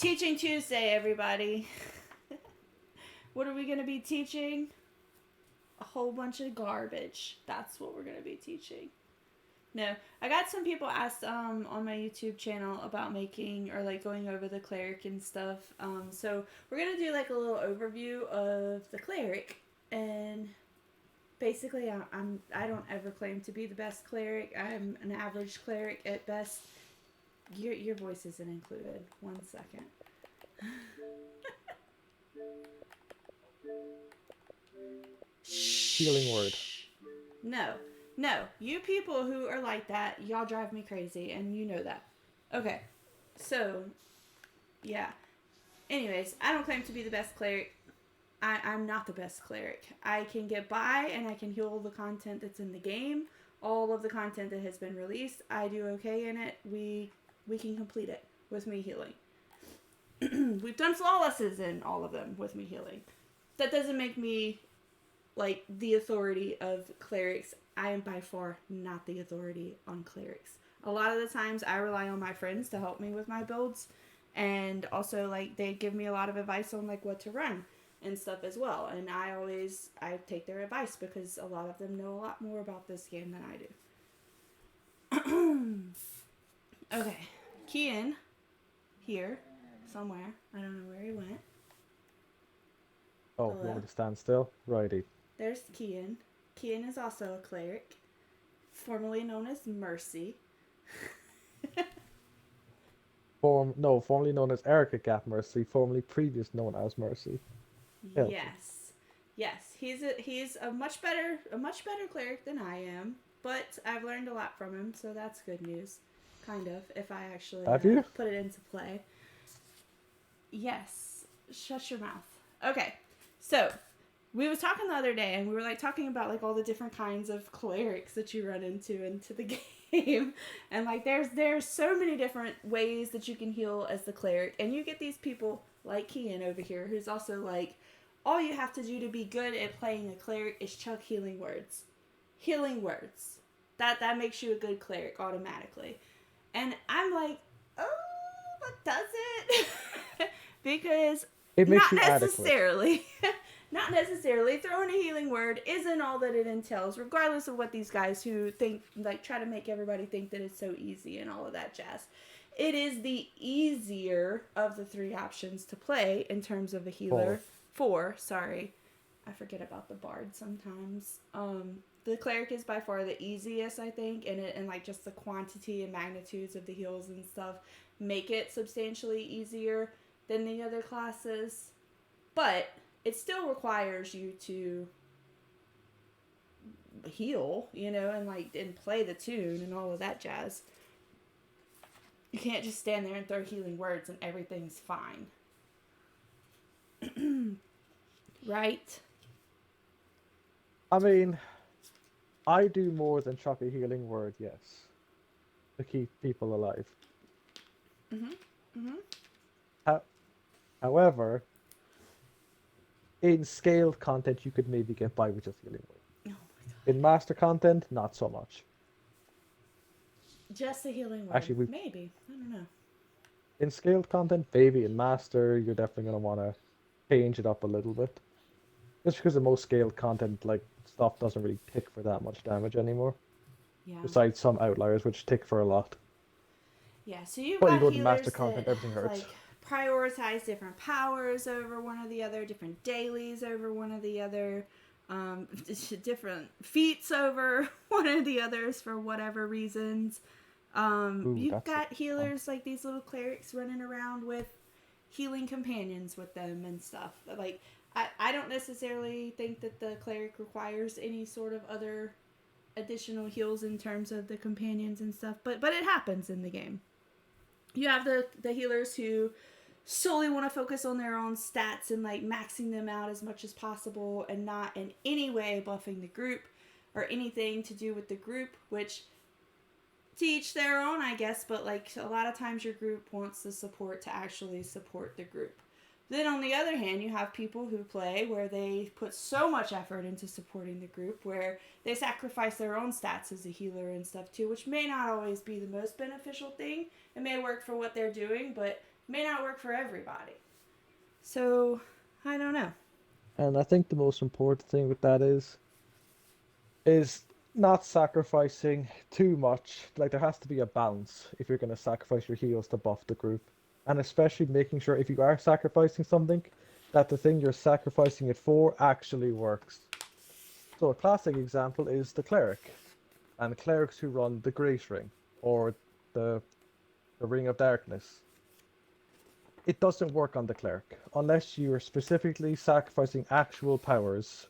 Teaching Tuesday, everybody. What are we going to be teaching? A whole bunch of garbage. That's what we're going to be teaching. No, I got some people asked on my YouTube channel about making or like going over the cleric and stuff. So we're gonna do like a little overview of the cleric, and basically I don't ever claim to be the best cleric. I'm an average cleric at best. Your voice isn't included. 1 second. Healing word. No, you people who are like that, y'all drive me crazy, and you know that. Okay, so, yeah. Anyways, I don't claim to be the best cleric. I'm not the best cleric. I can get by, and I can heal the content that's in the game. All of the content that has been released, I do okay in it. We can complete it with me healing. We've done flawlesses in all of them with me healing. That doesn't make me like the authority of clerics. I am by far not the authority on clerics. A lot of the times I rely on my friends to help me with my builds, and also like they give me a lot of advice on like what to run and stuff as well, and I take their advice because a lot of them know a lot more about this game than I do. Okay, Kian here somewhere. I don't know where he went. Oh, you want me to stand still? Righty. There's Kian. Kian is also a cleric, formerly known as Mercy. Formerly known as Erica Gap Mercy, formerly previous known as Mercy. Yes. He's a much better cleric than I am, but I've learned a lot from him, so that's good news. Kind of, if I actually put it into play. Yes. Shut your mouth. Okay, so we was talking the other day, and we were like talking about like all the different kinds of clerics that you run into the game, and like there's so many different ways that you can heal as the cleric, and you get these people like Kian over here, who's also like, all you have to do to be good at playing a cleric is chuck healing words. That makes you a good cleric automatically, and I'm like, oh, but does it? Because it makes not you necessarily. Not necessarily. Throwing a healing word isn't all that it entails, regardless of what these guys who think, like, try to make everybody think that it's so easy and all of that jazz. It is the easier of the three options to play in terms of a healer. Four, sorry. I forget about the bard sometimes. The cleric is by far the easiest, I think, and like just the quantity and magnitudes of the heals and stuff make it substantially easier than the other classes. But it still requires you to heal, and play the tune and all of that jazz. You can't just stand there and throw healing words and everything's fine. Right? I mean, I do more than chuck a healing word, yes, to keep people alive. However, in scaled content, you could maybe get by with just healing word. Oh my god. In master content, not so much. Just a healing word. Actually, maybe. I don't know. In scaled content, maybe. In master, you're definitely going to want to change it up a little bit. Just because in most scaled content, like, stuff doesn't really tick for that much damage anymore. Yeah. Besides some outliers, which tick for a lot. Yeah, so you've but got you go to healers master content, that, everything hurts. like, prioritize different powers over one or the other, different dailies over one or the other, different feats over one or the others for whatever reasons. You've got healers like these little clerics running around with healing companions with them and stuff. Like, I don't necessarily think that the cleric requires any sort of other additional heals in terms of the companions and stuff, but it happens in the game. You have the healers who solely want to focus on their own stats and like maxing them out as much as possible and not in any way buffing the group or anything to do with the group, which to each their own, I guess, but like a lot of times your group wants the support to actually support the group. Then on the other hand, you have people who play where they put so much effort into supporting the group where they sacrifice their own stats as a healer and stuff too, which may not always be the most beneficial thing. It may work for what they're doing, but may not work for everybody. So, I don't know. And I think the most important thing with that is not sacrificing too much. Like there has to be a balance if you're going to sacrifice your heals to buff the group. And especially making sure if you are sacrificing something, that the thing you're sacrificing it for actually works. So a classic example is the cleric and clerics who run the Great Ring or the the Ring of Darkness. It doesn't work on the cleric unless you're specifically sacrificing actual powers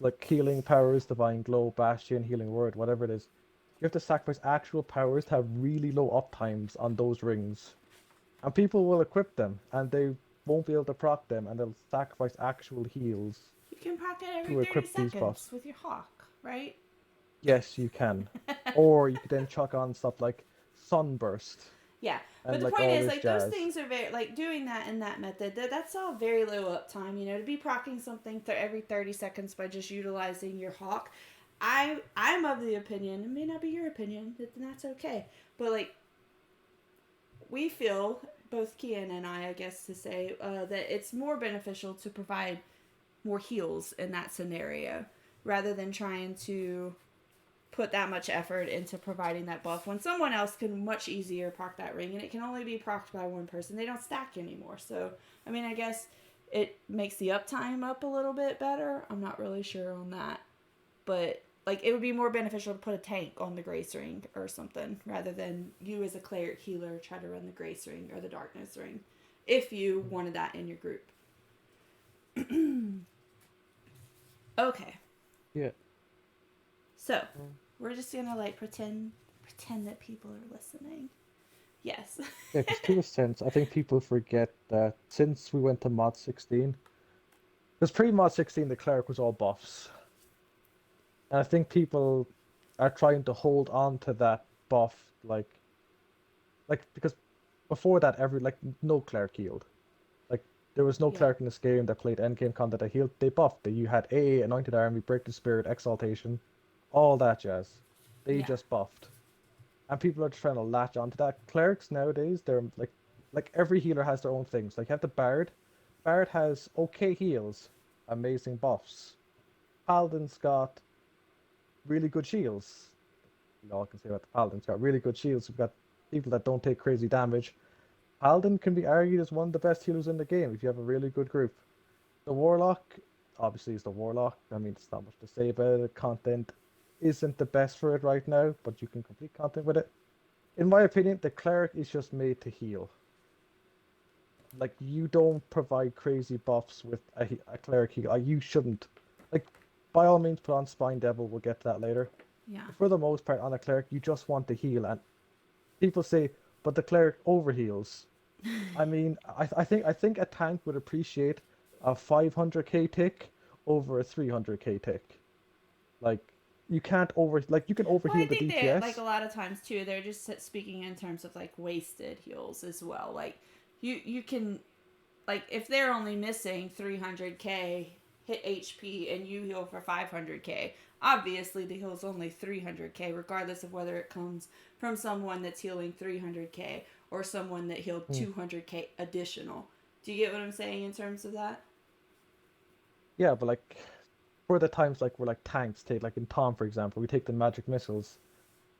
like healing powers, divine glow, bastion, healing word, whatever it is. You have to sacrifice actual powers to have really low uptimes on those rings. And people will equip them and they won't be able to proc them and they'll sacrifice actual heals You can proc it every to 30 equip these seconds buffs. with your hawk, right? Yes, you can. Or you could then chuck on stuff like Sunburst Yeah, but and the like point all is, this like, those jazz. things are very, like, doing that in that method, that's all very low uptime, you know, to be procking something every 30 seconds by just utilizing your hawk. I'm of the opinion, it may not be your opinion, and that's okay, but, like, we feel, both Kian and I guess to say, that it's more beneficial to provide more heals in that scenario rather than trying to put that much effort into providing that buff when someone else can much easier proc that ring and it can only be procced by one person. They don't stack anymore. So, I mean, I guess it makes the uptime up a little bit better. I'm not really sure on that. But, like, it would be more beneficial to put a tank on the Grace Ring or something rather than you as a cleric healer try to run the Grace Ring or the Darkness Ring if you wanted that in your group. Okay. Yeah. So, we're just gonna like pretend that people are listening. Yes. Yeah, because to a sense, I think people forget that since we went to mod 16, because pre-mod 16 the cleric was all buffs. And I think people are trying to hold on to that buff, like because before that, every like no cleric healed. Like there was no Yeah. cleric in this game that played endgame content that healed. They buffed. You had AA, Anointed Army, Break the Spirit, Exaltation, all that jazz. They Yeah. just buffed, and people are just trying to latch onto that. Clerics nowadays, they're like every healer has their own things. Like you have the Bard. Bard has okay heals, amazing buffs. Paladin's got really good shields. All I can say about the Paladin's got really good shields. We've got people that don't take crazy damage. Paladin can be argued as one of the best healers in the game if you have a really good group. The Warlock, obviously, is the Warlock. I mean, it's not much to say about it. Content isn't the best for it right now, but you can complete content with it. In my opinion, the Cleric is just made to heal. Like, you don't provide crazy buffs with a Cleric heal. You shouldn't. Like, by all means, put on Spine Devil. We'll get to that later. Yeah. For the most part, on a Cleric, you just want to heal. And people say, but the Cleric overheals. I mean, I think a tank would appreciate a 500k tick over a 300k tick. Like you can Well, I overheal the think that like a DPS. lot of times too, they're just speaking in terms of like wasted heals as well. Like you can like if they're only missing 300k hit HP and you heal for 500k, obviously the heal's only 300k regardless of whether it comes from someone that's healing 300k or someone that healed Hmm. 200k additional. Do you get what I'm saying in terms of that? Yeah, but like for the times like where like tanks take like in Tom for example, we take the magic missiles.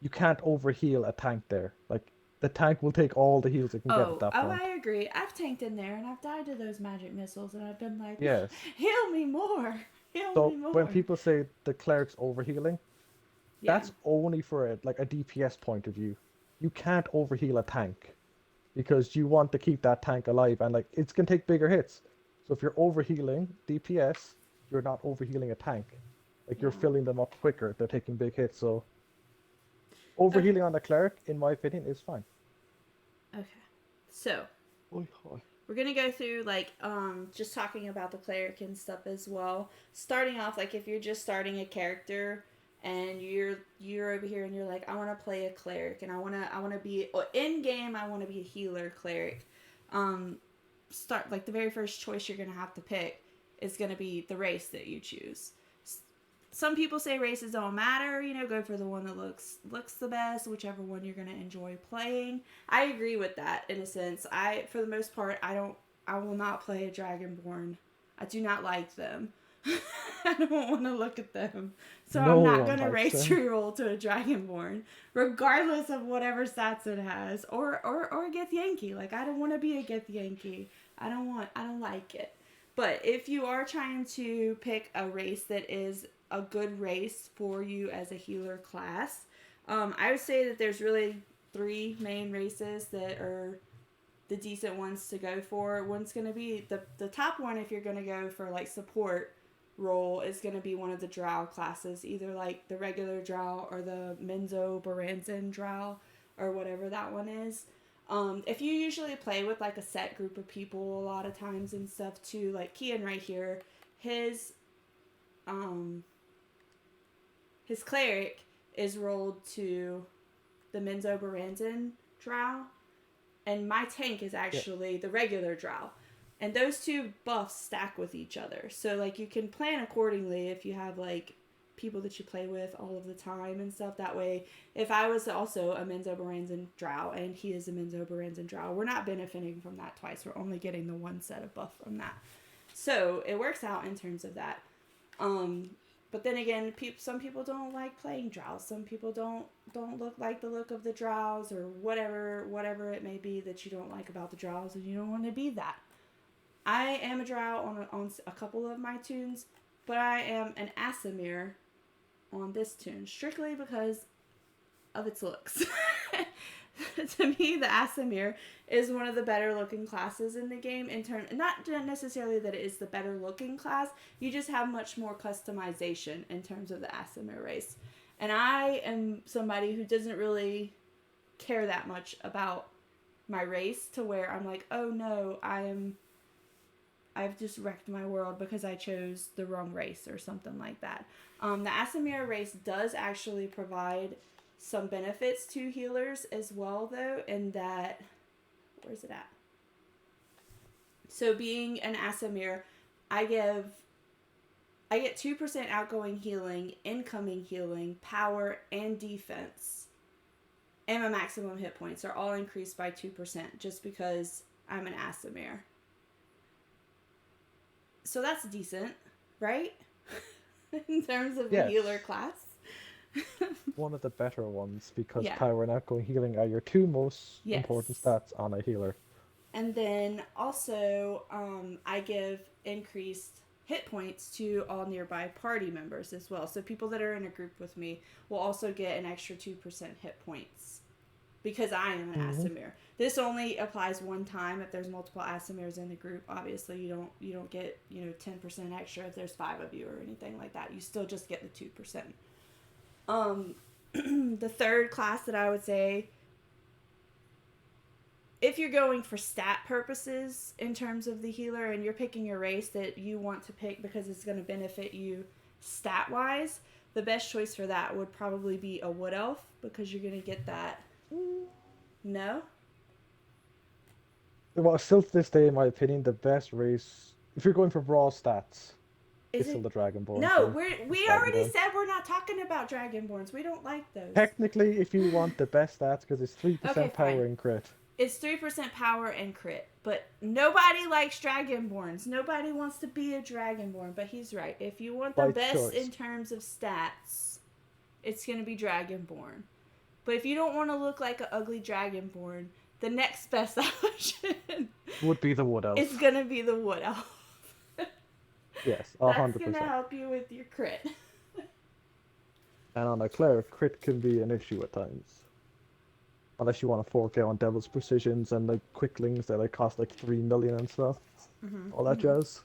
You can't overheal a tank there. Like the tank will take all the heals it can get at that Oh, point. I agree. I've tanked in there and I've died to those magic missiles and I've been like, Yes. heal me more. Heal me So when more. people say the cleric's overhealing, Yeah. that's only for like a DPS point of view. You can't overheal a tank because you want to keep that tank alive and like it's gonna take bigger hits. So if you're overhealing DPS, you're not overhealing a tank. Like you're Yeah. filling them up quicker. They're taking big hits. So Okay. overhealing on a cleric, in my opinion, is fine. Okay. So Oi, oi. we're gonna go through like just talking about the cleric and stuff as well. Starting off like if you're just starting a character and you're over here and you're like I want to play a cleric and I want to be in game I want to be a healer cleric. Um, start like the very first choice you're gonna have to pick is gonna be the race that you choose. some people say races don't matter, you know, go for the one that looks the best, whichever one you're going to enjoy playing. I agree with that in a sense. For the most part, I will not play a Dragonborn. I do not like them. I don't want to look at them. So No I'm not one going to likes race them. reroll to a Dragonborn, regardless of whatever stats it has. Or Gith Yankee. Like, I don't want to be a Gith Yankee. I don't like it. But if you are trying to pick a race that is a good race for you as a healer class, I would say that there's really 3 main races that are the decent ones to go for. One's going to be the top one if you're going to go for like support role is going to be one of the drow classes, either like the regular drow or the Menzo Baranzan drow or whatever that one is. If you usually play with like a set group of people a lot of times and stuff too, like Kian right here, his cleric is rolled to the Menzo Baranzan drow, and my tank is actually the regular drow. And those 2 buffs stack with each other. So like you can plan accordingly if you have like people that you play with all of the time and stuff. That way, if I was also a Menzo Baranzan drow and he is a Menzo Baranzan drow, we're not benefiting from that twice. We're only getting the 1 set of buff from that. So it works out in terms of that. But then again, some people don't like playing drows. Some people don't like the look of the drows or whatever it may be that you don't like about the drows, and you don't want to be that. I am a drow on a couple of my tunes, but I am an Aasimar on this tune, strictly because of its looks. To me, the Aasimar is one of the better looking classes in the game. Not necessarily that it is the better looking class, you just have much more customization in terms of the Aasimar race. And I am somebody who doesn't really care that much about my race to where I'm like, oh no, I've just wrecked my world because I chose the wrong race or something like that. The Aasimar race does actually provide some benefits to healers as well, though, in that... Where's it at? So being an Aasimar, I get 2% outgoing healing, incoming healing, power, and defense. And my maximum hit points are all increased by 2% just because I'm an Aasimar. So that's decent, right? In terms of the healer class. One of the better ones, because Yeah. power and outgoing healing are your 2 most Yes. important stats on a healer. And then also, I give increased hit points to all nearby party members as well. So people that are in a group with me will also get an extra 2% hit points because I am an Aasimar. This only applies one time if there's multiple Aasimars in the group. Obviously, you don't get 10% extra if there's 5 of you or anything like that. You still just get the 2%. The third class that I would say, if you're going for stat purposes in terms of the healer and you're picking a race that you want to pick because it's going to benefit you stat wise, the best choice for that would probably be a wood elf, because you're going to get that. No? Well, still to this day, in my opinion, the best race, if you're going for raw stats, is still the Dragonborn. No, we already said we're not talking about Dragonborns. We don't like those. Technically, if you want the best stats, because it's 3% power and crit. It's 3% power and crit, but nobody likes Dragonborns. Nobody wants to be a Dragonborn, but he's right. If you want the best in terms of stats, it's going to be Dragonborn. But if you don't want to look like an ugly Dragonborn, the next best option would be the Wood Elf. It's going to be the Wood Elf. Yes, 100%. That's going to help you with your crit. And on a Cleric, crit can be an issue at times. Unless you want to fork out on Devil's Precisions and like Quicklings that cost like 3 million and stuff. All that jazz.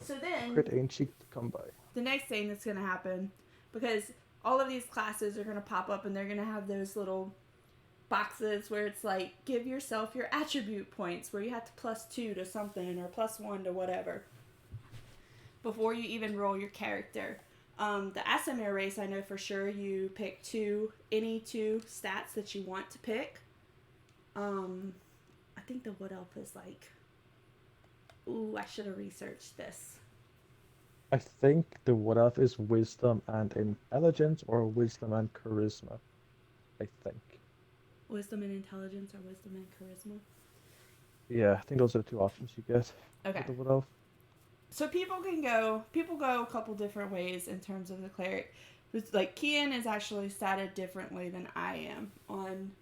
So then... Crit ain't cheap to come by. The next thing that's going to happen, because all of these classes are going to pop up and they're going to have those little boxes where it's like, give yourself your attribute points, where you have to +2 to something or +1 to whatever before you even roll your character. The Aasimar race, I know for sure you pick any two stats that you want to pick. I think the Wood Elf is like, ooh, I should have researched this. I think the Wood Elf is wisdom and intelligence or wisdom and charisma. I think. Wisdom and intelligence or wisdom and charisma? Yeah, I think those are the two options you get Okay. with the Wood Elf. So people go a couple different ways in terms of the cleric. Like Kian is actually statted differently than I am on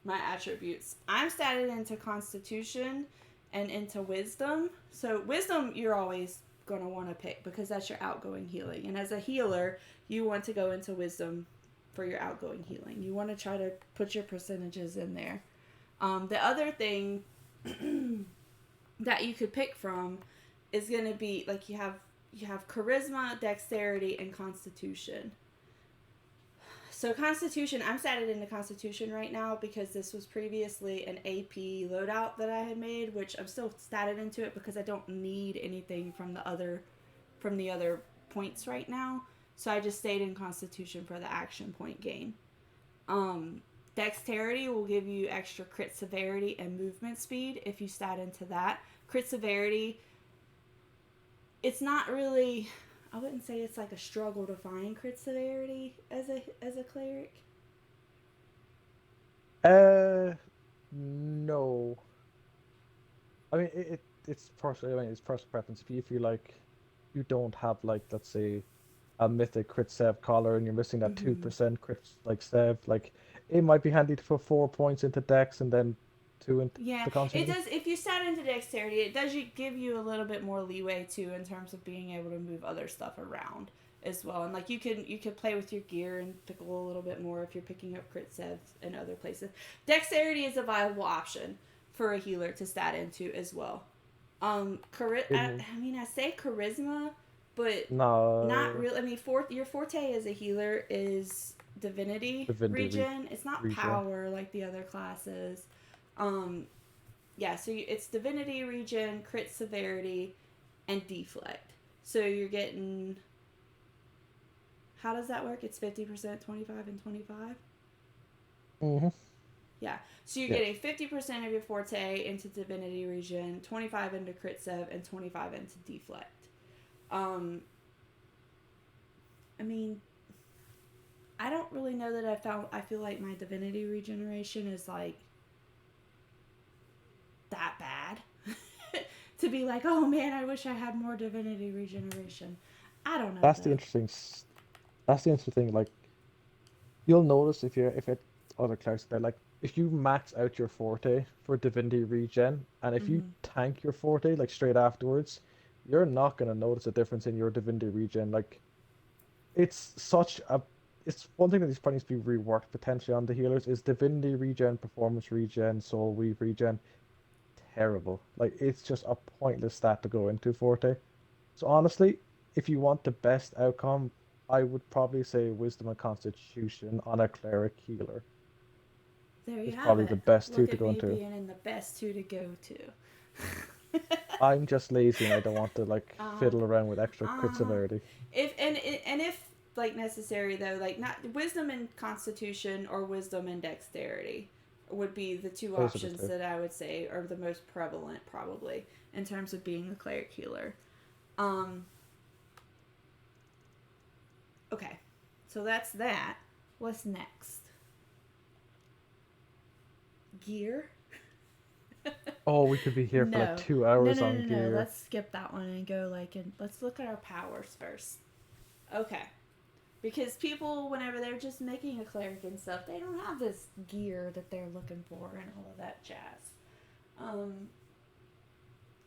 my attributes. I'm statted into constitution and into wisdom. So wisdom you're always going to want to pick because that's your outgoing healing. And as a healer, you want to go into wisdom for your outgoing healing. You want to try to put your percentages in there. The other thing that you could pick from is going to be like you have charisma, dexterity, and constitution. So Constitution, I'm statted into Constitution right now because this was previously an AP loadout that I had made, which I'm still statted into it because I don't need anything from the other points right now. So I just stayed in Constitution for the action point gain. Dexterity will give you extra crit severity and movement speed if you stat into that. Crit severity, it's not really, I wouldn't say it's like a struggle to find crit severity as a cleric. No. I mean, it's personal. I mean, it's personal preference. If you feel like you don't have like, let's say, a mythic crit sev collar and you're missing that Mm-hmm. 2% crit like sev, like it might be handy to put 4 points into Dex and then two into Yeah, the it Constitution. does. If you stat into dexterity, it does give you a little bit more leeway too in terms of being able to move other stuff around as well. And like you can play with your gear and pickle a little bit more if you're picking up crit sevs in other places. Dexterity is a viable option for a healer to stat into as well. In I mean, I say charisma, but not no really. I mean, your forte as a healer is divinity Divinity regen. It's not regen. power like the other classes. Um, yeah, so it's divinity regen, crit severity, and deflect. So you're getting. How does that work? It's 50%, 25, and 25. Mm-hmm. Yeah. So you're Yeah. getting 50% of your forte into divinity regen, 25 into crit sev, and 25 into deflect. Um, I mean, I don't really know that I feel like my divinity regeneration is like that bad. To be like, oh man, I wish I had more divinity regeneration. I don't know That's the though. interesting. That's the interesting thing. Like you'll notice if it other clerics they're like if you max out your forte for divinity regen and if you Mm-hmm. tank your forte like straight afterwards, you're not gonna notice a difference in your divinity regen. Like it's such a it's one thing that these probably needs to be reworked potentially on the healers is divinity regen, performance regen, soul weave regen. Terrible. Like it's just a pointless stat to go into forte. So honestly, if you want the best outcome, I would probably say wisdom and constitution on a cleric healer There you is have probably the it. best two Look to at go me into. being in the best two to go to. I'm just lazy and I don't want to like uh, fiddle around with extra crit uh-huh. severity. If like necessary though, like not wisdom and constitution or wisdom and dexterity would be the two Those are the options two. that I would say are the most prevalent probably in terms of being a cleric healer. Um okay. So that's that. What's next? Gear? Oh, we could be here for like No. 2 hours on No. gear. Let's skip that one and go like and let's look at our powers first. Okay. Because people, whenever they're just making a cleric and stuff, they don't have this gear that they're looking for and all of that jazz. Um,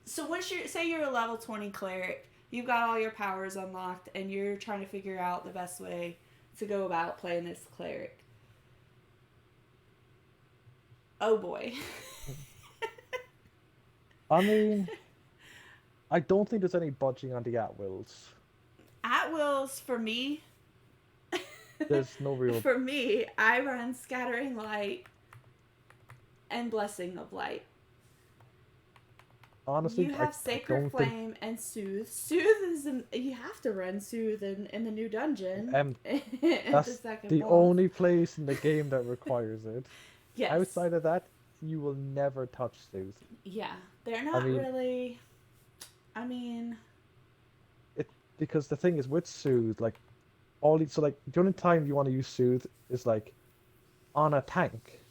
so once say you're a level 20 cleric, you've got all your powers unlocked, and you're trying to figure out the best way to go about playing this cleric. Oh boy. I mean, I don't think there's any budging on the at wills. At wills for me, There's no real. for me, I run Scattering Light and Blessing of Light. Honestly, You I, have I Sacred don't think Flame and Soothe. Soothe is you have to run Soothe in the new dungeon um at the that's second the boss. only place in the game that requires it. Yes, Outside of that, you will never touch Suze. yeah, they're I not mean, really. I mean, it. because the thing is with Soothe, like so like the only time you want to use Soothe is like on a tank.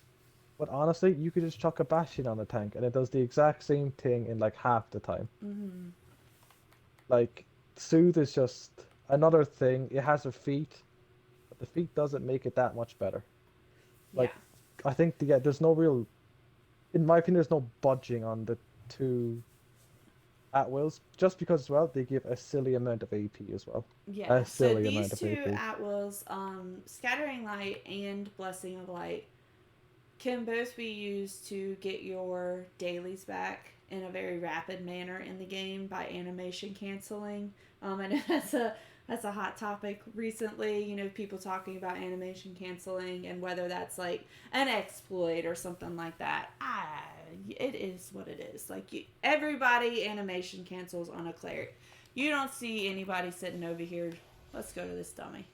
But honestly, you could just chuck a Bastion on a tank and it does the exact same thing in like half the time. Mm-hmm. Like Soothe is just another thing. It has a feat, but the feat doesn't make it that much better. Yeah. Like I think there's no real, in my opinion, there's no budging on the two at wills, just because as well they give a silly amount of AP as well. Yeah. A So silly these amount of two AP. at wills, Scattering Light and Blessing of Light, can both be used to get your dailies back in a very rapid manner in the game by animation canceling. I know that's a hot topic recently. You know, people talking about animation canceling and whether that's like an exploit or something like that. It is what it is. Like everybody animation cancels on a cleric. You don't see anybody sitting over here. Let's go to this dummy.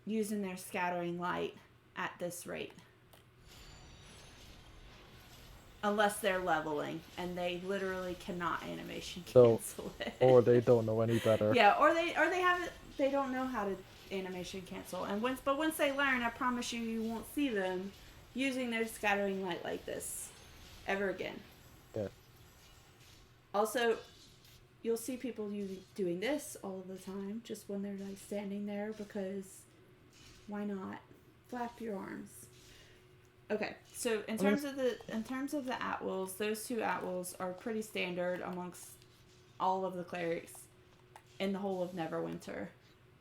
Using their scattering light at this rate. Unless they're leveling and they literally cannot animation cancel it. Or they don't know any better. Yeah, or they haven't, they don't know how to animation cancel. And once they learn, I promise you won't see them using their scattering light like this ever again. Yeah. Also, you'll see people doing this all of the time, just when they're like standing there, because why not? Flap your arms. Okay, so in terms of the at-wills, those two at-wills are pretty standard amongst all of the clerics in the whole of Neverwinter.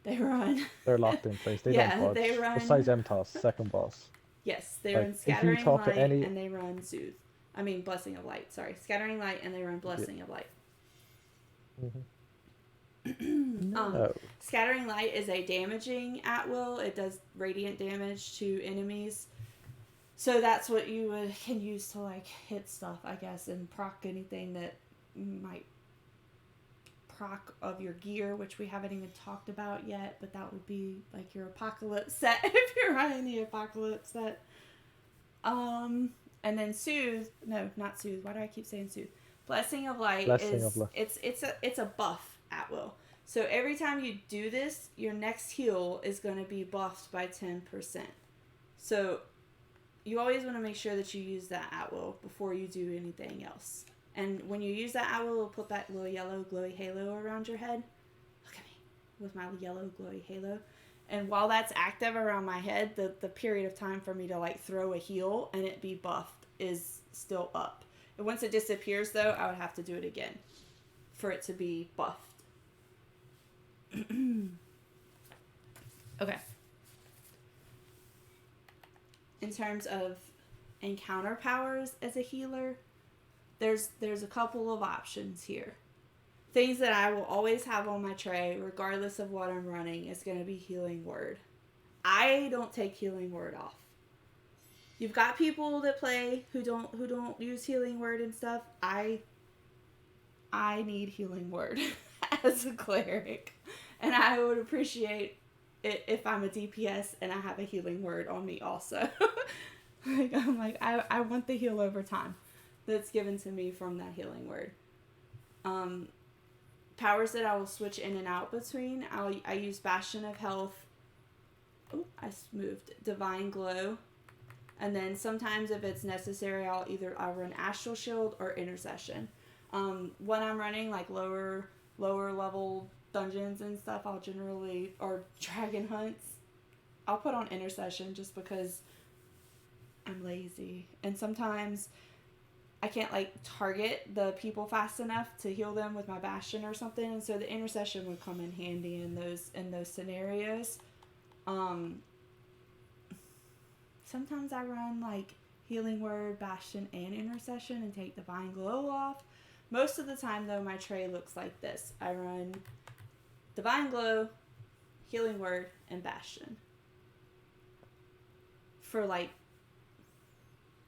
They run. They're locked in place. They don't budge. They run. Besides MTOS, second boss. Yes, they like, run Scattering Light any... and they run Soothe. I mean Blessing of Light. Sorry, Scattering Light and they run Blessing of Light. No. Scattering Light is a damaging at-will. It does radiant damage to enemies. So that's what you can use to like hit stuff, I guess, and proc anything that might proc of your gear, which we haven't even talked about yet, but that would be like your apocalypse set if you're running the apocalypse set. And then Soothe, no, not Soothe. Why do I keep saying Soothe? Blessing of Light it's a buff at will. So every time you do this, your next heal is going to be buffed by 10%. So you always want to make sure that you use that at will before you do anything else. And when you use that at will, it'll put that little yellow glowy halo around your head. Look at me with my yellow glowy halo. And while that's active around my head, the period of time for me to like throw a heal and it be buffed is still up. And once it disappears though, I would have to do it again for it to be buffed. Okay. In terms of encounter powers as a healer, there's a couple of options here. Things that I will always have on my tray, regardless of what I'm running, is going to be Healing Word. I don't take Healing Word off. You've got people that play who don't use Healing Word and stuff. I need Healing Word as a cleric, and I would appreciate it if I'm a DPS and I have a Healing Word on me also. I want the heal over time that's given to me from that Healing Word. Powers that I will switch in and out between, I use Bastion of Health. Oh, I moved. Divine Glow. And then sometimes if it's necessary, I'll run Astral Shield or Intercession. When I'm running like lower level dungeons and stuff, I'll generally, or dragon hunts, I'll put on Intercession just because I'm lazy. And sometimes I can't like target the people fast enough to heal them with my Bastion or something, and so the Intercession would come in handy in those scenarios. Sometimes I run like Healing Word, Bastion, and Intercession and take Divine Glow off. Most of the time though, my tray looks like this. I run Divine Glow, Healing Word, and Bastion for like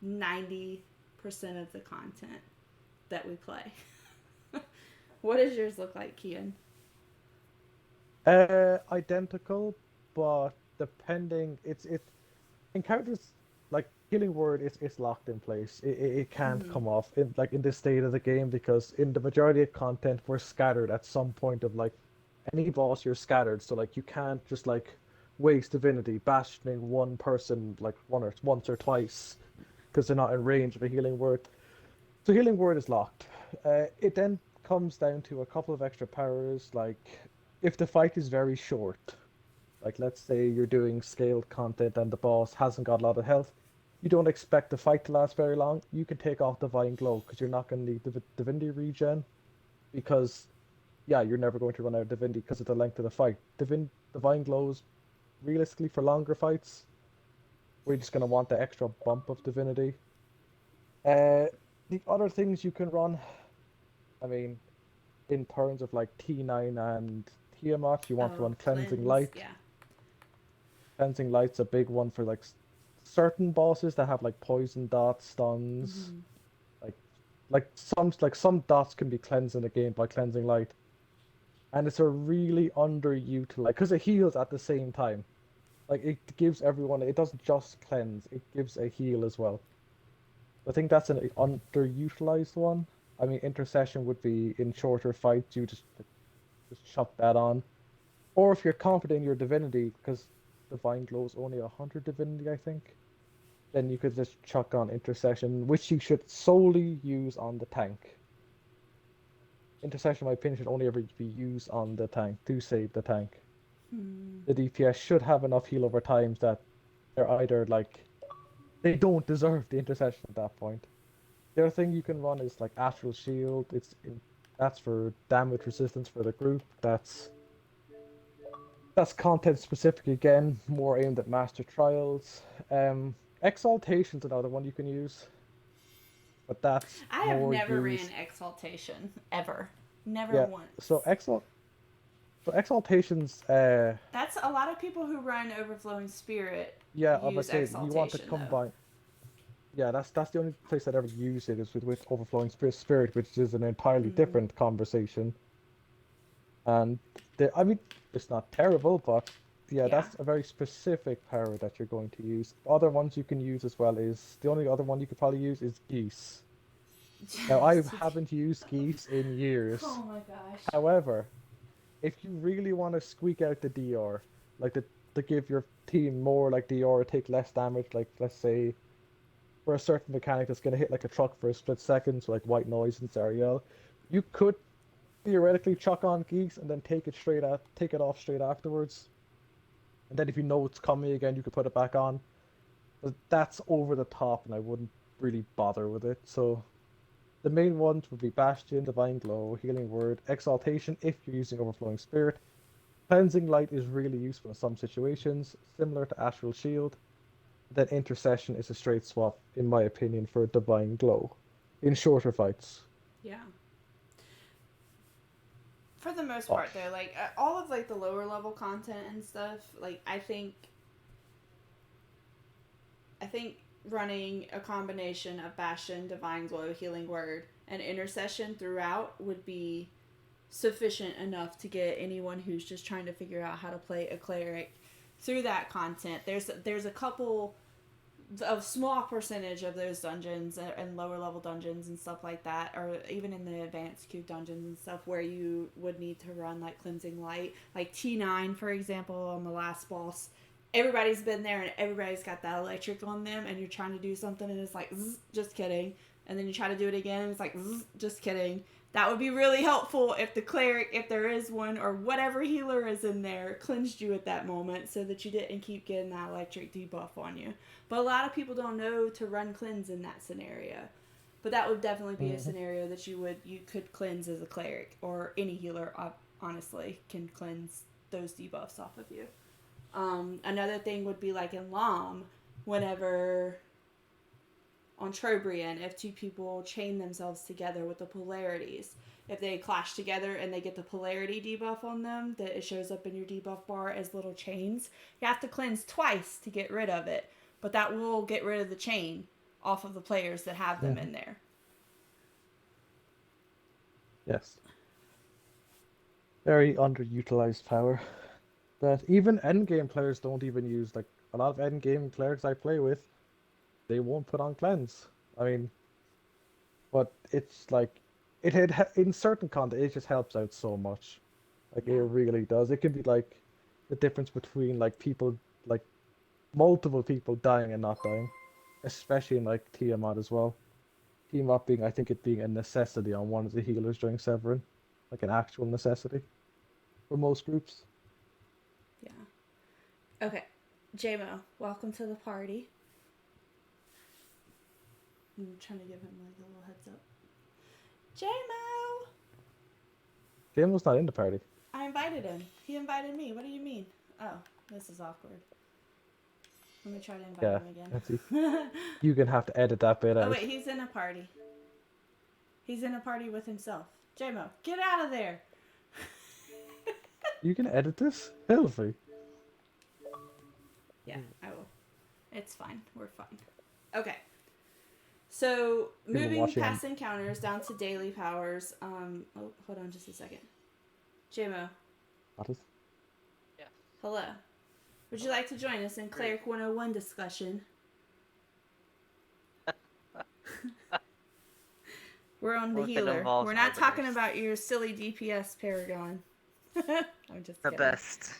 90% of the content that we play. What does yours look like, Kian? Identical, but depending, it's encounters like healing word is locked in place. It can't Mm-hmm. come off in this state of the game because in the majority of content we're scattered at some point of like any boss you're scattered. So like you can't just like waste divinity bashing one person like once or twice because they're not in range of a healing word. So healing word is locked. It then comes down to a couple of extra powers like if the fight is very short. Like, let's say you're doing scaled content and the boss hasn't got a lot of health. You don't expect the fight to last very long. You can take off Divine Glow because you're not going to need Divinity regen because, yeah, you're never going to run out of Divinity because of the length of the fight. Divine Glows, realistically, for longer fights, we're just going to want the extra bump of Divinity. Uh, the other things you can run, I mean, in terms of like T9 and Tiamat, you want to Oh, run Cleansing cleanse. Light. Yeah. Cleansing Light's a big one for like certain bosses that have like poison dots, stuns, Mm-hmm. like some dots can be cleansed in the game by Cleansing Light, and it's a really underutilized because it heals at the same time. Like it gives everyone, it doesn't just cleanse, it gives a heal as well. I think that's an underutilized one. I mean, intercession would be in shorter fights, you just chuck that on. Or if you're confident in your divinity, because Divine Glow is only 100 divinity, I think, then you could just chuck on intercession, which you should solely use on the tank. Intercession, in my opinion, should only ever be used on the tank to save the tank. Hmm. The DPS should have enough heal over times that they're either like they don't deserve the intercession at that point. The other thing you can run is like Astral Shield. That's for damage resistance for the group. That's content specific again, more aimed at Master Trials. Exaltation's another one you can use, but that's I have more never ran used. exaltation ever. Never Yeah, once. so Exaltation's That's a lot of people who run overflowing spirit yeah, I would use say you want to exaltation though. combine. Yeah, that's the only place I'd ever use it is with Overflowing Spirit, which is an entirely Mm. different conversation. And I mean, it's not terrible, but yeah, Yeah. that's a very specific power that you're going to use. Other ones you can use as well is the only other one you could probably use is Geese. Now, I haven't used Geese in years. Oh my gosh. However, if you really want to squeak out the DR, like to give your team more like DR, take less damage, like let's say for a certain mechanic that's going to hit like a truck for a split second, so like white noise and Zariel, you could theoretically chuck on geeks and then take it off straight afterwards. And then if you know it's coming again, you could put it back on. But that's over the top, and I wouldn't really bother with it. So the main ones would be Bastion, Divine Glow, Healing Word, Exaltation if you're using Overflowing Spirit. Cleansing Light is really useful in some situations, similar to Astral Shield. Then Intercession is a straight swap, in my opinion, for Divine Glow in shorter fights. Yeah. For the most But part though, like all of like the lower level content and stuff, like I think running a combination of Bastion, Divine Glow, Healing Word, and Intercession throughout would be sufficient enough to get anyone who's just trying to figure out how to play a cleric through that content. There's a couple a small percentage of those dungeons and lower level dungeons and stuff like that, or even in the advanced cube dungeons and stuff, where you would need to run like cleansing light, like T9 for example on the last boss. Everybody's been there and everybody's got that electric on them, and you're trying to do something and it's like zzz, just kidding, and then you try to do it again and it's like zzz, just kidding. That would be really helpful if the cleric, if there is one, or whatever healer is in there, cleansed you at that moment so that you didn't keep getting that electric debuff on you. But a lot of people don't know to run cleanse in that scenario. But that would definitely be a mhm. scenario that you could cleanse as a cleric, or any healer honestly can cleanse those debuffs off of you. Another thing would be like in LOM, whenever on Trobriand, if two people chain themselves together with the polarities, if they clash together and they get the polarity debuff on them, that it shows up in your debuff bar as little chains, you have to cleanse twice to get rid of it. But that will get rid of the chain off of the players that have them Mhm. in there. Yes. Very underutilized power that even endgame players don't even use. Like a lot of endgame clerics I play with, they won't put on cleanse. I mean, but it's like in certain content it just helps out so much. Like it Yeah. really does. It can be like the difference between like people like multiple people dying and not dying, especially in like Tiamat as well. Tiamat being I think it being a necessity on one of the healers during Severin, like an actual necessity for most groups. Yeah. Okay. JMO, welcome to the party. I'm trying to give him like a little heads up. JMO! Jim was not in the party. I invited him. He invited me. What do you mean? Oh, this is awkward. Let me try to invite Yeah, him let's see. again. You can have to edit that bit Oh out. wait, he's in a party. He's in a party with himself. JMO, get out of there! You can edit this? Healthy. Yeah, I will. It's fine. We're fine. Okay. So People moving watching on past encounters down to daily powers. Oh, hold on just a second. JMO, what is Yeah. hello. Would you like to join us in Cleric 101 discussion? We're on the Or if it healer. involves We're not talking arbiters. about your silly DPS paragon. I'm just The kidding. best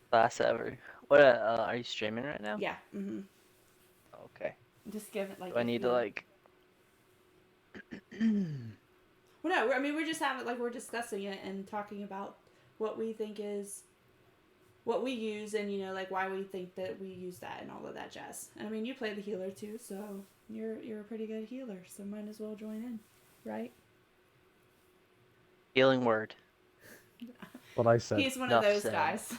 class ever. What? Are you streaming right now? Yeah. Mm-hmm. Okay. Just give it like. Do I need to like? Well, no. I mean, we're just having like we're discussing it and talking about what we think is what we use and like why we think that we use that and all of that jazz. And I mean, you play the healer too, so you're a pretty good healer, so might as well join in, right? Healing word. what I said? He's one Enough of those said. guys.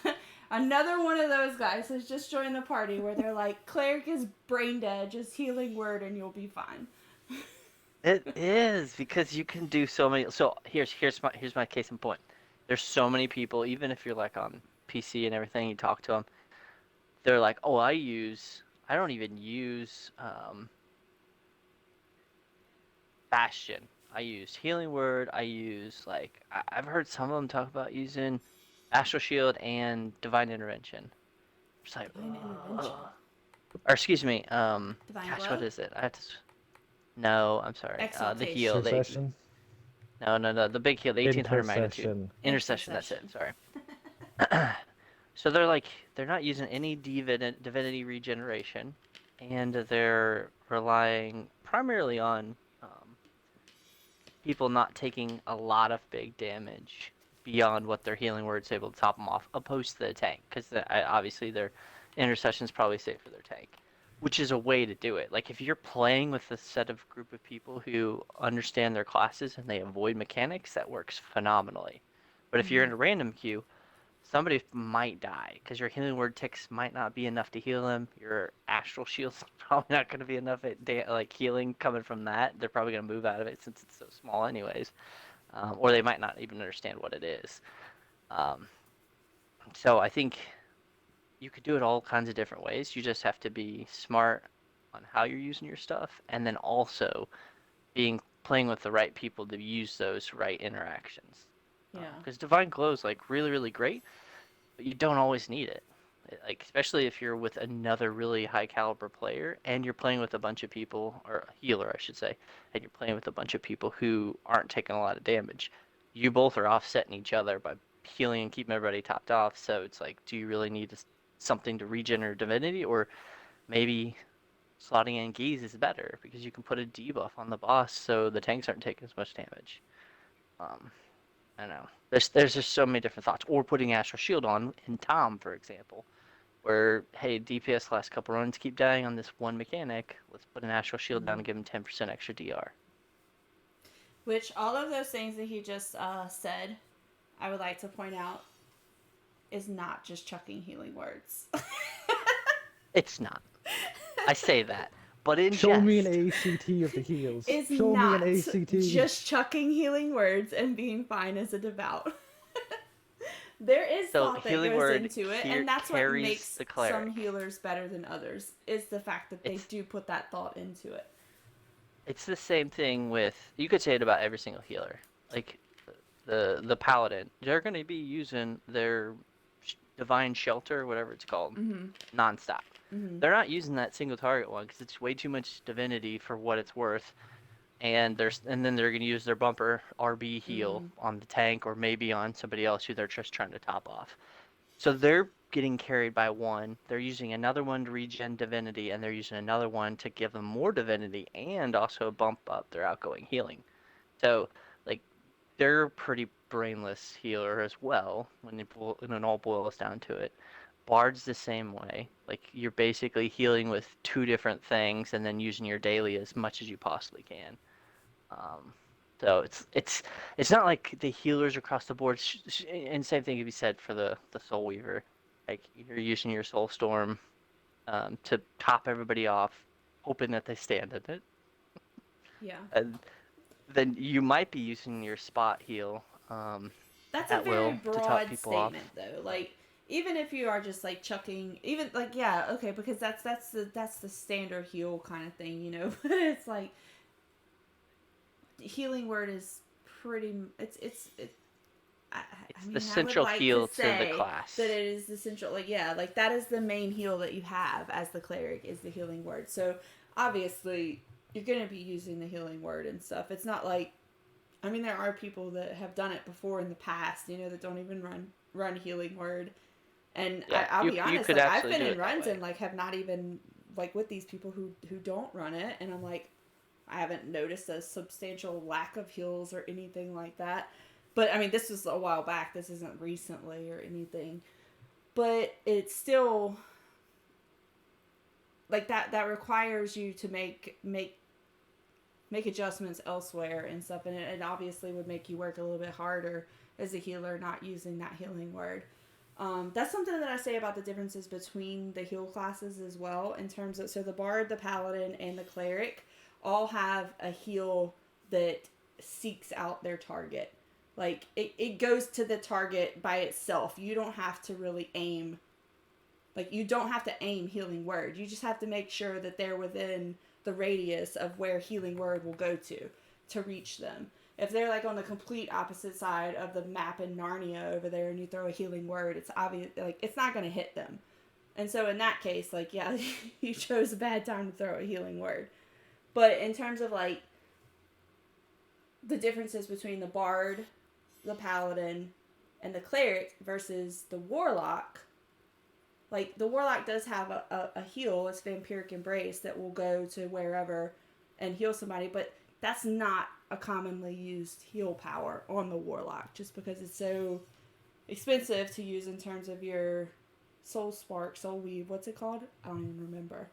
Another one of those guys has just joined the party where they're like, Cleric is brain dead, just healing word and you'll be fine. It is because you can do so many. So here's my case in point. There's so many people, even if you're like on PC and everything, you talk to them. They're like, oh, I don't even use Bastion. I use Healing Word. I use I've heard some of them talk about using Astral Shield and Divine Intervention. Just like, Divine intervention. or excuse me, Divine gosh, glow? what is it? I have to. No, I'm sorry. The Exaltation. heal. Intercession. No, the big heal, the 1800 magnitude. Intercession. Intercession, that's it. Sorry. So they're not using any divinity regeneration, and they're relying primarily on people not taking a lot of big damage beyond what their healing word's able to top them off, opposed to the tank, because obviously their intercession's probably safe for their tank, which is a way to do it. Like if you're playing with a set of group of people who understand their classes and they avoid mechanics, that works phenomenally. But if you're in a random queue, somebody might die because your healing word ticks might not be enough to heal them. Your astral shield's probably not going to be enough at healing coming from that. They're probably going to move out of it since it's so small anyways. Or they might not even understand what it is. So I think you could do it all kinds of different ways. You just have to be smart on how you're using your stuff, and then also playing with the right people to use those right interactions. Yeah. Because Divine Glow is really, really great, but you don't always need it. Like especially if you're with another really high caliber player and you're playing with a bunch of people, or a healer I should say, and you're playing with a bunch of people who aren't taking a lot of damage. You both are offsetting each other by healing and keeping everybody topped off. So it's like, do you really need something to regenerate divinity, or maybe slotting in Geese is better because you can put a debuff on the boss so the tanks aren't taking as much damage. I don't know. There's just so many different thoughts. Or putting Astral Shield on in Tom, for example, where hey, DPS last couple runs keep dying on this one mechanic. Let's put an Astral Shield down and give him 10% extra DR. Which all of those things that he just said, I would like to point out, is not just chucking healing words. It's not. I say that. But in Show me an jest, ACT of the heals. Is Show not me an ACT. just chucking healing words and being fine as a devout. There is So thought that healing goes word into it, and that's what carries makes the cleric. some healers better than others, is the fact that they do put that thought into it. It's the same thing with, you could say it about every single healer. Like the paladin, they're going to be using their divine shelter, whatever it's called, nonstop. Mm-hmm. they're not using that single target one because it's way too much divinity for what it's worth. And then they're going to use their bumper RB heal Mm-hmm. on the tank or maybe on somebody else who they're just trying to top off. So they're getting carried by one. They're using another one to regen divinity, and they're using another one to give them more divinity and also bump up their outgoing healing. So like they're a pretty brainless healer as well when it all boils down to it. Bard's the same way. Like you're basically healing with two different things and then using your daily as much as you possibly can. Um, so it's not like the healers across the board. And same thing can be said for the Soul Weaver. Like you're using your Soul Storm to top everybody off, hoping that they stand in it. Yeah. And then you might be using your spot heal That's a at very will to top broad people off. statement, though. Like, even if you are just like chucking, even like, yeah, okay, because that's the standard heal kind of thing, you know. But it's like healing word is pretty. It's. I It's the mean, I would central like heal to to the say class. that it is the central, like, yeah, like that is the main heal that you have as the cleric is the healing word. So obviously you're gonna be using the healing word and stuff. It's not like, I mean, there are people that have done it before in the past, you know, that don't even run healing word. And Yeah, I'll be you honest, could like I've absolutely been do in it that runs way. and like have not even like with these people who don't run it, and I'm like, I haven't noticed a substantial lack of heals or anything like that. But I mean, this was a while back. This isn't recently or anything. But it's still like that requires you to make adjustments elsewhere and stuff, and it obviously would make you work a little bit harder as a healer not using that healing word. That's something that I say about the differences between the heal classes as well, in terms of, so the bard, the paladin, and the cleric all have a heal that seeks out their target. Like it goes to the target by itself. You don't have to really aim. Like you don't have to aim healing word. You just have to make sure that they're within the radius of where healing word will go to reach them. If they're like on the complete opposite side of the map in Narnia over there and you throw a healing word, it's obvious, like it's not going to hit them. And so in that case, like, yeah, you chose a bad time to throw a healing word. But in terms of like the differences between the bard, the paladin, and the cleric versus the warlock, like the warlock does have a heal, it's vampiric embrace, that will go to wherever and heal somebody, but that's not a commonly used heal power on the warlock, just because it's so expensive to use in terms of your soul spark, soul weave, what's it called? I don't even remember.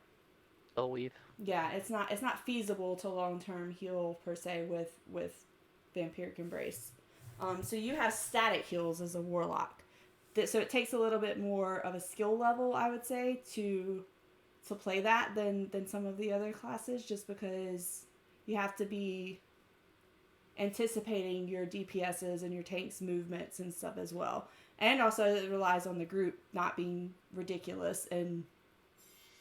Soul Weave. Yeah, it's not feasible to long-term heal per se with vampiric embrace. So you have static heals as a warlock. So it takes a little bit more of a skill level, I would say, to play that than some of the other classes, just because you have to be anticipating your DPSs and your tanks' movements and stuff as well. And also it relies on the group not being ridiculous and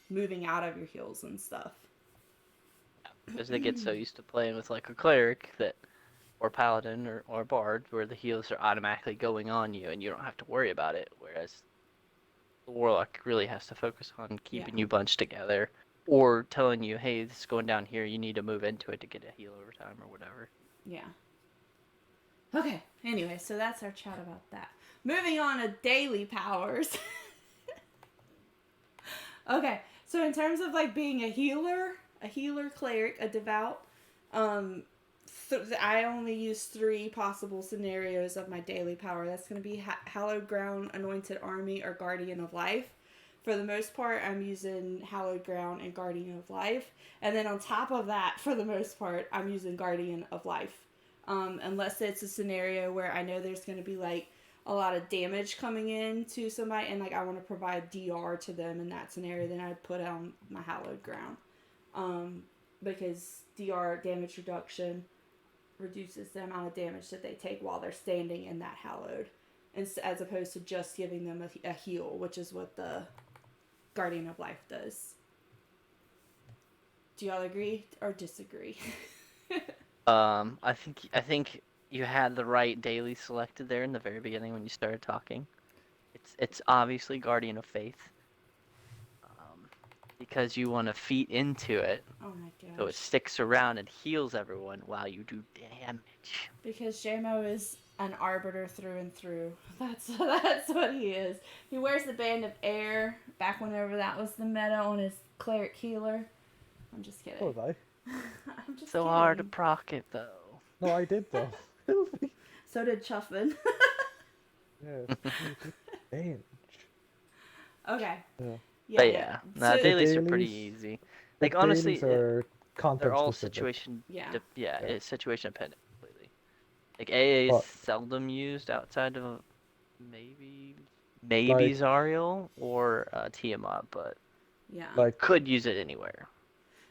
moving out of your heals and stuff. Because they get so used to playing with like a cleric that, or paladin or bard, where the heals are automatically going on you and you don't have to worry about it. Whereas the warlock really has to focus on keeping you bunched together, or telling you, hey, this is going down here, you need to move into it to get a heal over time or whatever. Yeah. Okay, anyway, so that's our chat about that. Moving on to daily powers. Okay, so in terms of like being a healer cleric, a devout, I only use 3 possible scenarios of my daily power. That's going to be Hallowed Ground, Anointed Army, or Guardian of Life. For the most part, I'm using Hallowed Ground and Guardian of Life. And then on top of that, for the most part, I'm using Guardian of Life. Unless it's a scenario where I know there's going to be like a lot of damage coming in to somebody and like I want to provide DR to them in that scenario, then I'd put on my Hallowed Ground. Because DR, damage reduction, reduces the amount of damage that they take while they're standing in that hallowed, and as opposed to just giving them a heal, which is what the Guardian of Life does. Do y'all agree or disagree? I think you had the right daily selected there in the very beginning when you started talking. It's obviously Guardian of Faith. because you want to feed into it Oh my so it gosh. sticks around and heals everyone while you do damage. Because JMO is an arbiter through and through. That's what he is. He wears the band of air back whenever that was the meta on his cleric healer. I'm just kidding. So did I. I'm just So kidding. hard to proc it though. No, I did though. So did Chuffin. Yeah. Damage. Okay. Yeah. But Yeah. yeah, So The dailies are pretty dailies, easy. the Like honestly, dailies are they're content all specific. yeah. yeah, Yeah. it's situation dependent completely. Like AA is But seldom used outside of maybe like Zariel or Tiamat, but Yeah. like could use it anywhere.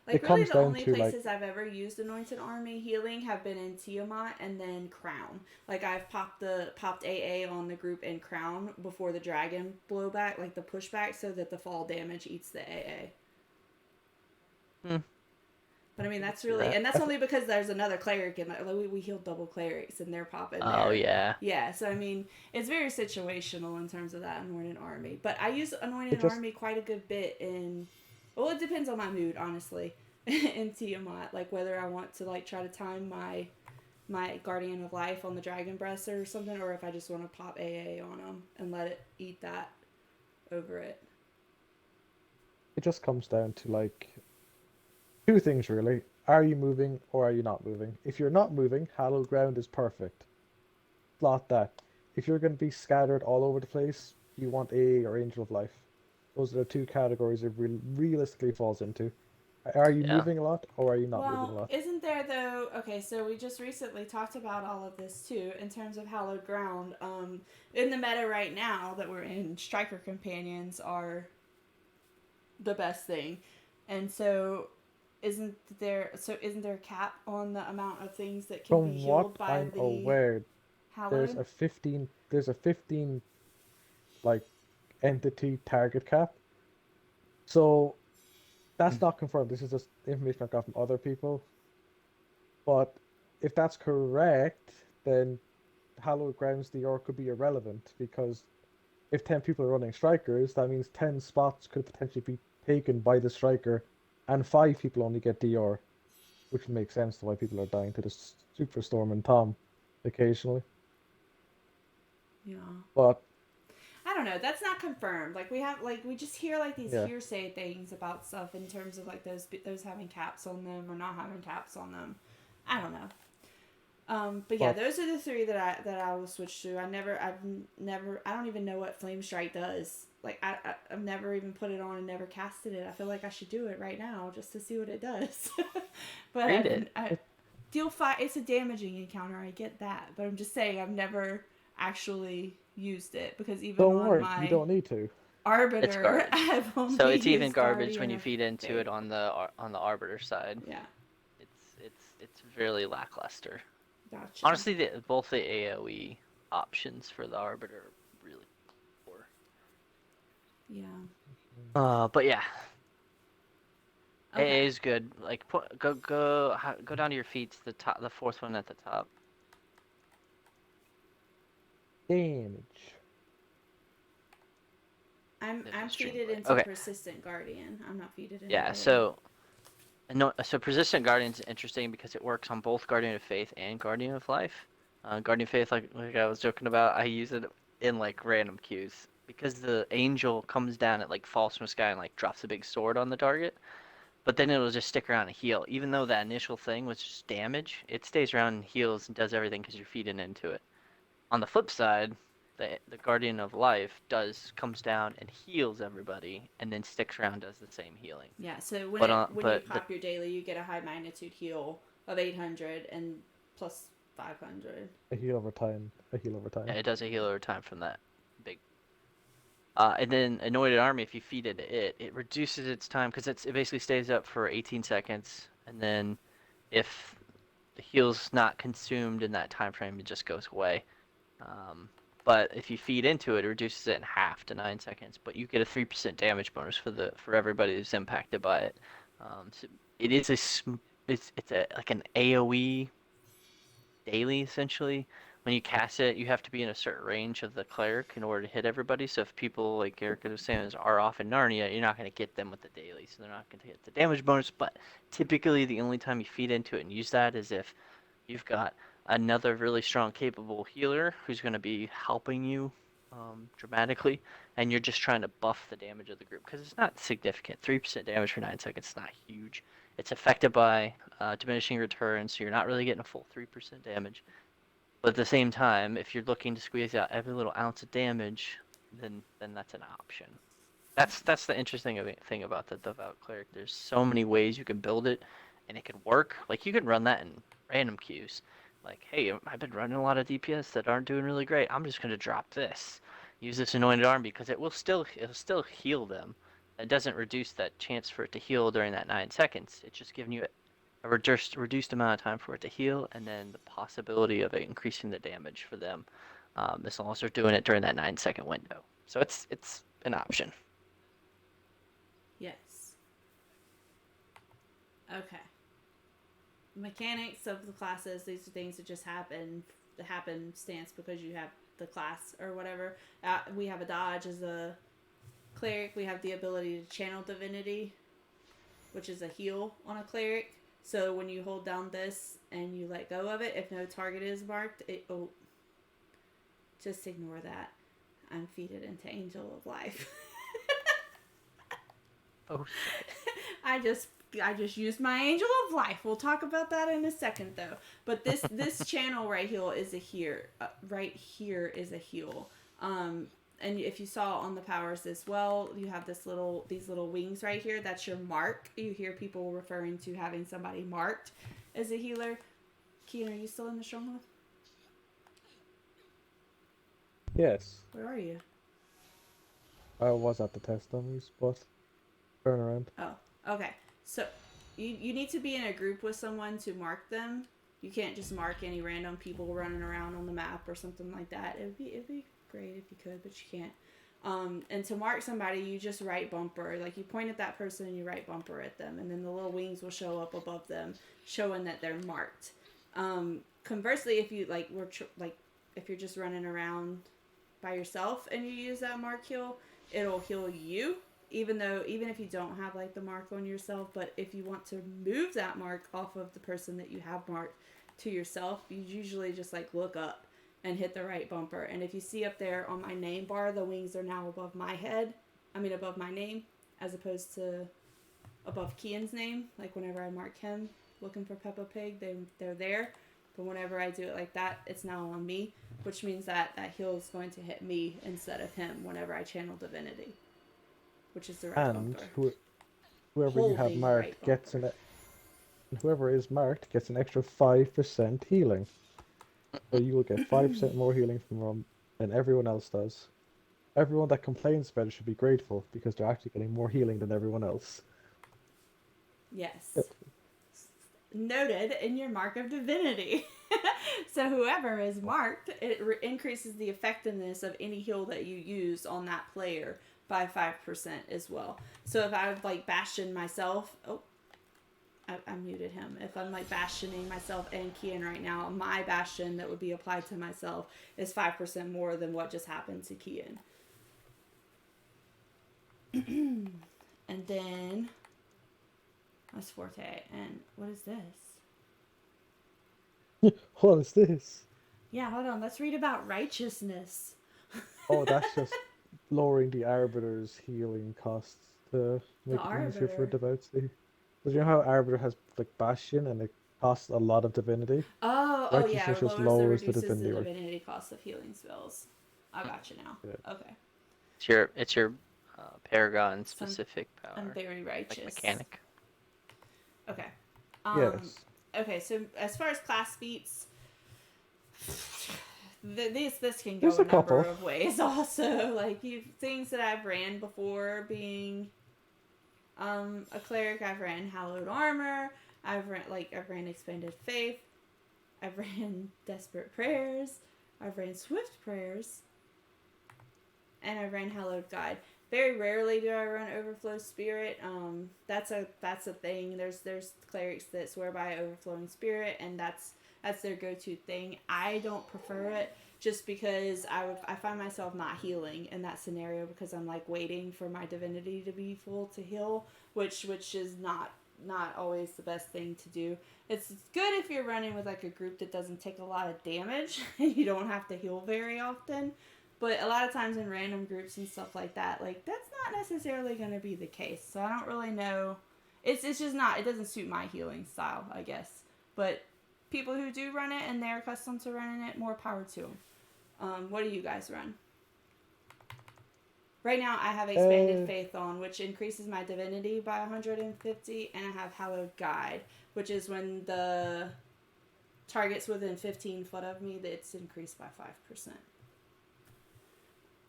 Like it really comes the down only to like places I've ever used Anointed Army healing have been in Tiamat and then Crown. Like I've popped AA on the group in Crown before the dragon blowback, like the pushback, so that the fall damage eats the AA. Hmm. But I mean I could that's see really, that. and that's only because there's another cleric and like, we healed double clerics and they're popping Oh there. yeah. Yeah, so I mean it's very situational in terms of that Anointed Army. But I use it Anointed just Army quite a good bit in. Well, it depends on my mood, honestly. In Tiamat, like whether I want to like try to time my Guardian of Life on the Dragon Breast or something, or if I just want to pop AA on them and let it eat that over it. it just comes down to like two things really. Are you moving or are you not moving? If you're not moving, Hallowed Ground is perfect. Slot that. If you're going to be scattered all over the place, you want AA or Angel of Life. Those are the two categories it realistically falls into. Are you Yeah. moving a lot or are you not moving a Well, lot? isn't there though? Okay, so we just recently talked about all of this too in terms of Hallowed Ground. In the meta right now that we're in, Striker Companions are the best thing, and so isn't there a cap on the amount of things that can be From healed what by I'm the aware, Hallowed? there's a 15 like entity target cap. So that's not confirmed. This is just information I got from other people. But if that's correct, then Hallowed Grounds DR could be irrelevant because if 10 people are running strikers, that means 10 spots could potentially be taken by the striker and 5 people only get DR, which would make sense to why people are dying to the Superstorm and Tom occasionally. Yeah. But I don't know. That's not confirmed. Like we just hear like these yeah, hearsay things about stuff in terms of like those having caps on them or not having caps on them. I don't know. But yeah, but those are the three that I will switch to. I don't even know what Flame Strike does. Like I've never even put it on and never casted it. I feel like I should do it right now just to see what it does. But Read it. deal 5. It's a damaging encounter. I get that, but I'm just saying I've never actually used it because even don't on worry, you my don't need to. It's Arbiter, garbage. I've only So it's even used garbage when Guardian you of feed into Faith. it on the Arbiter side. Yeah, It's really lackluster. gotcha. Honestly, both the AOE options for the Arbiter are really poor. Yeah. But yeah, Okay. AA is good. Like go down to your feet to the top, the fourth one at the top. Damage. I'm There's a stream feeded play. into Okay. Persistent Guardian. I'm not feeded into Yeah. AA. So Persistent Guardian is interesting because it works on both Guardian of Faith and Guardian of Life. Guardian of Faith, like I was joking about, I use it in like random queues because the angel comes down, it like falls from the sky and like drops a big sword on the target. But then it'll just stick around and heal. Even though that initial thing was just damage, it stays around and heals and does everything because you're feeding into it. On the flip side, the Guardian of Life comes down and heals everybody, and then sticks around and does the same healing. Yeah. So when But when you pop your daily, you get a high magnitude heal of 800 and plus 500. A heal over time. A heal over yeah, time. it does a heal over time from that big. And then Anointed Army, if you feed it reduces its time because it basically stays up for 18 seconds, and then if the heal's not consumed in that time frame, it just goes away. But if you feed into it, it reduces it in half to 9 seconds. But you get a 3% damage bonus for everybody who's impacted by it. So it is it's like an AOE daily essentially, when you cast it, you have to be in a certain range of the cleric in order to hit everybody. So if people, like Erica was saying, are off in Narnia, you're not going to get them with the daily, so they're not going to get the damage bonus. But typically, the only time you feed into it and use that is if you've got another really strong, capable healer who's going to be helping you dramatically, and you're just trying to buff the damage of the group because it's not significant. 3% damage for 9 seconds is not huge. It's affected by diminishing returns, so you're not really getting a full 3% damage. But at the same time, if you're looking to squeeze out every little ounce of damage, then that's an option. That's the interesting thing about the Devout Cleric. There's so many ways you can build it, and it can work. Like, you can run that in random queues. Like, hey, I've been running a lot of DPS that aren't doing really great. I'm just gonna drop this. Use this anointed arm because it'll still heal them. It doesn't reduce that chance for it to heal during that 9 seconds. It's just giving you a reduced amount of time for it to heal, and then the possibility of it increasing the damage for them, as long as they're doing it during that 9-second window. So it's an option. Yes. Okay. Mechanics of the classes, these are things that just happen, the happenstance because you have the class or whatever. We have a dodge as a cleric. We have the ability to channel divinity, which is a heal on a cleric. So when you hold down this and you let go of it, if no target is marked, just ignore that. I'm feeded into Angel of Life. Oh, I just used my Angel of Life. We'll talk about that in a second, though. But this channel right here is a heal. And if you saw on the powers as well, you have these little wings right here. That's your mark. You hear people referring to having somebody marked as a healer. Kean, are you still in the stronghold? Yes. Where are you? I was at the test dummies, but turn around. Oh, okay. So you need to be in a group with someone to mark them. You can't just mark any random people running around on the map or something like that. It'd be great if you could, but you can't. And to mark somebody, you just write bumper. Like, you point at that person and you write bumper at them, and then the little wings will show up above them, showing that they're marked. Conversely, if you if you're just running around by yourself and you use that mark heal, it'll heal you. Even if you don't have like the mark on yourself, but if you want to move that mark off of the person that you have marked to yourself, you usually just like look up and hit the right bumper. And if you see up there on my name bar, the wings are now above my above my name, as opposed to above Kian's name. Like, whenever I mark him looking for Peppa Pig, they're there. But whenever I do it like that, it's now on me, which means that heal is going to hit me instead of him whenever I channel divinity, which is the right And bumper. whoever you have marked whoever is marked gets an extra 5% healing. So you will get 5% more healing from them than everyone else does. Everyone that complains about it should be grateful because they're actually getting more healing than everyone else. Yes. Noted in your mark of divinity. So whoever is marked, it increases the effectiveness of any heal that you use on that player by 5% as well. So if I would like bastion myself, I muted him. If I'm like bastioning myself and Kian right now, my bastion that would be applied to myself is 5% more than what just happened to Kian. And then that's Forte. And what is this? What is this? Yeah, hold on. Let's read about righteousness. Oh, that's just lowering the Arbiter's healing costs to make it easier for Devout. Because you know how Arbiter has like Bastion and it costs a lot of divinity? Oh yeah, it just lowers the reduces the divinity. divinity cost of healing spells. I got you now. Yeah. Okay. It's your paragon specific power. I'm very righteous. Like mechanic. Okay. Yes. Okay, so as far as class feats, this can go There's a a number couple of ways. Also, like things that I've ran before being a cleric. I've ran hallowed armor. I've ran expanded faith. I've ran desperate prayers. I've ran swift prayers. And I've ran hallowed guide. Very rarely do I run Overflow Spirit. That's a thing. There's clerics that swear by Overflowing Spirit, and that's their go-to thing. I don't prefer it just because I find myself not healing in that scenario because I'm like waiting for my divinity to be full to heal, which is not always the best thing to do. It's good if you're running with like a group that doesn't take a lot of damage and you don't have to heal very often. But a lot of times in random groups and stuff like that, like that's not necessarily going to be the case. So I don't really know. It's just not. It doesn't suit my healing style, I guess. But people who do run it and they're accustomed to running it, more power to them. What do you guys run? Right now, I have Expanded Faith on, which increases my divinity by 150, and I have Hallowed Guide, which is when the target's within 15 foot of me, that's increased by 5%.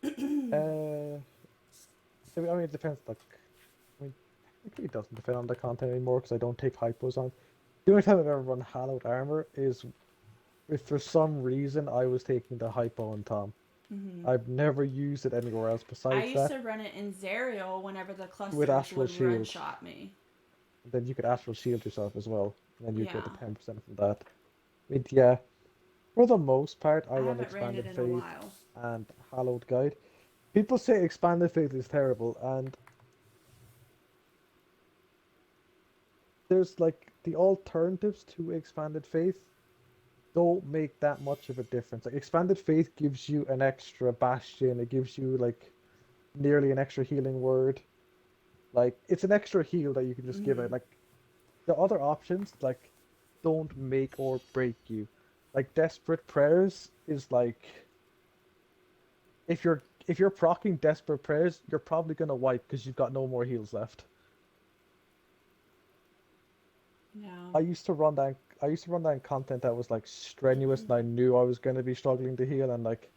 I mean, it depends. Like, I mean, it really doesn't depend on the content anymore because I don't take hypos on. The only time I've ever run Hallowed Armor is if for some reason I was taking the hypo on Tom. Mm-hmm. I've never used it anywhere else besides that. I used to run it in Zerial whenever the clusters with Astral would run Shield. shot me. Then you could Astral Shield yourself as well, and then you get the Yeah. 10% from that. I mean, yeah, for the most part, I run haven't ran it Expanded in a Faith while. and Hallowed Guide. People say Expanded Faith is terrible, and there's like the alternatives to Expanded Faith don't make that much of a difference. Like Expanded Faith gives you an extra bastion, it gives you like nearly an extra healing word. Like it's an extra heal that you can just give it. Like the other options like don't make or break you. Like Desperate Prayers is like if you're proccing Desperate Prayers, you're probably gonna wipe because you've got no more heals left. Yeah. I used to run that in content that was like strenuous and I knew I was gonna be struggling to heal and like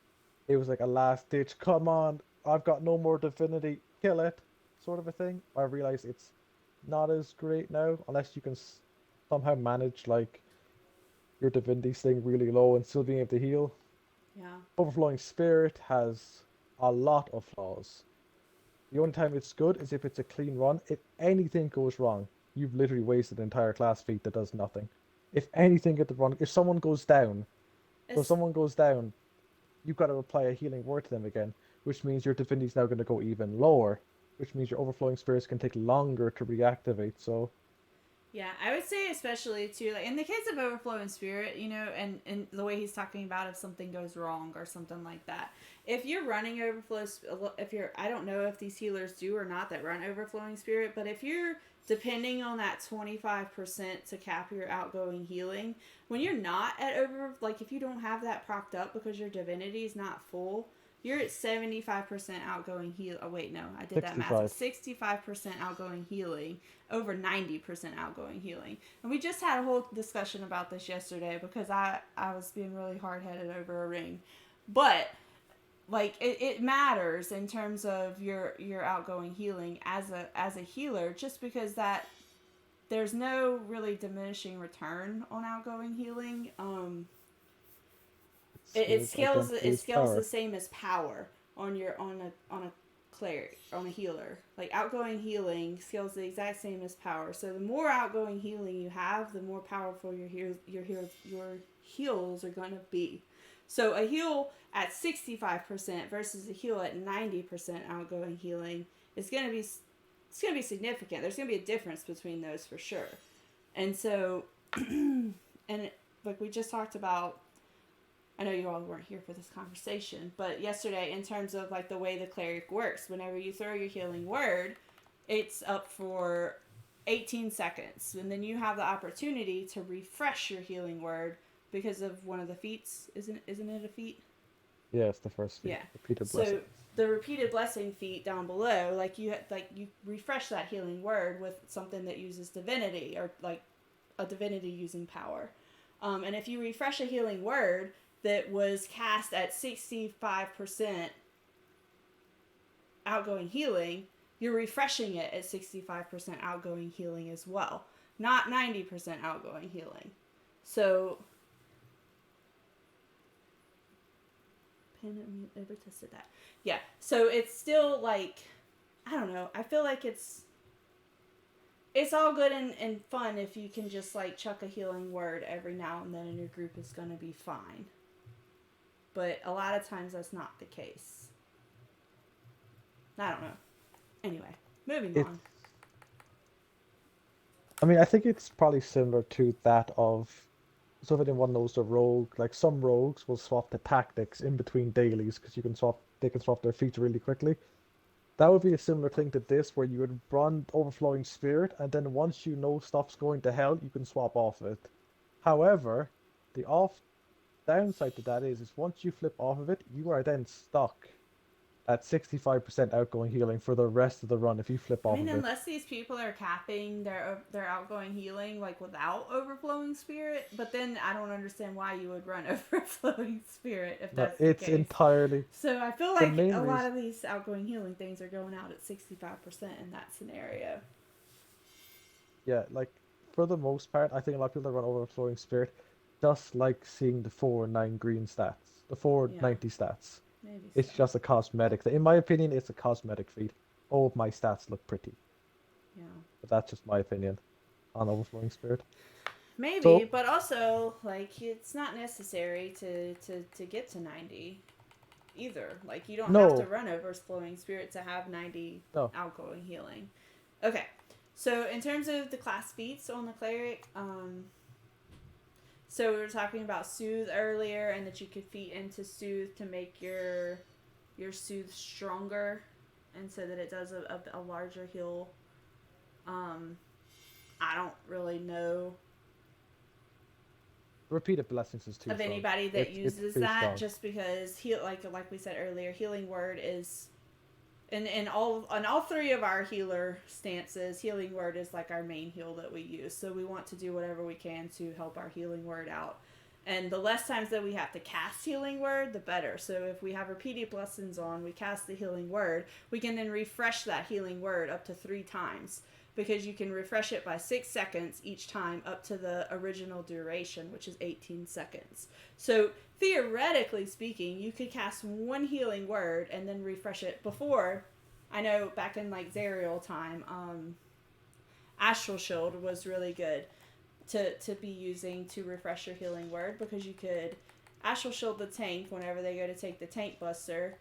it was like a last ditch, come on, I've got no more divinity, kill it, sort of a thing. I realize it's not as great now unless you can somehow manage like your divinity staying really low and still being able to heal. Yeah. Overflowing Spirit has a lot of flaws. The only time it's good is if it's a clean run. If anything goes wrong, you've literally wasted an entire class feat that does nothing. If anything at the run, if someone goes down, you've got to apply a healing word to them again, which means your divinity is now going to go even lower, which means your overflowing spirits can take longer to reactivate. So yeah, I would say especially too, like in the case of Overflowing Spirit, you know, and the way he's talking about if something goes wrong or something like that. If you're running I don't know if these healers do or not that run Overflowing Spirit, but if you're depending on that 25% to cap your outgoing healing, when you're not at if you don't have that procced up because your divinity is not full, you're at 75% outgoing heal. Oh wait, no, I did that math. 65% outgoing healing, over 90% outgoing healing. And we just had a whole discussion about this yesterday because I was being really hard-headed over a ring. But like it matters in terms of your outgoing healing as a healer, just because that there's no really diminishing return on outgoing healing. It scales the same as power on a cleric, on a healer. Like outgoing healing scales the exact same as power. So the more outgoing healing you have, the more powerful your heals are going to be. So a heal at 65% versus a heal at 90% outgoing healing is going to be significant. There's going to be a difference between those for sure. And so like we just talked about, I know you all weren't here for this conversation, but yesterday in terms of like the way the cleric works, whenever you throw your healing word, it's up for 18 seconds. And then you have the opportunity to refresh your healing word because of one of the feats. Isn't it a feat? Yeah, it's the first feat. Yeah. Repeated blessing. So the repeated blessing feat down below, like you refresh that healing word with something that uses divinity or like a divinity using power. And if you refresh a healing word that was cast at 65% outgoing healing, you're refreshing it at 65% outgoing healing as well, not 90% outgoing healing. So, never tested that. Yeah, so it's still like I don't know. I feel like it's all good and fun if you can just like chuck a healing word every now and then and your group is going to be fine. But a lot of times that's not the case. I don't know. Anyway, moving on. I mean, I think it's probably similar to that of, so if anyone knows the rogue, like some rogues will swap the tactics in between dailies because they can swap their feats really quickly. That would be a similar thing to this, where you would run Overflowing Spirit, and then once you know stuff's going to hell, you can swap off it. However, the downside to that is once you flip off of it, you are then stuck at 65% outgoing healing for the rest of the run if you flip off of it. Unless these people are capping their outgoing healing like without Overflowing Spirit, but then I don't understand why you would run Overflowing Spirit if that's the case. Entirely. So I feel like a lot of these outgoing healing things are going out at 65% in that scenario. Yeah, like for the most part, I think a lot of people that run Overflowing Spirit just like seeing the 4/9 green stats, the 4/90 stats. Maybe it's just a cosmetic thing. In my opinion, it's a cosmetic feat. Oh, my stats look pretty. Yeah. But that's just my opinion on Overflowing Spirit. Maybe, but also, like, it's not necessary to get to 90 either. Like, you don't have to run Overflowing Spirit to have 90 outgoing healing. Okay, so in terms of the class feats on the Cleric, so we were talking about Soothe earlier, and that you could feat into Soothe to make your Soothe stronger, and so that it does a larger heal. I don't really know Repeated Blessings is too of strong. anybody that uses that strong. Just because like we said earlier, Healing Word is in all three of our healer stances, Healing Word is like our main heal that we use. So we want to do whatever we can to help our Healing Word out. And the less times that we have to cast Healing Word, the better. So if we have Repeated Blessings on, we cast the Healing Word, we can then refresh that Healing Word up to 3 times. Because you can refresh it by 6 seconds each time up to the original duration, which is 18 seconds. So theoretically speaking, you could cast 1 Healing Word and then refresh it. Before, I know back in like Zerial time, Astral Shield was really good to be using to refresh your Healing Word, because you could Astral Shield the tank whenever they go to take the tank buster,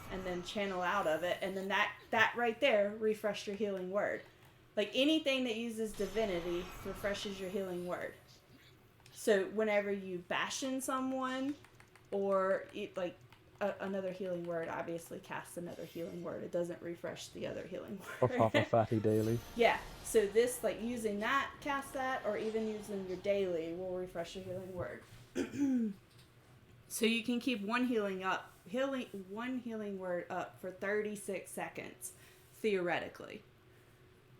and then channel out of it, and then that right there refreshed your Healing Word. Like anything that uses divinity refreshes your Healing Word. So whenever you bastion someone, or another Healing Word obviously casts another Healing Word. It doesn't refresh the other Healing Word. Or Papa Fatty daily. Yeah. So this, like using that, cast that, or even using your daily will refresh your Healing Word. So you can keep one Healing Word up for 36 seconds, theoretically.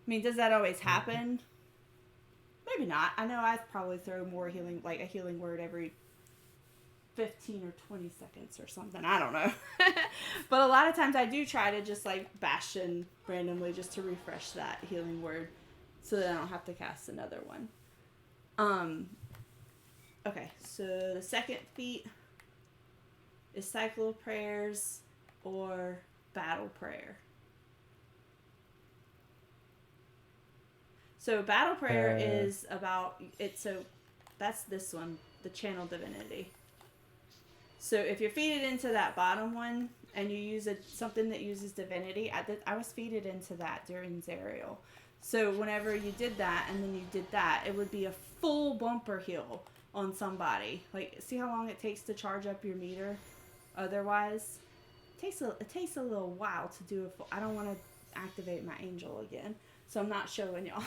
I mean, does that always happen? Maybe not. I know I probably throw more healing, like a Healing Word every 15 or 20 seconds or something. I don't know. But a lot of times I do try to just like bastion randomly just to refresh that Healing Word so that I don't have to cast another one. Okay, so the second feat is Cycle of Prayers or Battle Prayer. So Battle Prayer is about it. So that's this one, the Channel Divinity. So if you're feeded into that bottom one and you use something that uses divinity, I was feeded into that during Zerial. So whenever you did that and then you did that, it would be a full bumper heal on somebody. Like, see how long it takes to charge up your meter? Otherwise, it takes a little while to do I don't want to activate my angel again, so I'm not showing y'all.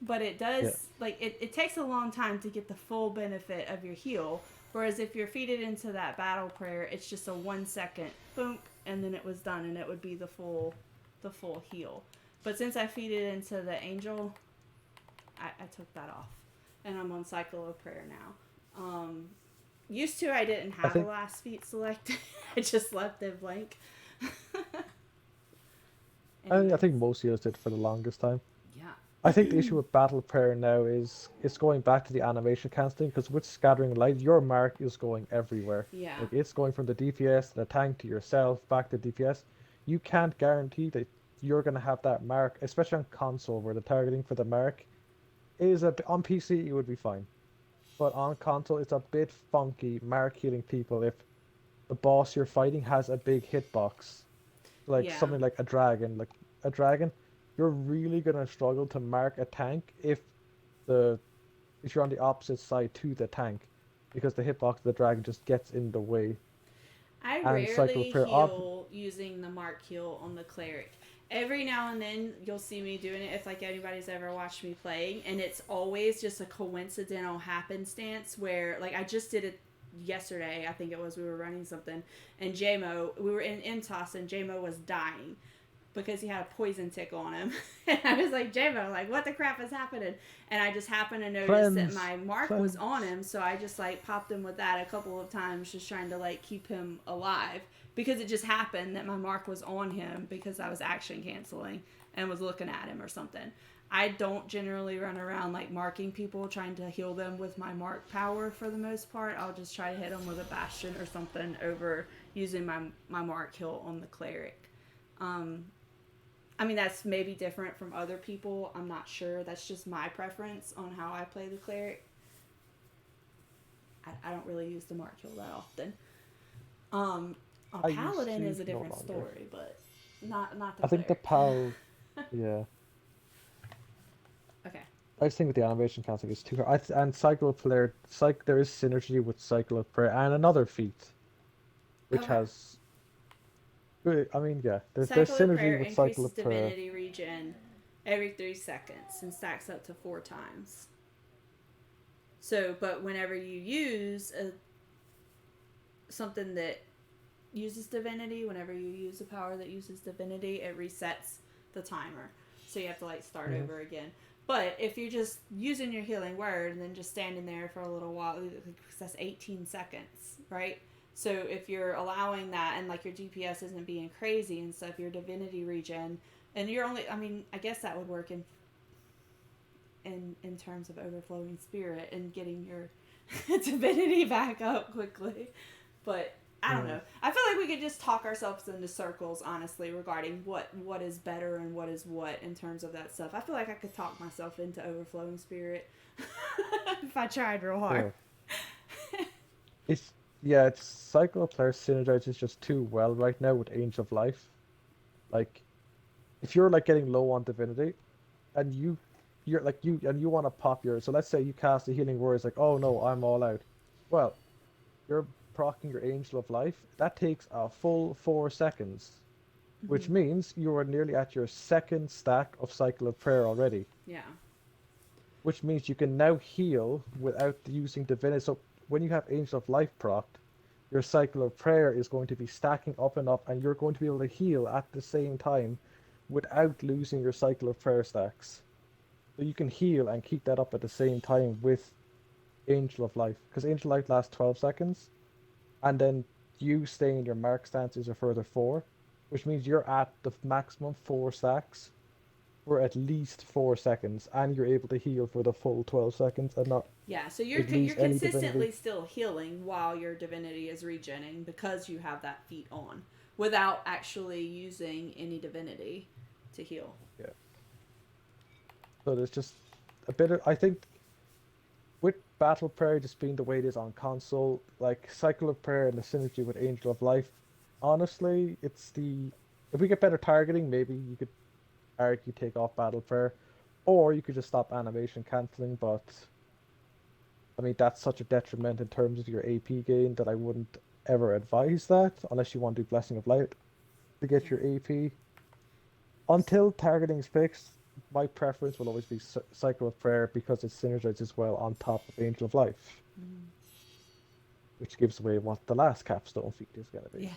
But it does, like, it takes a long time to get the full benefit of your heal. Whereas if you're feeded into that Battle Prayer, it's just a 1 second boom, and then it was done, and it would be the full heal. But since I feed it into the angel, I took that off, and I'm on Cycle of Prayer now. Used to, I didn't have the last feat selected. I just left it blank. I think most healers did for the longest time. Yeah. I think the issue with Battle Prayer now is it's going back to the animation cancelling, because with Scattering Light, your mark is going everywhere. Yeah. Like, it's going from the DPS to the tank to yourself, back to DPS. you can't guarantee that you're going to have that mark, especially on console where the targeting for the mark is on PC it would be fine. But on console it's a bit funky mark healing people if the boss you're fighting has a big hitbox. Like Yeah. something like a dragon. Like a dragon, you're really gonna struggle to mark a tank the if you're on the opposite side to the tank. Because the hitbox of the dragon just gets in the way. I And cycle rarely prayer heal using the mark heal on the cleric. Every now and then you'll see me doing it if like anybody's ever watched me playing, and it's always just a coincidental happenstance where like I just did it yesterday. I think it was we were running something, and JMO we were in MTOS and JMO was dying because he had a poison tick on him. And I was like, JMO, like, what the crap is happening? And I just happened to notice that my mark was on him, so I just, like, popped him with that a couple of times, just trying to, like, keep him alive. Because it just happened that my mark was on him because I was action canceling and was looking at him or something. I don't generally run around, like, marking people, trying to heal them with my mark power for the most part. I'll just try to hit them with a bastion or something over using my mark heal on the cleric. I mean, that's maybe different from other people. I'm not sure. That's just my preference on how I play the cleric. I don't really use the mark heal that often. A paladin is a different story, but not the I think the cleric. yeah. Okay. I just think with the animation casting is too hard. And cycle of prayer, there is synergy with cycle of prayer and another feat, which Okay. has. I mean, yeah, there's Cycle of synergy prayer with cycle increases of prayer. divinity regen every 3 seconds and stacks up to 4 times. So, but whenever you use something that uses divinity, whenever you use a power that uses divinity, it resets the timer. So you have to like start over again. But if you're just using your healing word and then just standing there for a little while, because that's 18 seconds, right? So if you're allowing that and like your DPS isn't being crazy and stuff, your divinity regen, and you're only, I mean, I guess that would work in terms of overflowing spirit and getting your divinity back up quickly. But I don't know. I feel like we could just talk ourselves into circles, honestly, regarding what is better and what is what in terms of that stuff. I feel like I could talk myself into overflowing spirit if I tried real hard. Yeah. It's cycle of prayer synergizes just too well right now with Angel of Life. Like, if you're like getting low on divinity, and you're like you want to pop your, so let's say you cast a healing word, it's like, oh no, I'm all out. Well, you're proccing your Angel of Life. That takes a full 4 seconds, which means you are nearly at your second stack of cycle of prayer already. Yeah. Which means you can now heal without using divinity. So when you have Angel of Life procced, your cycle of prayer is going to be stacking up and up, and you're going to be able to heal at the same time without losing your cycle of prayer stacks. So you can heal and keep that up at the same time with Angel of Life. Because Angel of Life lasts 12 seconds, and then you staying in your mark stance is a further 4, which means you're at the maximum 4 stacks for at least 4 seconds, and you're able to heal for the full 12 seconds and not. Yeah, so you're consistently still healing while your divinity is regenning because you have that feat on without actually using any divinity to heal. Yeah. So there's just a bit of, I think, with Battle Prayer just being the way it is on console, like Cycle of Prayer and the synergy with Angel of Life, honestly, if we get better targeting, maybe you could argue take off Battle Prayer, or you could just stop animation cancelling, but I mean, that's such a detriment in terms of your AP gain that I wouldn't ever advise that, unless you want to do Blessing of Light to get your AP. Until targeting is fixed, my preference will always be Cycle of Prayer because it synergizes well on top of Angel of Life. Which gives away what the last capstone feat is going to be.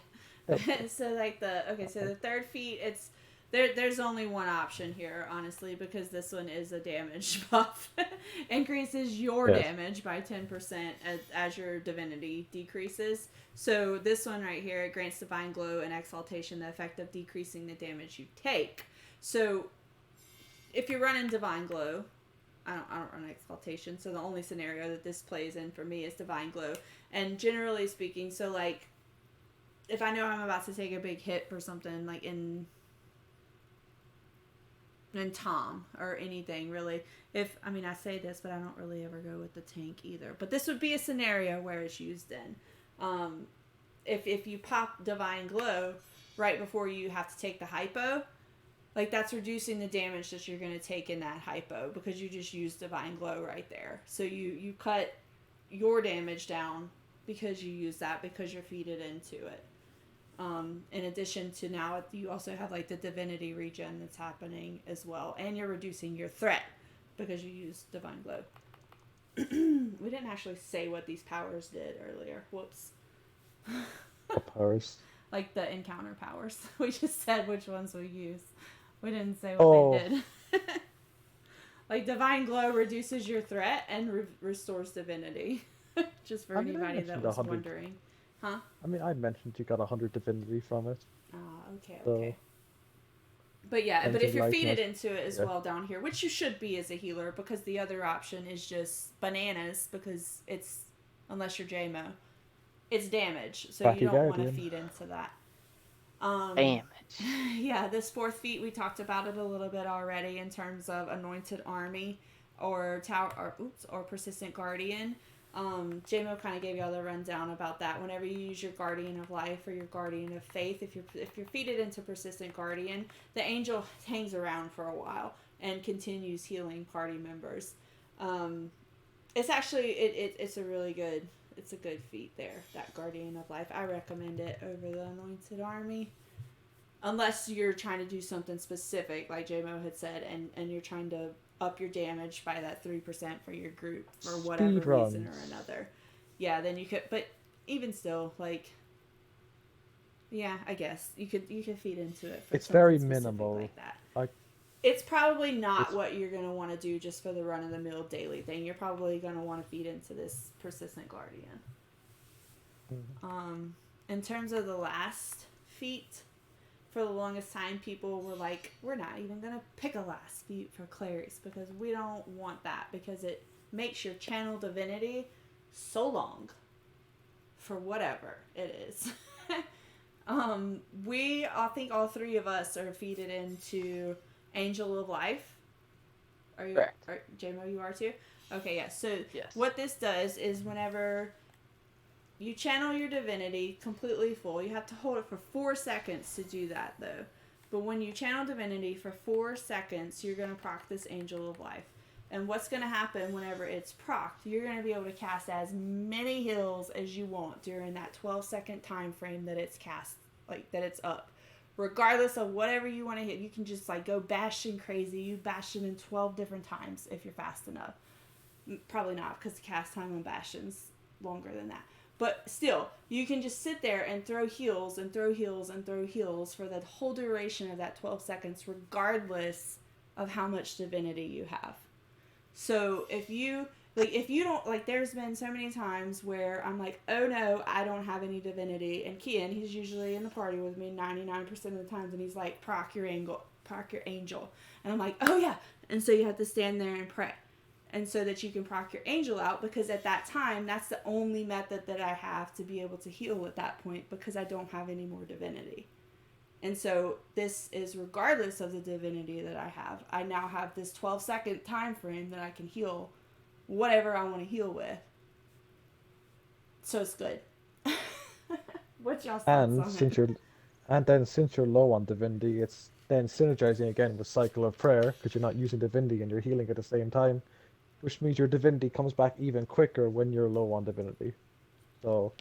Yeah. So like the third feat, it's there's only one option here, honestly, because this one is a damage buff. Increases your damage by 10% as your divinity decreases. So this one right here, it grants Divine Glow and Exaltation the effect of decreasing the damage you take. So if you're running Divine Glow, I don't run Exaltation, so the only scenario that this plays in for me is Divine Glow. And generally speaking, so like if I know I'm about to take a big hit for something, like in Tom or anything really. I say this, but I don't really ever go with the tank either. But this would be a scenario where it's used in. If you pop Divine Glow right before you have to take the hypo, like that's reducing the damage that you're going to take in that hypo because you just used Divine Glow right there. So you cut your damage down because you use that because you're feeded into it. In addition to now, you also have like the divinity regen that's happening as well, and you're reducing your threat because you use Divine Glow. We didn't actually say what these powers did earlier. Whoops. What powers? Like the encounter powers. We just said which ones we use. We didn't say what they did. Like Divine Glow reduces your threat and restores divinity. Just for anybody that was wondering. Huh? I mean, I mentioned you got 100 divinity from it. Okay, so, okay. But yeah, but if you're feeded into it as yeah. well down here, which you should be as a healer, because the other option is just bananas, because it's, unless you're JMO, it's damage, so Batty you don't want to Guardian. feed into that. Damage. Yeah, this fourth feat, we talked about it a little bit already in terms of Anointed Army or Persistent Guardian. JMO kind of gave y'all the rundown about that. Whenever you use your Guardian of Life or your Guardian of Faith, if you're feeded into Persistent Guardian, the angel hangs around for a while and continues healing party members. It's actually it's a really good feat there, that Guardian of Life. I recommend it over the Anointed Army, unless you're trying to do something specific, like JMO had said, and you're trying to up your damage by that 3% for your group for whatever reason or another. Yeah, then you could, but even still, like, yeah, I guess you could feed into it. It's very minimal. Like that. It's probably not what you're going to want to do just for the run-of-the-mill daily thing. You're probably going to want to feed into this Persistent Guardian. In terms of the last feat, for the longest time, people were like, we're not even going to pick a last feat for clerics because we don't want that, because it makes your channel divinity so long for whatever it is. I think all three of us are feeded into Angel of Life. Are you? Correct. JMO, you are too? Okay, yeah. So yes. What this does is whenever you channel your divinity completely full, you have to hold it for 4 seconds to do that though. But when you channel divinity for 4 seconds, you're going to proc this Angel of Life. And what's going to happen whenever it's procced, you're going to be able to cast as many heals as you want during that 12-second time frame that it's cast, like that it's up. Regardless of whatever you want to hit, you can just like go bashing crazy. You bash them in 12 different times if you're fast enough. Probably not, because the cast time on Bastion's longer than that. But still, you can just sit there and throw heals and throw heals and throw heals for the whole duration of that 12 seconds, regardless of how much divinity you have. So if you don't, like, there's been so many times where I'm like, oh no, I don't have any divinity. And Kian, he's usually in the party with me 99% of the times, and he's like, proc your angel. And I'm like, oh yeah. And so you have to stand there and pray. And so that you can proc your angel out, because at that time, that's the only method that I have to be able to heal at that point, because I don't have any more divinity. And so this is regardless of the divinity that I have. I now have this 12-second time frame that I can heal whatever I want to heal with. So it's good. What's y'all's thoughts on it? Since you're low on divinity, it's then synergizing again with Cycle of Prayer, because you're not using divinity and you're healing at the same time, which means your divinity comes back even quicker when you're low on divinity. So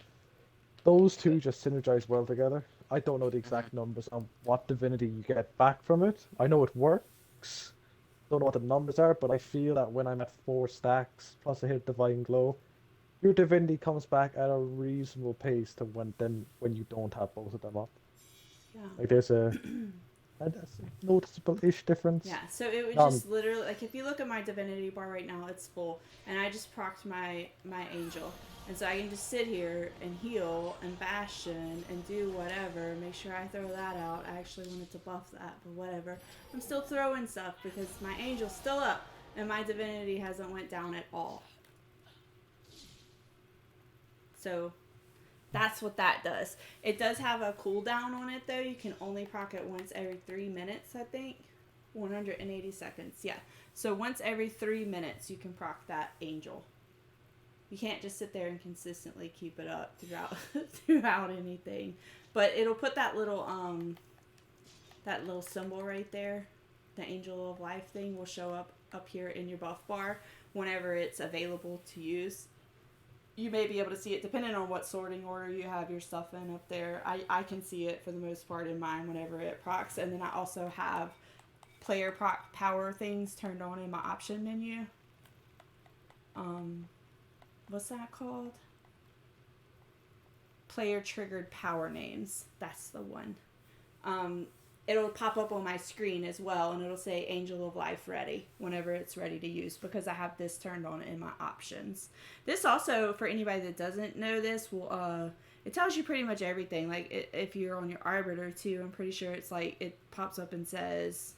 those two just synergize well together. I don't know the exact numbers on what divinity you get back from it. I know it works. Don't know what the numbers are, but I feel that when I'm at 4 stacks plus I hit Divine Glow, your divinity comes back at a reasonable pace to when you don't have both of them up. Yeah. Like there's a noticeable-ish difference. Yeah, so it would just literally, like, if you look at my divinity bar right now, it's full, and I just procced my angel, and so I can just sit here and heal and bastion and do whatever, make sure I throw that out. I actually wanted to buff that, but whatever. I'm still throwing stuff because my angel's still up and my divinity hasn't went down at all. So That's what that does. It does have a cooldown on it, though. You can only proc it once every 3 minutes, I think. 180 seconds, yeah. So once every 3 minutes, you can proc that angel. You can't just sit there and consistently keep it up throughout anything. But it'll put that little symbol right there. The angel of life thing will show up here in your buff bar whenever it's available to use. You may be able to see it depending on what sorting order you have your stuff in up there. I can see it for the most part in mine whenever it procs. And then I also have player proc power things turned on in my option menu. What's that called? Player triggered power names. That's the one. It'll pop up on my screen as well, and it'll say Angel of Life ready whenever it's ready to use, because I have this turned on in my options. This also, for anybody that doesn't know this, will it tells you pretty much everything. Like if you're on your Arbiter too, I'm pretty sure it's like it pops up and says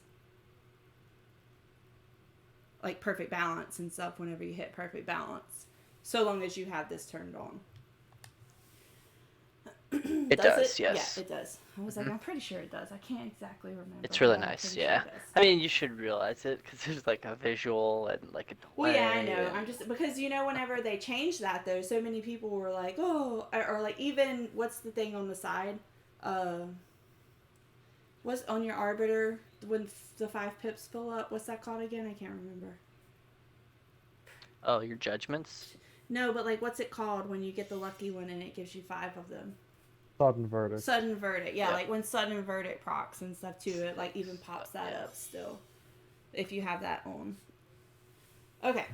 like perfect balance and stuff whenever you hit perfect balance, so long as you have this turned on. It does, yes. Yeah, it does. I was like, I'm pretty sure it does. I can't exactly remember. It's really but I'm nice, pretty yeah. Sure it does. I mean, you should realize it because there's like a visual and like a delay. Well, yeah, I know. I'm just because whenever they changed that though, so many people were like, oh, or like even what's the thing on the side, what's on your Arbiter when the 5 pips fill up? What's that called again? I can't remember. Oh, your judgments? No, but like what's it called when you get the lucky one and it gives you 5 of them? Sudden verdict. Sudden verdict, yeah, Yep. like when sudden verdict procs and stuff too, it like even pops that up still, if you have that on. Okay,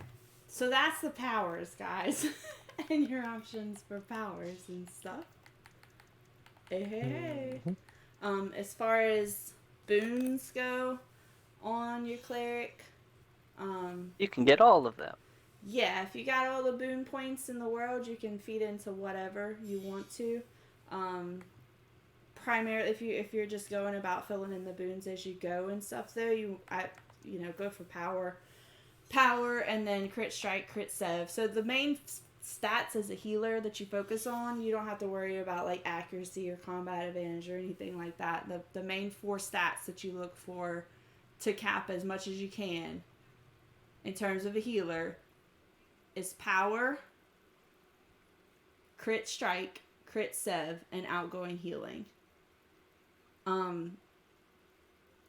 so that's the powers, guys, and your options for powers and stuff. Hey. As far as boons go on your cleric, You can get all of them. yeah, if you got all the boon points in the world, you can feed into whatever you want to. Primarily, if you're just going about filling in the boons as you go and stuff, though, go for power, and then crit strike, crit sev. So the main stats as a healer that you focus on, you don't have to worry about like accuracy or combat advantage or anything like that. The main 4 stats that you look for to cap as much as you can in terms of a healer is power, crit strike, crit sev, and outgoing healing.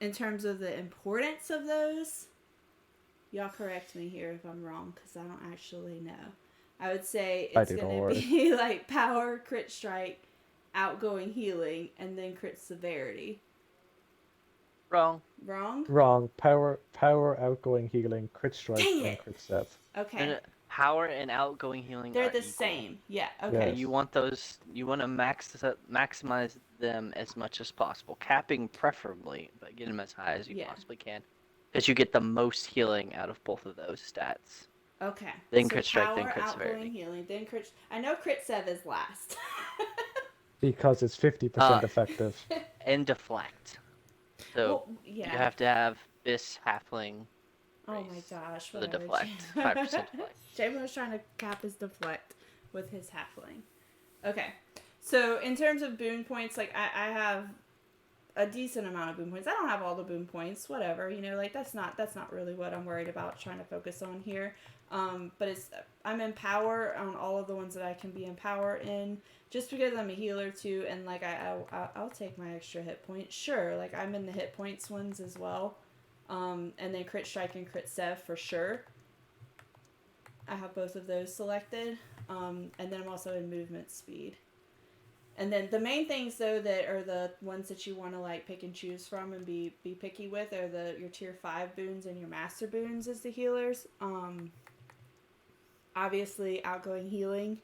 In terms of the importance of those, y'all correct me here if I'm wrong, because I don't actually know. I would say it's going to be like power, crit strike, outgoing healing, and then crit severity. Wrong. Wrong. Power, outgoing healing, crit strike, and crit sev. Okay. Power and outgoing healing They're are the equal. same. Yeah, okay. Yes. You want those. You want to maximize them as much as possible, capping preferably, but get them as high as you possibly can, because you get the most healing out of both of those stats. Okay. Then so crit strike, power, then crit outgoing severity. healing, then crit. I know crit sev is last. Because it's 50% effective. And deflect. So well, yeah. you have to have BiS halfling. Oh my gosh. For the deflect. 5% deflect. Jamie was trying to cap his deflect with his halfling. Okay. So in terms of boon points, like I have a decent amount of boon points. I don't have all the boon points, whatever, like that's not really what I'm worried about trying to focus on here. But I'm in power on all of the ones that I can be in power in, just because I'm a healer too, and like I'll take my extra hit points. Sure, like I'm in the hit points ones as well. And then crit strike and crit sev for sure. I have both of those selected. And then I'm also in movement speed. And then the main things though that are the ones that you want to like pick and choose from and be picky with are your tier 5 boons and your master boons as the healers. Obviously outgoing healing.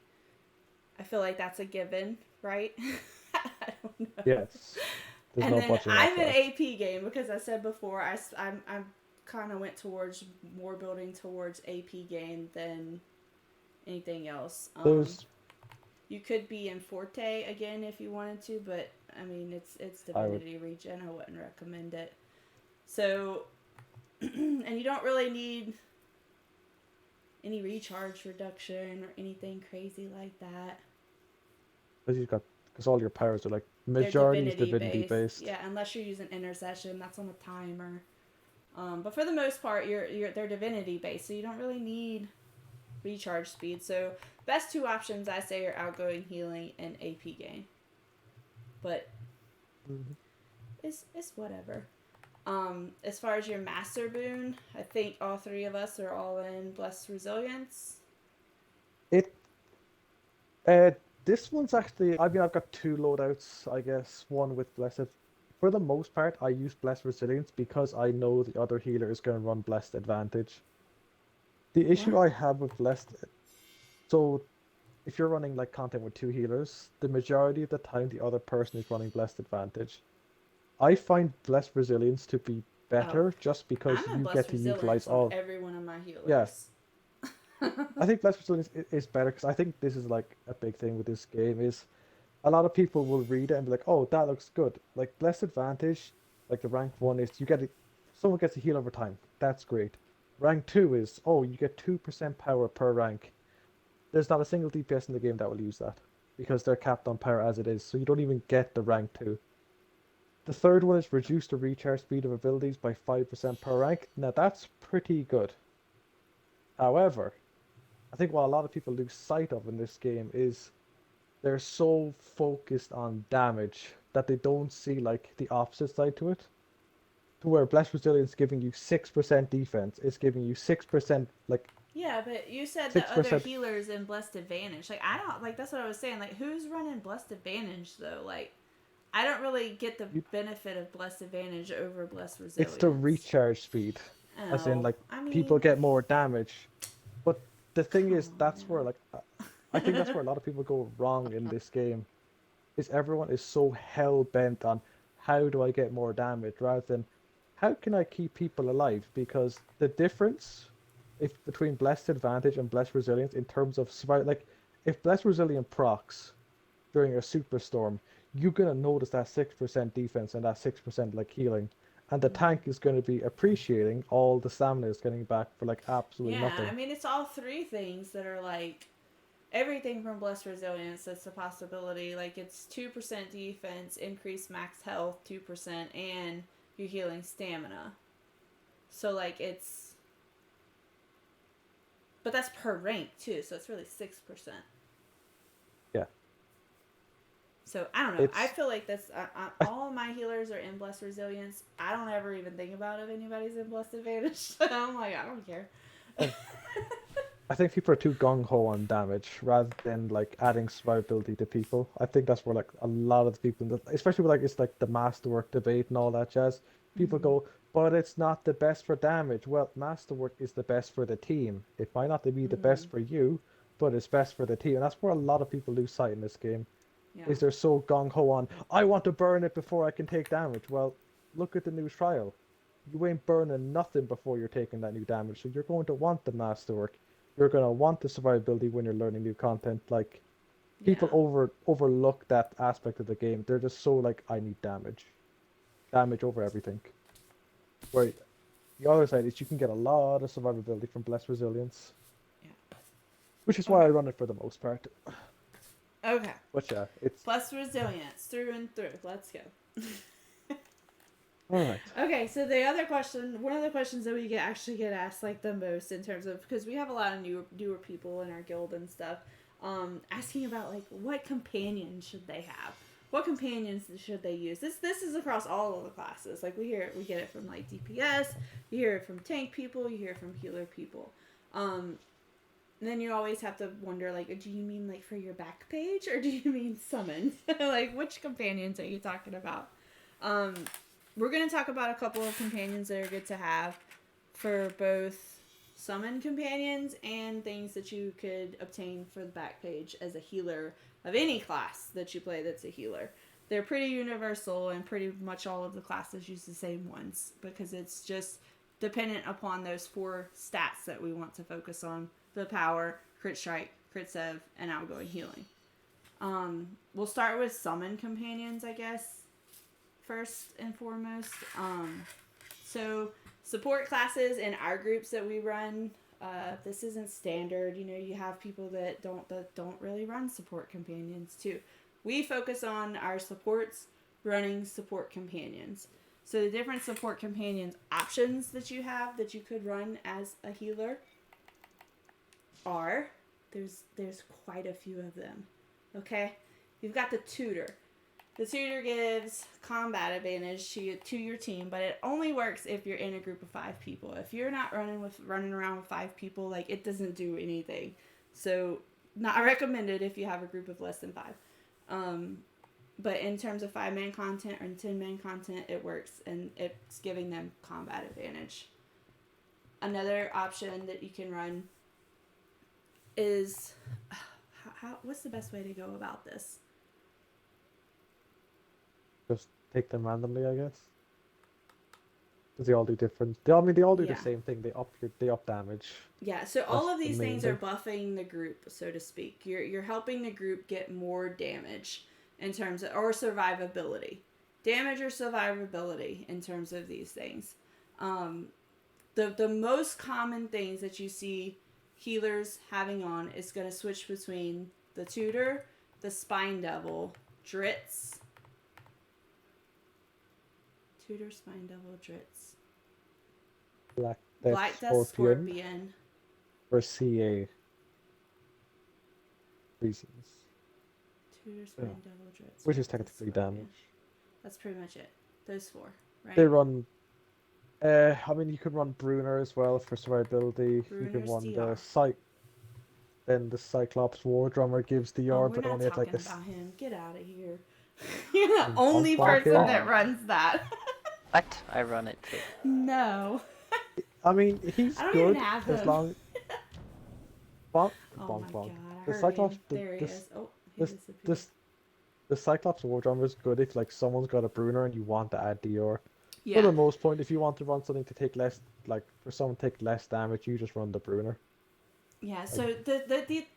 I feel like that's a given, right? I don't know. Yes. There's and no then I'm an an AP game because I said before I'm kind of went towards more building towards AP game than anything else. You could be in Forte again if you wanted to, but I mean it's Divinity Regen. I wouldn't recommend it. So, and you don't really need any recharge reduction or anything crazy like that. Because all your powers are like They're majority is divinity divinity based. based. Yeah, unless you're using intercession, that's on a timer. But for the most part, they're divinity based, so you don't really need recharge speed. So best two options I say are outgoing healing and AP gain. But it's whatever. As far as your master boon, I think all three of us are all in blessed resilience. It uh this one's actually, I mean, I've got two loadouts, I guess. One with blessed. For the most part, I use blessed resilience because I know the other healer is going to run blessed advantage. The issue What? I have with blessed, so if you're running like content with two healers, the majority of the time the other person is running blessed advantage. I find blessed resilience to be Oh, better just because I'm in you blessed get to resilience utilize on all. every one of my Yeah, healers. I think blessed resilience is better because I think this is like a big thing with this game is a lot of people will read it and be like, "Oh, that looks good." Like blessed advantage, like the rank one is you get it, someone gets a heal over time. That's great. Rank two is, oh, you get 2% power per rank. There's not a single DPS in the game that will use that because they're capped on power as it is, so you don't even get the rank two. The third one is reduce the recharge speed of abilities by 5% per rank. Now that's pretty good. However, I think what a lot of people lose sight of in this game is they're so focused on damage that they don't see like the opposite side to it. To where Blessed Resilience giving you 6% defense, is giving you 6% like Yeah, but you said that other 6%. healers in blessed advantage. Like I don't like that's what I was saying. Like who's running blessed advantage though? Like I don't really get the You, benefit of blessed advantage over blessed it's the resilience. recharge speed, as in Oh, like I people mean, get more damage. But the thing come is, on that's where like I think that's now. where a lot of people go wrong in this game. Is everyone is so hell bent on how do I get more damage rather than how can I keep people alive? Because the difference if between blessed advantage and blessed resilience in terms of survival, like if blessed resilient procs during a superstorm, you're gonna notice that 6% defense and that 6% like healing. And the Mhm. tank is going to be appreciating all the stamina is getting back for like absolutely Yeah, I nothing. mean it's all three things that are like everything from blessed resilience. That's a possibility. Like it's 2% defense, increased max health 2%, and you're healing stamina. So like it's, but that's per rank too. So it's really 6%. Yeah, So I don't know. I it's feel like that's all of my healers are in blessed resilience. I don't ever even think about if anybody's in blessed advantage. I'm like I don't care. I, I think people are too gung ho on damage rather than like adding survivability to people. I think that's where like a lot of the people, especially with like it's like the masterwork debate and all that jazz. People Mm-hmm. go, but it's not the best for damage. Well, masterwork is the best for the team. It might not be the Mm-hmm. best for you, but it's best for the team. And that's where a lot of people lose sight in this game. Yeah. Is they're so gung ho on, I want to burn it before I can take damage. Well, look at the new trial. You ain't burning nothing before you're taking that new damage, so you're going to want the masterwork. You're going to want the survivability when you're learning new content. Like people Yeah. overlook that aspect of the game. They're just so like, I need damage over everything. Where the other side is you can get a lot of survivability from blessed resilience, Yeah. which is why I Okay. run it for the most part. Okay. But yeah, it's Plus resilience through and through. Let's go. all right. Okay, so the other question, one of the questions that we get asked like the most in terms of because we have a lot of newer people in our guild and stuff, asking about like what companions should they have, what companions should they use. This is across all of the classes. Like we get it from like DPS, you hear it from tank people, you hear it from healer people. And then you always have to wonder like, do you mean like for your back page or do you mean summons? Like which companions are you talking about? Um, we're going to talk about a couple of companions that are good to have for both summon companions and things that you could obtain for the back page as a healer of any class that you play that's a healer. They're pretty universal and pretty much all of the classes use the same ones because it's just dependent upon those four stats that we want to focus on: the power, crit strike, crit sev, and outgoing healing. We'll start with summon companions, I guess, first and foremost. So support classes in our groups that we run. This isn't standard. You know, you have people that don't really run support companions too. We focus on our supports running support companions. So the different support companions options that you have that you could run as a healer are, there's quite a few of them. Okay? You've got the tutor. The tutor gives combat advantage to your team, but it only works if you're in a group of 5 people. If you're not running around with 5 people, like, it doesn't do anything. So not recommended if you have a group of less than 5. But in terms of 5-man content or 10-man content, it works, and it's giving them combat advantage. Another option that you can run is what's the best way to go about this? Just take them randomly, I guess. Because they all do different. They all do the same thing. They up damage. Yeah. So all of these the main things are thing. buffing the group, so to speak. You're helping the group get more damage in terms of, or survivability, damage or survivability in terms of these things. The most common things that you see healers having on is going to switch between the tutor, the spine devil, Dritz. Tutor, spine devil, Dritz. Black Death Scorpion. For CA reasons. Tutor, spine devil, Dritz. Which is technically damage. That's pretty much it. Those 4, right? They run. You could run Bruner as well for survivability. You can run Then the Cyclops War Drummer gives the yard, we're but not only at like talking this. about him. Get out of here. You're the only person that runs that. What? I run it too. No. He's I don't good even have as him. long. Bonk, Oh bonk, my bonk. god, I The heard Cyclops, him. There he is. Oh, he this, disappeared. the Cyclops War Drummer is good if like someone's got a Bruner and you want to add Dior. Yeah. For the most part, if you want to run something to take less, like for someone to take less damage, you just run the Bruner. Yeah, so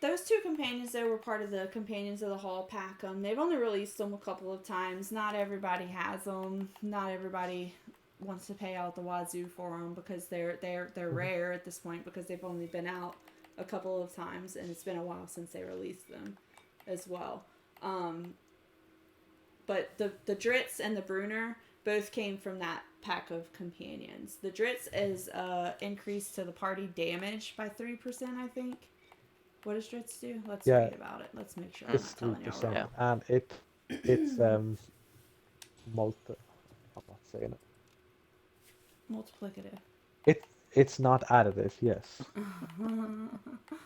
those 2 companions there were part of the Companions of the Hall pack. They've only released them a couple of times. Not everybody has them. Not everybody wants to pay out the wazoo for them because they're rare at this point because they've only been out a couple of times and it's been a while since they released them as well. But the Dritz and the Bruner both came from that pack of companions. The Dritz is increased to the party damage by 3%, I think. What does Dritz do? Let's read about it. Let's make sure I'm not telling you wrong. And it's I'm not saying it. Multiplicative. It's not additive, yes.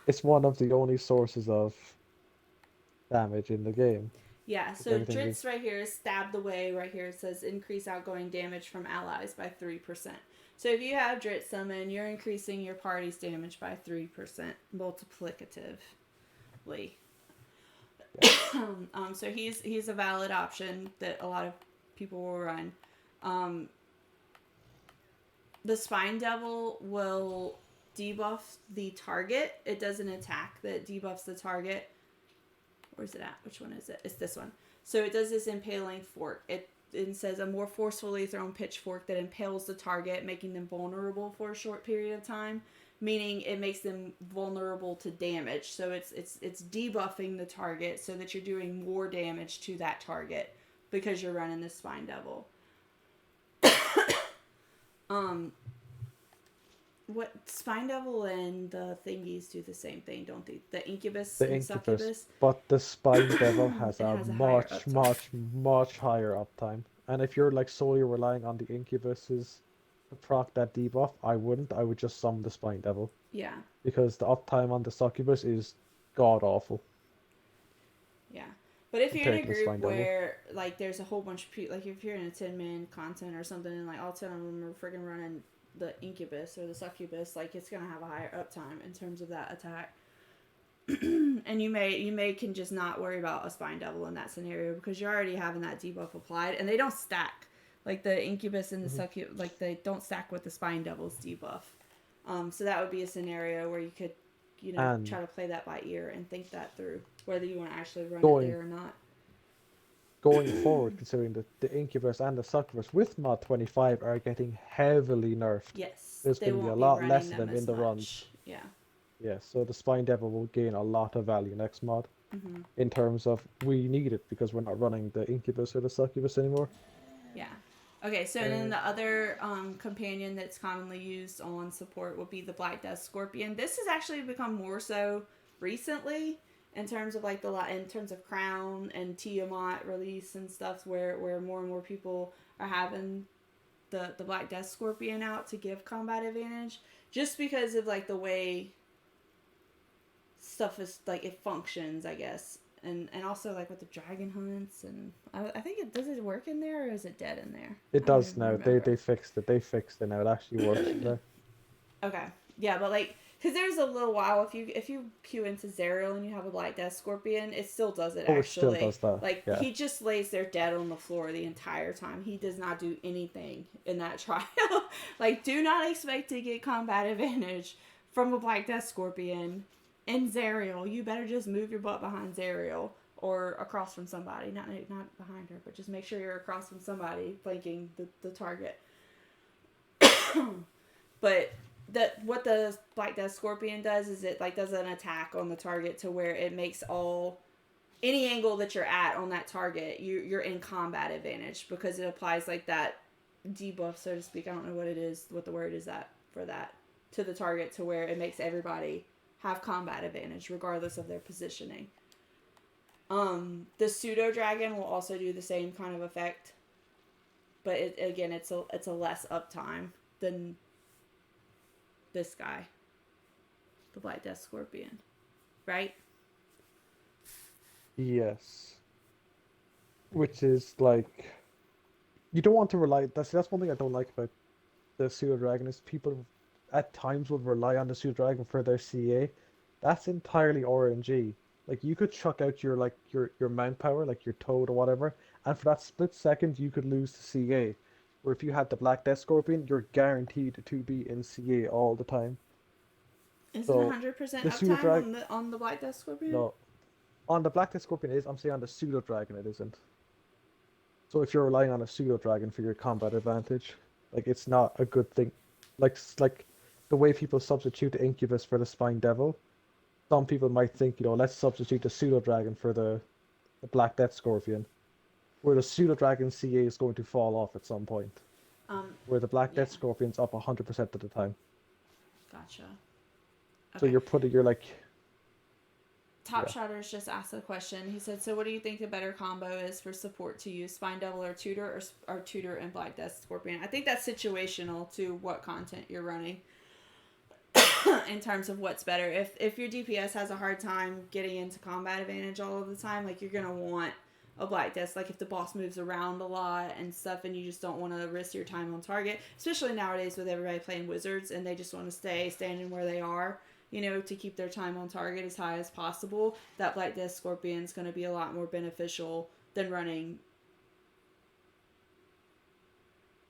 It's one of the only sources of damage in the game. Yeah, so Dritz right here is stabbed away. Right here it says increase outgoing damage from allies by 3%. So if you have Dritz summon, you're increasing your party's damage by 3% multiplicatively. So he's a valid option that a lot of people will run. The Spine Devil will debuff the target. It does an attack that debuffs the target. Where's it at? Which one is it? It's this one. So it does this impaling fork. It says a more forcefully thrown pitchfork that impales the target, making them vulnerable for a short period of time. Meaning it makes them vulnerable to damage. So it's debuffing the target so that you're doing more damage to that target because you're running the Spine Devil. What Spine Devil and the thingies do the same thing, don't they? The Incubus and Succubus. But the Spine Devil has a much higher uptime. And if you're like solely relying on the Incubuses to proc that debuff, I wouldn't. I would just summon the Spine Devil. Yeah. Because the uptime on the Succubus is god awful. Yeah. But if you're in a group where, like, there's a whole bunch of people, like, if you're in a 10-man content or something, and, like, all 10 of them are freaking running the Incubus or the Succubus, like, it's going to have a higher uptime in terms of that attack. And you may can just not worry about a Spine Devil in that scenario because you're already having that debuff applied, and they don't stack. Like, the Incubus and the Succubus, like, they don't stack with the Spine Devil's debuff. So that would be a scenario where you could, try to play that by ear and think that through, whether you want to actually run it there or not. Going forward, considering that the Incubus and the Succubus with mod 25 are getting heavily nerfed. Yes. There's going to be a lot less of them in the runs. Yeah. Yeah, so the Spine Devil will gain a lot of value next mod Mm-hmm. in terms of we need it because we're not running the Incubus or the Succubus anymore. Yeah. Okay, so and then the other companion that's commonly used on support would be the Black Death Scorpion. This has actually become more so recently in terms of like in terms of Crown and Tiamat release and stuff, where more and more people are having the Black Death Scorpion out to give combat advantage, just because of like the way stuff is like it functions, I guess. And also like with the dragon hunts, and I think does it work in there, or is it dead in there? It I don't does even now. remember. They fixed it. They fixed it now. It actually works now. Okay, yeah, but like, cause there's a little while if you queue into Zerial and you have a Black Death Scorpion, it still does it Oh, it actually. still does that. Like Yeah. he just lays there dead on the floor the entire time. He does not do anything in that trial. Like, do not expect to get combat advantage from a Black Death Scorpion in Zerial. You better just move your butt behind Zerial or across from somebody. Not behind her, but just make sure you're across from somebody flanking the target. But what the Black Death Scorpion does is it like does an attack on the target to where it makes any angle that you're at on that target, you're in combat advantage, because it applies like that debuff, so to speak. I don't know what the word is for that to the target, to where it makes everybody have combat advantage regardless of their positioning. The pseudo dragon will also do the same kind of effect, but it's a less uptime than this guy, the Black Death Scorpion, right? Yes. Which is like, you don't want to rely. That's one thing I don't like about the pseudo dragon is people at times will rely on the pseudo dragon for their CA. That's entirely RNG. Like you could chuck out your mount power, like your toad or whatever, and for that split second you could lose the CA. Where if you had the Black Death Scorpion, you're guaranteed to be in CA all the time. Is it So 100% the pseudo uptime dragon, on the Black Death Scorpion? no, on the Black Death Scorpion I'm saying on the pseudo dragon it isn't. So if you're relying on a pseudo dragon for your combat advantage, like it's not a good thing. Like the way people substitute the Incubus for the Spine Devil, some people might think, let's substitute the pseudo dragon for the Black Death Scorpion, where the pseudo dragon CA is going to fall off at some point, where the Black Yeah. Death Scorpion's up 100% of the time. Gotcha. So Okay. you're like. Top Yeah. Shotters just asked a question. He said, so what do you think the better combo is for support to use, Spine Devil or Tutor, or Tutor and Black Death Scorpion? I think that's situational to what content you're running in terms of what's better. If your DPS has a hard time getting into combat advantage all of the time, like you're going to want a Black Death. Like if the boss moves around a lot and stuff and you just don't want to risk your time on target, especially nowadays with everybody playing Wizards and they just want to stay standing where they are, to keep their time on target as high as possible, that Black Death Scorpion is going to be a lot more beneficial than running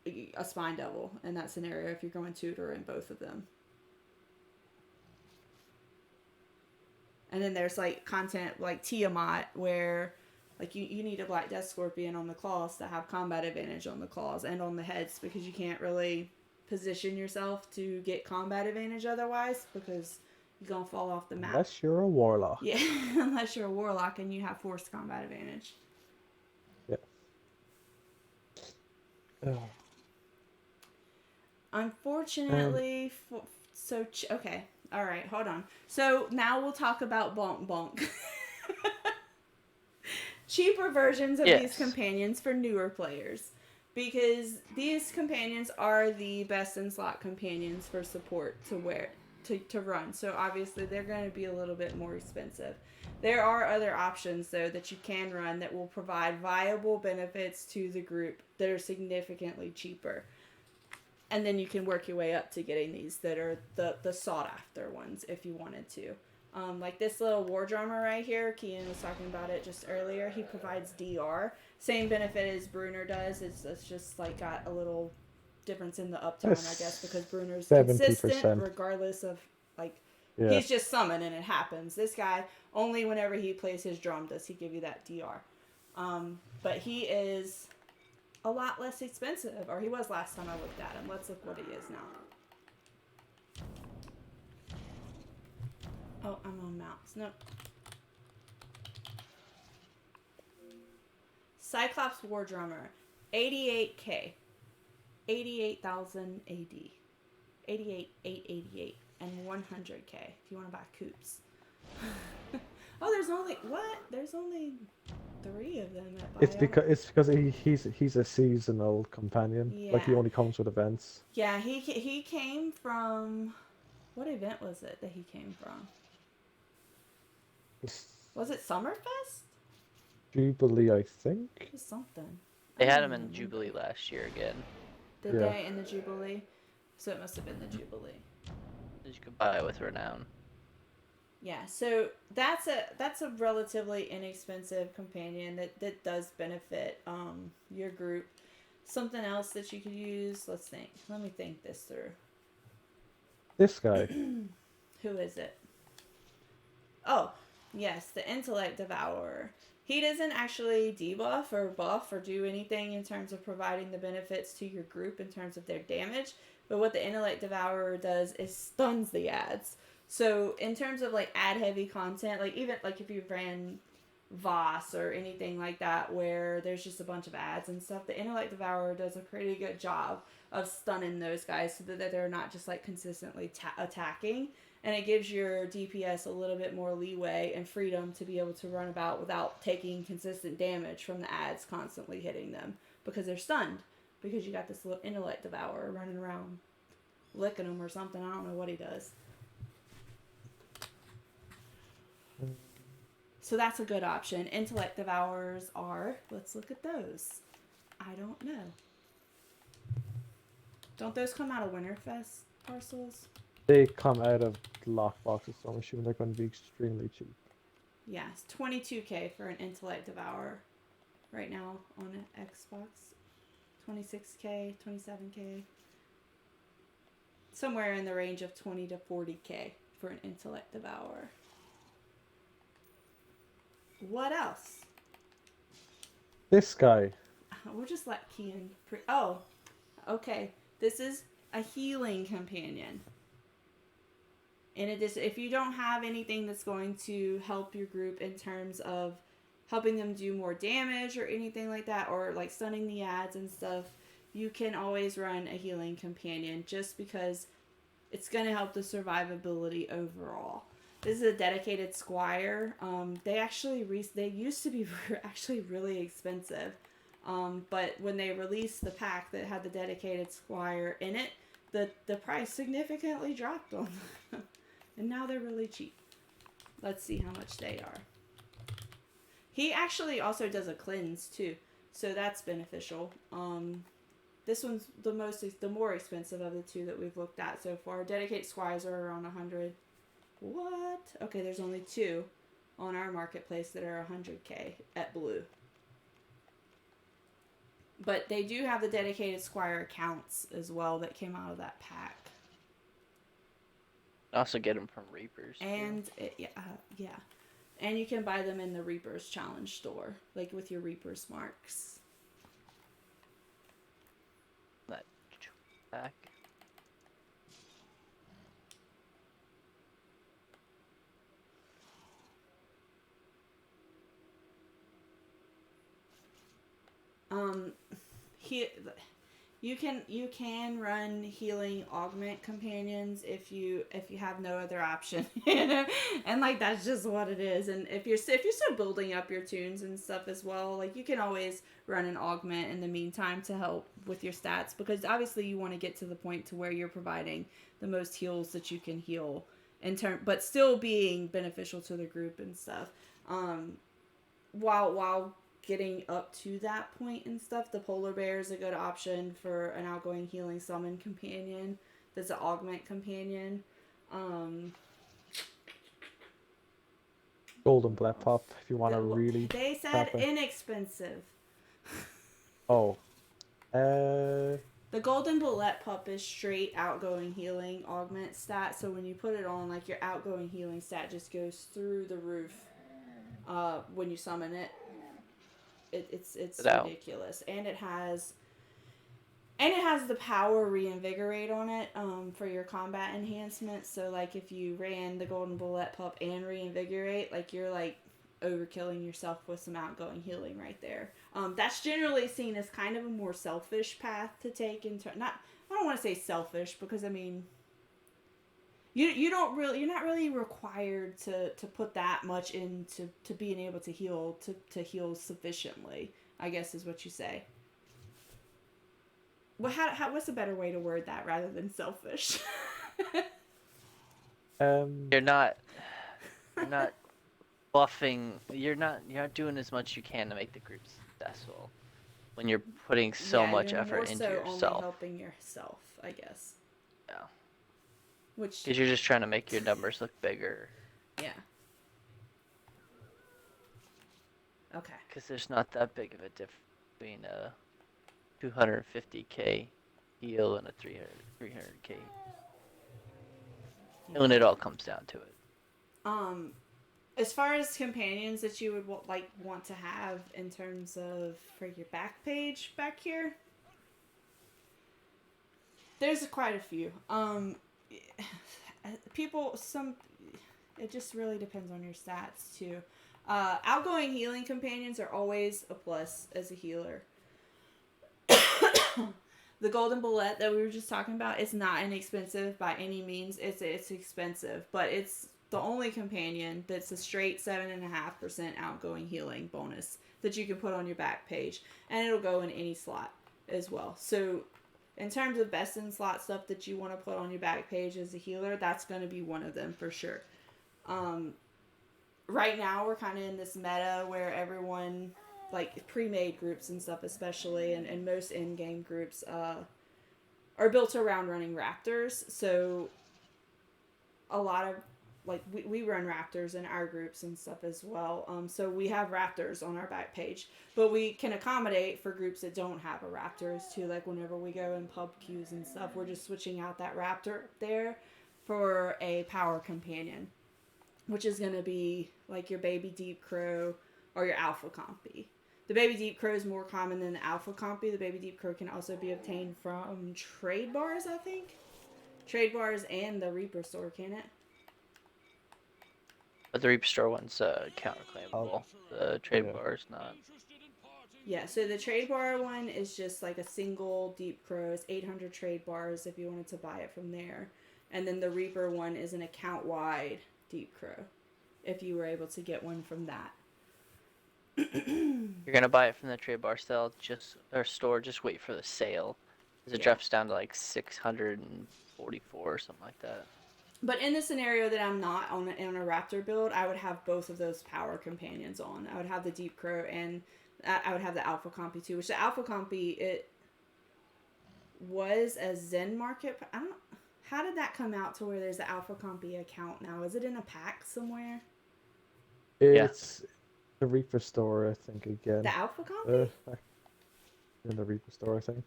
a Spine Devil in that scenario if you're going Tutor in both of them. And then there's like content like Tiamat where like you need a Black Death Scorpion on the claws to have combat advantage on the claws and on the heads, because you can't really position yourself to get combat advantage otherwise, because you're going to fall off the map. Unless you're a warlock. Yeah, unless you're a warlock and you have forced combat advantage. Yeah. Unfortunately, okay. All right, hold on. So now we'll talk about bonk bonk. Cheaper versions of these companions for newer players, because these companions are the best in slot companions for support to run. So obviously they're going to be a little bit more expensive. There are other options though that you can run that will provide viable benefits to the group that are significantly cheaper. And then you can work your way up to getting these that are the sought after ones if you wanted to. Like this little war drummer right here, Kian was talking about it just earlier. He provides DR. Same benefit as Bruner does. It's just like got a little difference in the uptime, I guess, because Bruner's 70%. consistent regardless of he's just summon and it happens. This guy, only whenever he plays his drum does he give you that DR. But he is a lot less expensive, or he was last time I looked at him. Let's look what he is now. Oh, I'm on mouse. Nope. Cyclops War Drummer, 88k, 88,000 AD, 88,888, and 100k if you want to buy coops. Oh, there's only what? There's only 3 of them at It's Bio. because he's a seasonal companion. Like he Yeah. only comes with events. Yeah, he came from, what event was it that he came from? Was it Summerfest? Jubilee, I think. It was something. They I had don't him in remember. Jubilee last year again. Did Yeah. they in the Jubilee? So it must have been the Jubilee. You could buy it with Renown. Yeah, so that's a relatively inexpensive companion that does benefit your group. Something else that you could use, let's think. Let me think this through. This guy. Who is it? Oh, yes, the Intellect Devourer. He doesn't actually debuff or buff or do anything in terms of providing the benefits to your group in terms of their damage. But what the Intellect Devourer does is stuns the ads. So in terms of like ad heavy content, like even like if you ran Voss or anything like that where there's just a bunch of ads and stuff, the Intellect Devourer does a pretty good job of stunning those guys so that they're not just like consistently attacking. And it gives your DPS a little bit more leeway and freedom to be able to run about without taking consistent damage from the ads constantly hitting them because they're stunned. Because you got this little Intellect Devourer running around licking them or something. I don't know what he does. So that's a good option. Intellect Devourers are, let's look at those. I don't know. Don't those come out of Winterfest parcels? They come out of lockboxes, so I'm assuming they're going to be extremely cheap. Yeah, it's 22k for an Intellect Devourer right now on an Xbox. 26k, 27k. Somewhere in the range of 20 to 40k for an Intellect Devourer. What else? This guy. We'll just let Kian... Oh, okay. This is a healing companion. And it is, if you don't have anything that's going to help your group in terms of helping them do more damage or anything like that, or like stunning the ads and stuff, you can always run a healing companion just because it's going to help the survivability overall. This is a dedicated squire. They actually they used to be actually really expensive, but when they released the pack that had the dedicated squire in it, the price significantly dropped on them. And now they're really cheap. Let's see how much they are. He actually also does a cleanse too, so that's beneficial. This one's the more expensive of the two that we've looked at so far. Dedicated squires are around 100. What? Okay, there's only 2 on our marketplace that are 100k at Blue. But they do have the dedicated squire accounts as well that came out of that pack. Also get them from Reapers. And yeah. And you can buy them in the Reapers Challenge store, like with your Reapers marks. That back. You can run healing augment companions if you have no other option, and like that's just what it is. And if you're still building up your tunes and stuff as well, like you can always run an augment in the meantime to help with your stats, because obviously you want to get to the point to where you're providing the most heals that you can heal but still being beneficial to the group and stuff. While getting up to that point and stuff, the polar bear is a good option for an outgoing healing summon companion. That's an augment companion. Golden Blep Pop, if you want to really... They said inexpensive. Oh. The Golden Bullet Pup is straight outgoing healing augment stat, so when you put it on, like your outgoing healing stat just goes through the roof when you summon it. It's ridiculous. And it has And it has the power reinvigorate on it for your combat enhancements. So like if you ran the golden bullet pup and reinvigorate, like you're like overkilling yourself with some outgoing healing right there. That's generally seen as kind of a more selfish path to take not I don't want to say selfish because I mean you're not really required to put that much into to being able to heal sufficiently, I guess is what you say. Well, what's a better way to word that rather than selfish? You're not buffing. You're not doing as much you can to make the group successful when you're putting so much you're effort more into so yourself. only helping yourself, I guess. Yeah. Which Because you're just trying to make your numbers look bigger. Yeah. Okay. Because there's not that big of a difference between a 250k heal and a 300k. Yeah. When it all comes down to it. As far as companions that you would want to have in terms of for your back page back here, there's quite a few. It just really depends on your stats too. Outgoing healing companions are always a plus as a healer. The golden bullet that we were just talking about is not inexpensive by any means. It's expensive, but it's the only companion that's a straight 7.5% outgoing healing bonus that you can put on your back page, and it'll go in any slot as well. So in terms of best in slot stuff that you want to put on your back page as a healer, that's going to be one of them for sure. Right now we're kind of in this meta where everyone, like pre-made groups and stuff especially, and most in-game groups are built around running raptors. So a lot of we run raptors in our groups and stuff as well. So we have raptors on our back page, but we can accommodate for groups that don't have a raptors too. Like whenever we go in pub queues and stuff, we're just switching out that raptor there for a power companion, which is going to be like your baby deep crow or your alpha compy. The baby deep crow is more common than the alpha compy. The baby deep crow can also be obtained from trade bars, I think. Trade bars and the Reaper store, can it? But the Reaper store one's counterclaimable. The trade bar is not. Yeah, so the trade bar one is just like a single deep crow. It's 800 trade bars if you wanted to buy it from there. And then the Reaper one is an account-wide deep crow if you were able to get one from that. You're gonna buy it from the trade bar store. Just wait for the sale, because it drops down to like 644 or something like that. But in the scenario that I'm not on a raptor build, I would have both of those power companions on. I would have the deep crow and I would have the alpha compy too. Which the alpha compy, it was a Zen market. I don't know. How did that come out to where there's an alpha compy account now? Is it in a pack somewhere? It's the Reaper store, I think, again. The alpha compy? In the Reaper store, I think.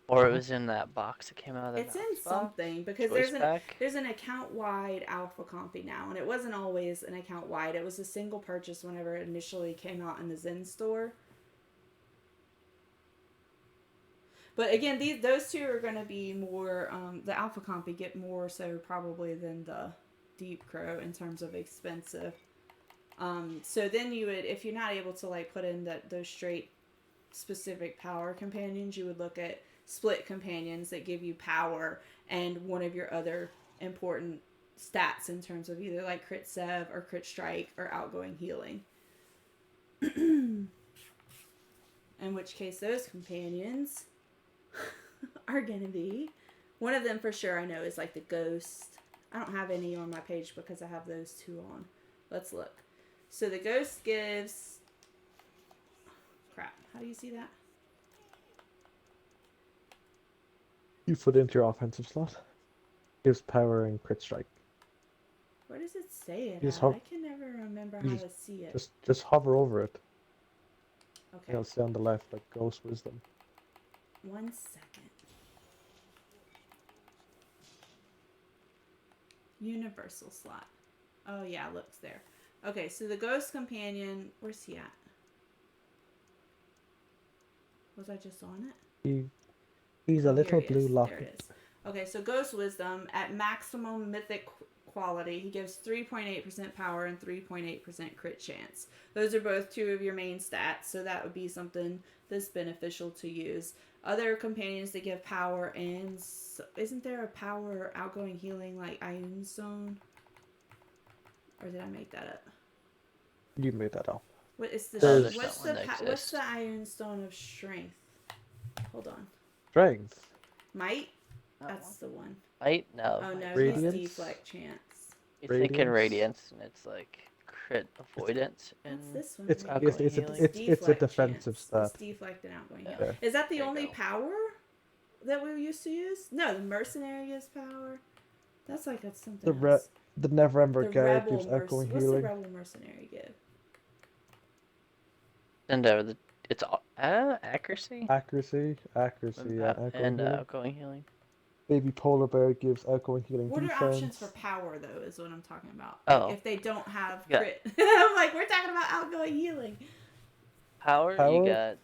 Or it was in that box that came out of the It's in something, because there's an account-wide alpha compy now, and it wasn't always an account-wide. It was a single purchase whenever it initially came out in the Zen store. But again, those two are going to be more, the alpha compy get more so probably than the deep crow in terms of expensive. So then you would, if you're not able to like put in those straight specific power companions, you would look at split companions that give you power and one of your other important stats in terms of either like crit sev or crit strike or outgoing healing. In which case those companions are gonna be, one of them for sure I know is like the ghost. I don't have any on my page because I have those two on. Let's look. So the ghost gives, crap, how do you see that? You put into your offensive slot. Gives power and crit strike. Where does it say it Just at? I can never remember how to see it. Just hover over it. Okay. You'll see on the left like Ghost Wisdom. 1 second. Universal slot. Oh yeah, looks there. Okay, so the ghost companion, where's he at? Was I just on it? He, he's a Oh, here little he blue is. There locket. it is. Okay, so Ghost Wisdom at maximum mythic quality, he gives 3.8% power and 3.8% crit chance. Those are both two of your main stats, so that would be something that's beneficial to use. Other companions that give power and isn't there a power outgoing healing like Iron Stone? Or did I make that up? You made that up. What is the Oh, there's what's not one the that what's the exists. Iron Stone of Strength? Hold on. Strength. Might? That That's the one. Might? No. Oh no, might's he's not it. Radiance? deflect chance. You're thinking Radiance? Radiance, and it's like crit avoidance and What's this one? It's right it's outgoing it's a, healing. it's it's a deflect defensive chance. stat. It's deflect and outgoing Yeah. heal. Yeah. Is that the There you only go. power that we used to use? No, the mercenary gives power. That's like that's something The else. the Neverwinter The guard rebel gives outgoing what's the healing. rebel mercenary give? And it's accuracy, Accuracy, yeah, outgoing and healing. outgoing healing. Baby polar bear gives outgoing healing What are options for defense. power though? Is what I'm talking about. Oh. Like if they don't have Yeah. crit, I'm like we're talking about outgoing healing. Power, you Power? got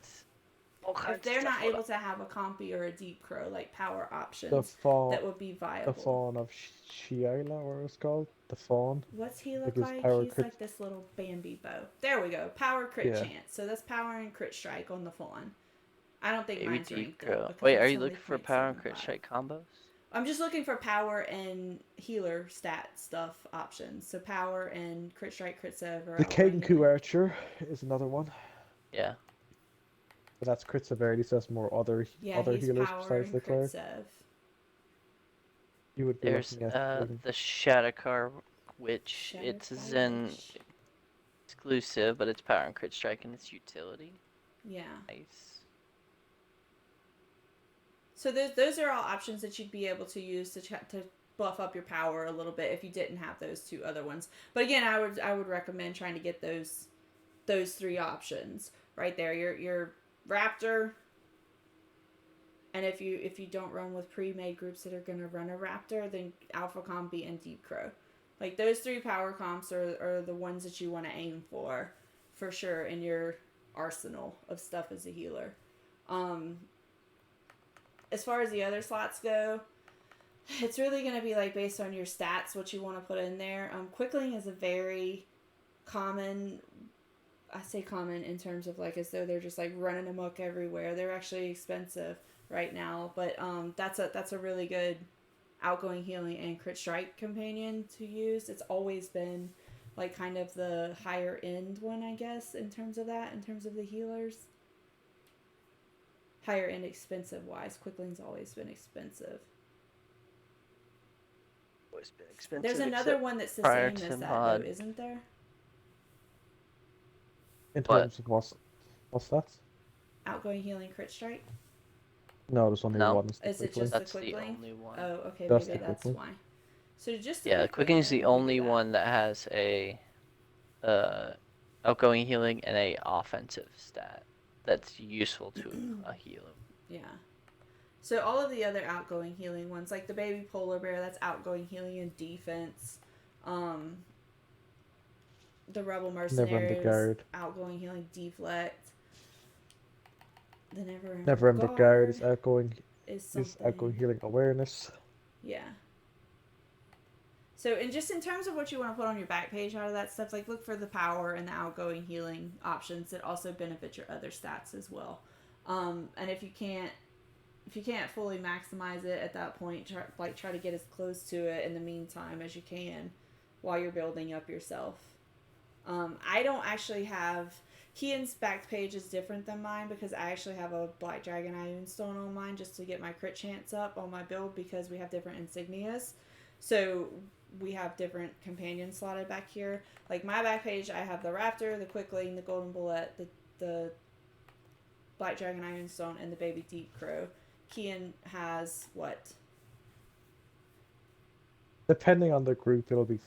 all kinds If they're of stuff. not Hold able up. to have a compy or a deep crow, like power The options, fawn, that would be viable. the fawn of Shiala, or it's called the fawn. What's he That look gives like? power He's crit. like this little Bambi bow. There we go. Power crit Yeah. chance. So that's power and crit strike on the fawn. I don't think Maybe mine's deep ranked crow. up because Wait, are it's you only looking for power and crit 0.75. strike combos? I'm just looking for power and healer stat stuff options. So power and crit strike, crit sev, or The outgoing Kenku healing. archer is another one. Yeah. But that's crit severity, so that's more other Yeah, he's healers power besides and the crit cleric. sev. You would be There's looking at the Shadowcar, which it's Shadowcar Zen Witch. exclusive, but it's power and crit strike and its utility. Yeah. Nice. So those are all options that you'd be able to use to buff up your power a little bit if you didn't have those two other ones. But again, I would recommend trying to get those three options right there. Your raptor, and if you don't run with pre-made groups that are gonna run a raptor, then alpha combi and deep crow. Like those three power comps are the ones that you want to aim for sure in your arsenal of stuff as a healer. As far as the other slots go, it's really going to be like based on your stats, what you want to put in there. Quickling is a very common, I say common in terms of like as though they're just like running amok everywhere. They're actually expensive right now, but that's a really good outgoing healing and crit strike companion to use. It's always been like kind of the higher end one, I guess, in terms of that, in terms of the healers. Higher end expensive wise. Quickling's always been expensive. Always been expensive. There's another one that's the prior same to as that mod. though, isn't there? in What? terms of what's that? Outgoing healing crit strike? No, there's only No. one. It's the Is it quickling. just That's the the quickling? only one. Oh, okay, Just maybe the that's quickling. why. So just the Yeah, Quickling's the then, we'll do only that. one that has a outgoing healing and a offensive stat that's useful to a healer. Yeah. So all of the other outgoing healing ones, like the baby polar bear, that's outgoing healing and defense. The rebel mercenaries, guard. outgoing healing, deflect. The Neverwinter guard is outgoing is is something. outgoing healing awareness. Yeah. So, and just in terms of what you want to put on your back page out of that stuff, like look for the power and the outgoing healing options that also benefit your other stats as well. And if you can't fully maximize it at that point, try to get as close to it in the meantime as you can while you're building up yourself. I don't actually have Kian's back page is different than mine because I actually have a Black Dragon Iron Stone on mine just to get my crit chance up on my build because we have different Insignias. So we have different companions slotted back here. Like my back page, I have the Raptor, the Quickling, the Golden Bullet, the Black Dragon Iron Stone, and the Baby Deep Crow. Kian has what? Depending on the group, it'll be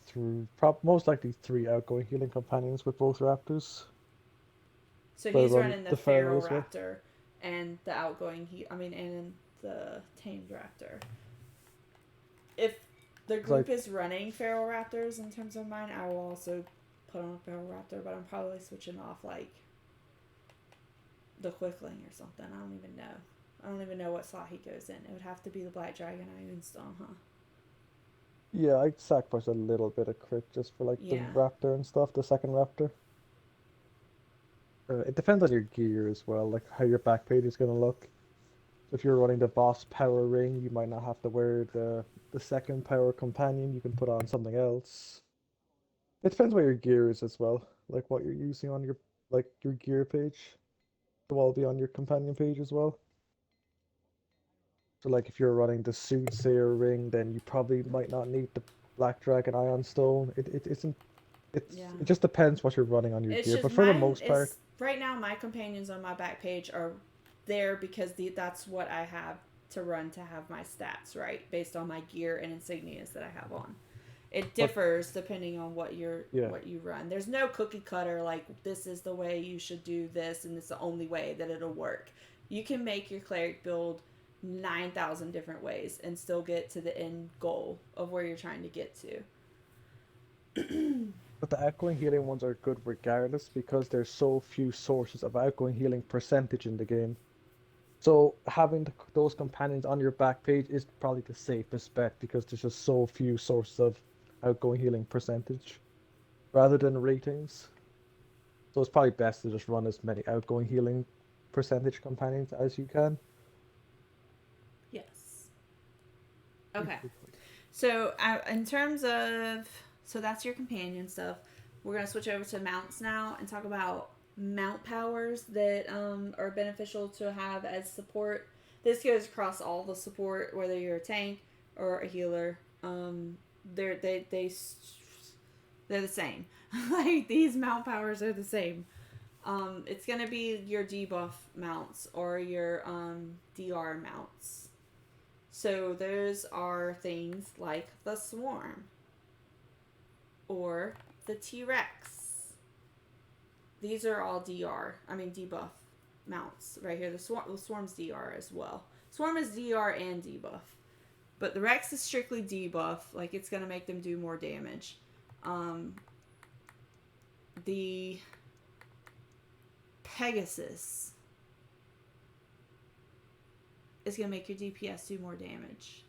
most likely 3 outgoing healing companions with both raptors. So So he's run running the the Feral Feral as Raptor and the outgoing and the Tamed Raptor. If the group is running Feral Raptors in terms of mine, I will also put on a Feral Raptor, but I'm probably switching off like the Quickling or something. I don't even know. I don't even know what slot he goes in. It would have to be the Black Dragon Ironstone, huh? Yeah, I'd sacrifice a little bit of crit just for like the Yeah. raptor and stuff, the second raptor. It depends on your gear as well, like how your back page is gonna look. If you're running the boss power ring, you might not have to wear the second power companion. You can put on something else. It depends what your gear is as well, like what you're using on your your gear page. Will all be on your companion page as well. So like if you're running the soothsayer ring, then you probably might not need the black dragon ion stone. It isn't Yeah. it just depends what you're running on your It's gear. just But for the mine most part, is right now my companions on my back page are there because that's what I have to run to have my stats, right? Based on my gear and insignias that I have on. It but differs depending on what yeah. you run. There's no cookie cutter like this is the way you should do this and it's the only way that it'll work. You can make your cleric build 9,000 different ways and still get to the end goal of where you're trying to get to. But the outgoing healing ones are good regardless because there's so few sources of outgoing healing percentage in the game. So having those companions on your back page is probably the safest bet because there's just so few sources of outgoing healing percentage rather than ratings. So it's probably best to just run as many outgoing healing percentage companions as you can. Yes. Okay. So in terms of that's your companion stuff. We're gonna switch over to mounts now and talk about mount powers that are beneficial to have as support. This goes across all the support, whether you're a tank or a healer. They're they're the same. Like these mount powers are the same. It's gonna be your debuff mounts or your DR mounts. So those are things like the Swarm or the T-Rex. These are all debuff mounts right here. The Swarm's DR as well. Swarm is DR and debuff. But the Rex is strictly debuff. Like, it's going to make them do more damage. The Pegasus is going to make your DPS do more damage.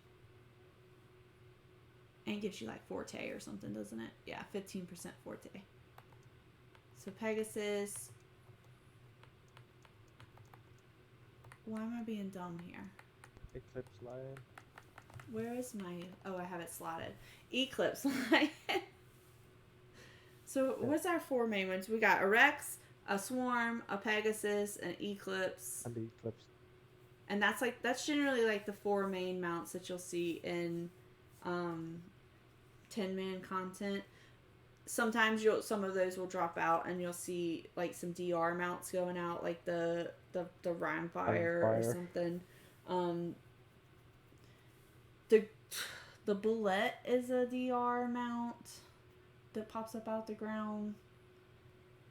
And gives you like Forte or something, doesn't it? Yeah, 15% Forte. So Pegasus. Why am I being dumb here? Eclipse Lion. Where is my... Oh, I have it slotted. Eclipse Lion. So what's our four main ones? We got a Rex, a Swarm, a Pegasus, an Eclipse. And the Eclipse. And that's generally like the four main mounts that you'll see in 10-man content. Sometimes some of those will drop out and you'll see like some DR mounts going out, like the Roundfire or something. The Bullet is a DR mount that pops up out the ground.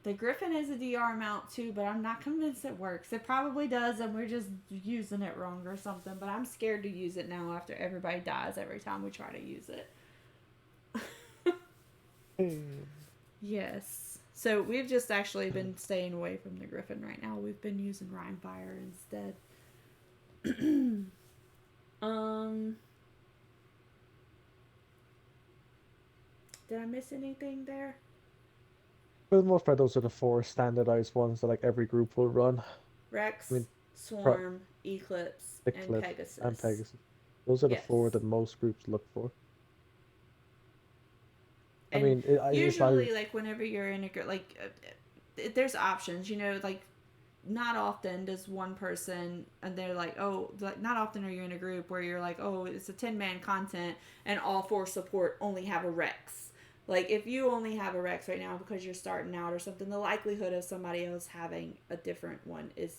The Griffin is a DR mount too, but I'm not convinced it works. It probably does, and we're just using it wrong or something. But I'm scared to use it now after everybody dies every time we try to use it. Yes. So we've just actually been staying away from the Griffin right now. We've been using Rhinefire instead. Did I miss anything there? For the most part, those are the four standardized ones that like every group will run. Rex, Swarm, Eclipse, and Pegasus. And Pegasus. Those are the four that most groups look for. And I mean, usually, like, whenever you're in a group, like, there's options, you know, like, not often does one person, and they're like, oh, like, not often are you in a group where you're like, oh, it's a 10-man content, and all four support only have a Rex. Like, if you only have a Rex right now because you're starting out or something, the likelihood of somebody else having a different one it's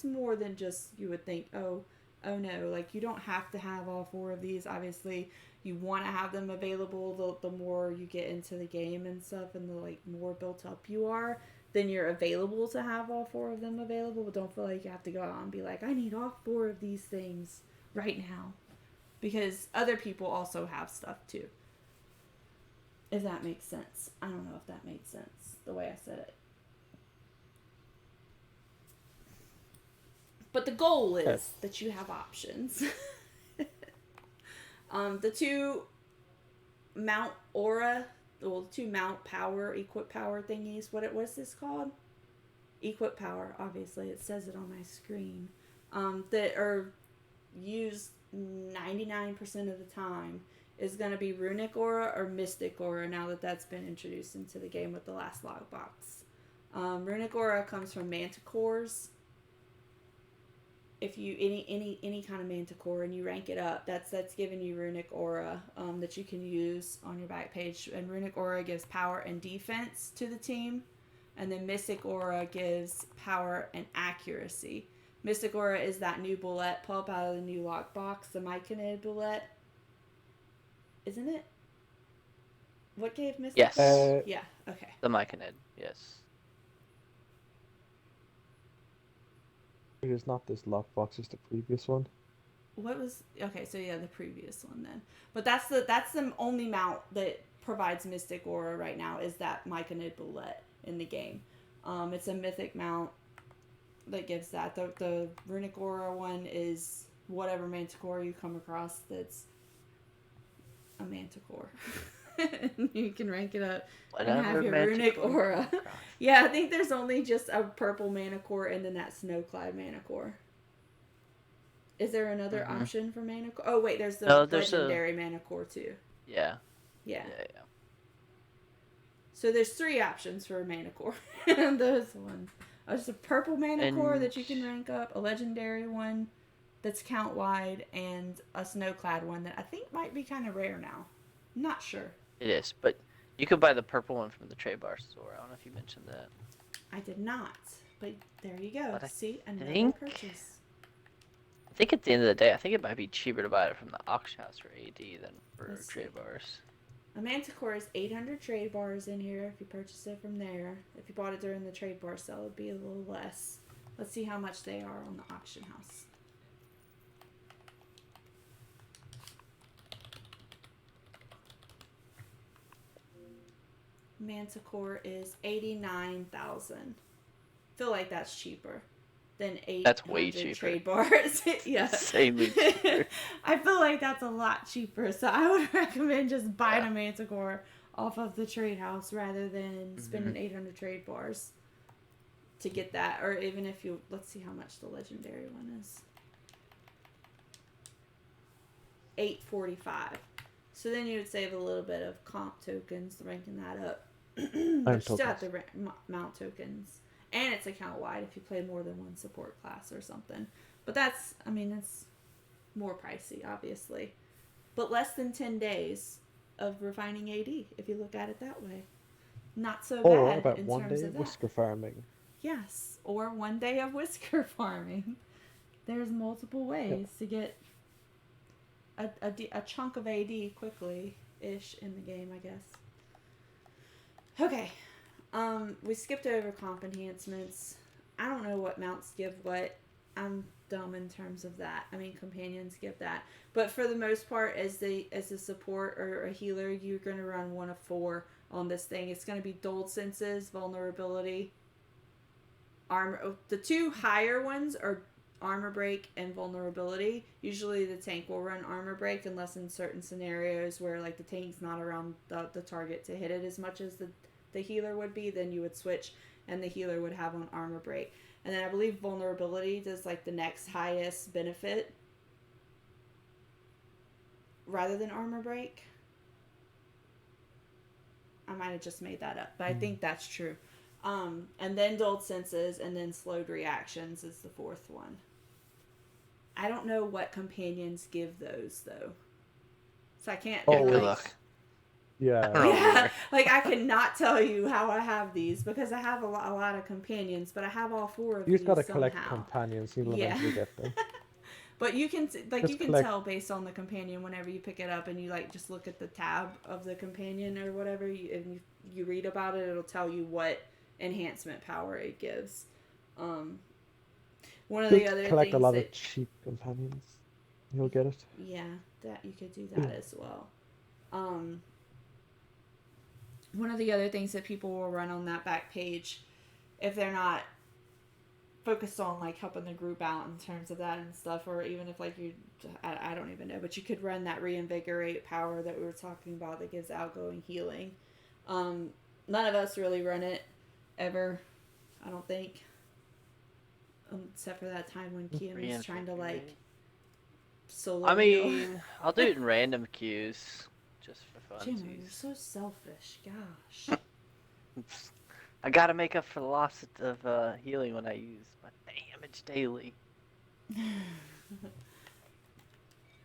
more than just you would think, oh no, like, you don't have to have all four of these. Obviously, you want to have them available. The more you get into the game and stuff, and the like more built up you are, then you're available to have all four of them available. But don't feel like you have to go out and be like, I need all four of these things right now, because other people also have stuff too. If that makes sense. I don't know if that made sense the way I said it. But the goal is Yes. that you have options. The two mount aura, well, two mount power, equip power thingies. What's this called? Equip power. Obviously, it says it on my screen. That are used 99% of the time is going to be runic aura or mystic aura. Now that that's been introduced into the game with the last log box, runic aura comes from manticores. If you any kind of manticore and you rank it up, that's giving you runic aura that you can use on your back page. And runic aura gives power and defense to the team, and then mystic aura gives power and accuracy. Mystic aura is that new bullet pull up out of the new lockbox, the Myconid bullet, isn't it? What gave mystic? Yes. Yeah. Okay. The Myconid, yes. It is not this lockbox, it's the previous one. What was okay? So yeah, the previous one then. But that's the only mount that provides mystic aura right now is that Myconid bullet in the game. It's a mythic mount that gives that. The runic aura one is whatever manticore you come across that's a manticore. You can rank it up and have your runic aura. Yeah, I think there's only just a purple manicore and then that snowclad manicore. Is there another option for manicore? Oh wait, there's the legendary manicore too. Yeah. Yeah. So there's 3 options for a manicore. Those ones. There's a purple manicore that you can rank up, a legendary one that's count wide, and a snowclad one that I think might be kind of rare now. I'm not sure. It is, but you could buy the purple one from the trade bar store. I don't know if you mentioned that. I did not, but there you go. But See, another purchase. I think at the end of the day, I think it might be cheaper to buy it from the auction house for AD than for trade bars. A manticore is 800 trade bars in here if you purchase it from there. If you bought it during the trade bar sale, it would be a little less. Let's see how much they are on the auction house. Manticore is 89,000. Feel like that's cheaper than 800 That's way cheaper. trade bars. Yeah. Insanely cheaper. I feel like that's a lot cheaper, so I would recommend just buying a manticore off of the trade house rather than spending 800 trade bars to get that. Or even if you, let's see how much the legendary one is. 845. So then you would save a little bit of comp tokens, ranking that up. But you still have to mount tokens. And it's account wide if you play more than one support class or something. But that's more pricey, obviously. But less than 10 days of refining AD, if you look at it that way. Not so bad. Or about in one terms day of of whisker farming. Yes, or one day of whisker farming. There's multiple ways to get a chunk of AD quickly-ish in the game, I guess. Okay. We skipped over comp enhancements. I don't know what mounts give what. I'm dumb in terms of that. I mean, companions give that. But for the most part, as a support or a healer, you're going to run 1 of 4 on this thing. It's going to be dulled senses, vulnerability, armor. The 2 higher ones are armor break and vulnerability. Usually the tank will run armor break unless in certain scenarios where like the tank's not around the target to hit it as much as the healer would be, then you would switch and the healer would have on armor break. And then I believe vulnerability does like the next highest benefit rather than armor break. I might have just made that up, but I think that's true. And then dulled senses and then slowed reactions is the 4th one. I don't know what companions give those though. So I can't Good luck. Yeah. Like I cannot tell you how I have these because I have a lot of companions, but I have all 4 of these. You've got to somehow. collect companions, you will eventually get them. But you can collect... tell based on the companion whenever you pick it up and you like just look at the tab of the companion or whatever, and you read about it, it'll tell you what enhancement power it gives. One of the other collect things a lot of cheap companions. You'll get it. Yeah, that you could do that as well. One of the other things that people will run on that back page, if they're not focused on like helping the group out in terms of that and stuff, or even if like I don't even know, but you could run that reinvigorate power that we were talking about that gives outgoing healing. None of us really run it ever, I don't think, except for that time when Kian was trying to like solo I heal. mean, I'll do it in random queues, just for Jimmo, funsies. you're so selfish. Gosh. I gotta make up for the loss of healing when I use my damage daily.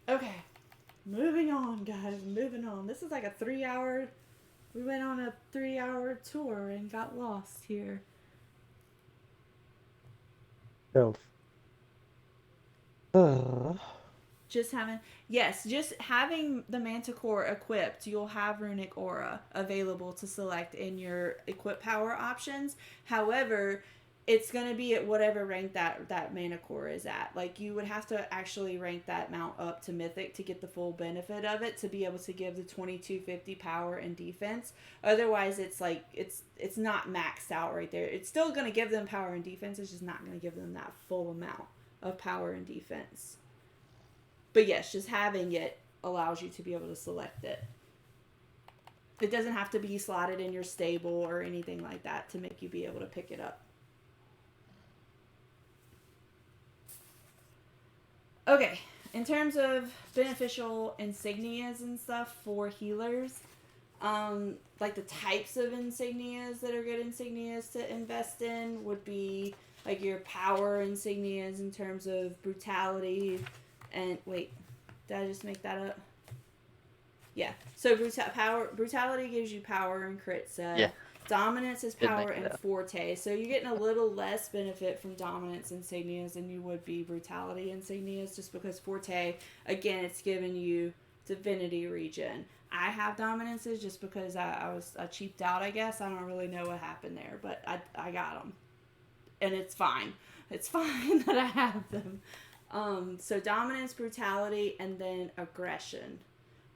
Okay, moving on, guys. Moving on. This is like a 3-hour. We went on a 3-hour tour and got lost here. Health. Just having the Manticore equipped, you'll have Runic Aura available to select in your equip power options. However, it's going to be at whatever rank that Manticore is at. Like, you would have to actually rank that mount up to Mythic to get the full benefit of it, to be able to give the 2250 power and defense. Otherwise, it's like, it's not maxed out right there. It's still going to give them power and defense, it's just not going to give them that full amount of power and defense. But yes, just having it allows you to be able to select it. It doesn't have to be slotted in your stable or anything like that to make you be able to pick it up. Okay, in terms of beneficial insignias and stuff for healers, like the types of insignias that are good insignias to invest in would be like your power insignias in terms of brutality. And wait, did I just make that up? Yeah. So brutality gives you power and crit set. Yeah. Dominance is Did power make and that up. forte. So you're getting a little less benefit from dominance insignias than you would be brutality insignias, just because forte, again, it's giving you divinity regen. I have dominances just because I cheaped out, I guess. I don't really know what happened there, but I got them. And it's fine. It's fine that I have them. So dominance, brutality, and then aggression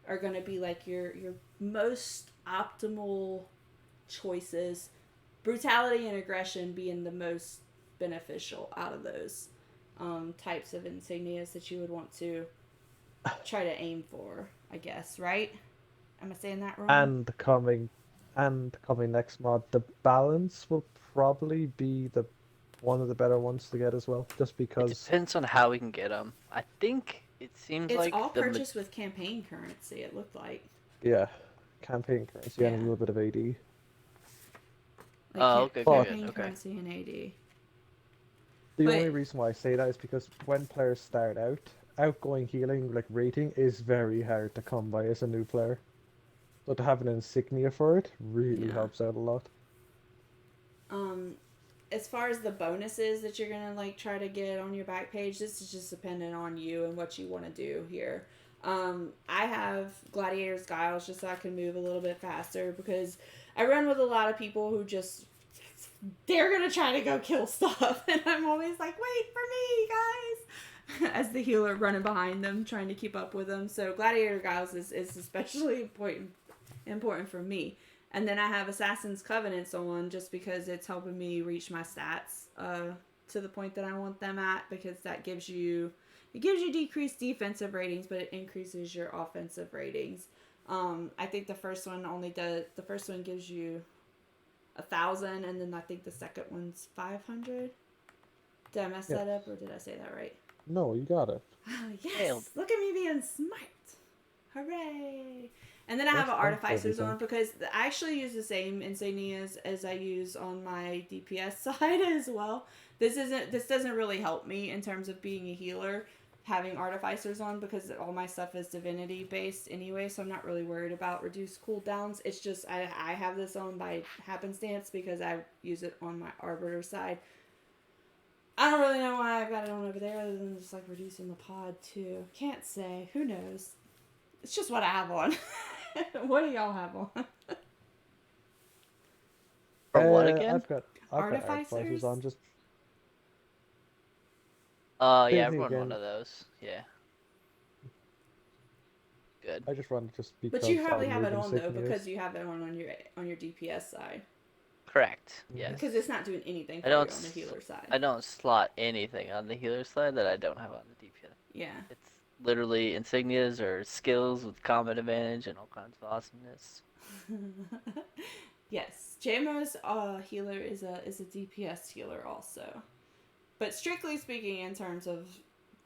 are going to be like your most optimal choices. Brutality and aggression being the most beneficial out of those types of insignias that you would want to try to aim for, I guess, right? Am I saying that wrong? And coming next mod, the balance will probably be one of the better ones to get as well, just It because. depends on how we can get them. I think it seems It's like all purchased with campaign currency, it looked like. Yeah, campaign currency and a Yeah. little bit of AD. Like okay, campaign good. Okay. currency and AD. The But- only reason why I say that is because when players start out, outgoing healing, like rating, is very hard to come by as a new player. So to have an insignia for it really Yeah. helps out a lot. As far as the bonuses that you're gonna like try to get on your back page, this is just dependent on you and what you want to do here. I have Gladiator's Guiles just so I can move a little bit faster, because I run with a lot of people who just, they're gonna try to go kill stuff, and I'm always like, wait for me, guys, as the healer running behind them trying to keep up with them. So Gladiator Guiles is especially important for me. And then I have Assassin's Covenants on just because it's helping me reach my stats to the point that I want them at, because that gives you decreased defensive ratings, but it increases your offensive ratings. I think the first one gives you 1,000, and then I think the second one's 500. Did I mess that up, or did I say that right? No, you got it. Yes! Nailed. Look at me being smart! Hooray! And then I have That's Artificers everything. on, because I actually use the same insignias as I use on my DPS side as well. This doesn't really help me in terms of being a healer, having Artificers on, because all my stuff is divinity based anyway, so I'm not really worried about reduced cooldowns. It's just I have this on by happenstance because I use it on my Arbiter side. I don't really know why I've got it on over there, other than just like reducing the pod too. Can't say. Who knows? It's just what I have on. What do y'all have on? For what again? I've got Artificers? Artificers on just. Yeah, Same I've thing run one again. of those. Yeah. Good. I just run it just because. But you I'll hardly have move it on though, insignias. because you have it on your DPS side. Correct. Yes. Because it's not doing anything for I you don't on the s- healer side. I don't slot anything on the healer side that I don't have on the DPS. Yeah. It's literally insignias or skills with combat advantage and all kinds of awesomeness. Yes, JMO's healer is a DPS healer also, but strictly speaking, in terms of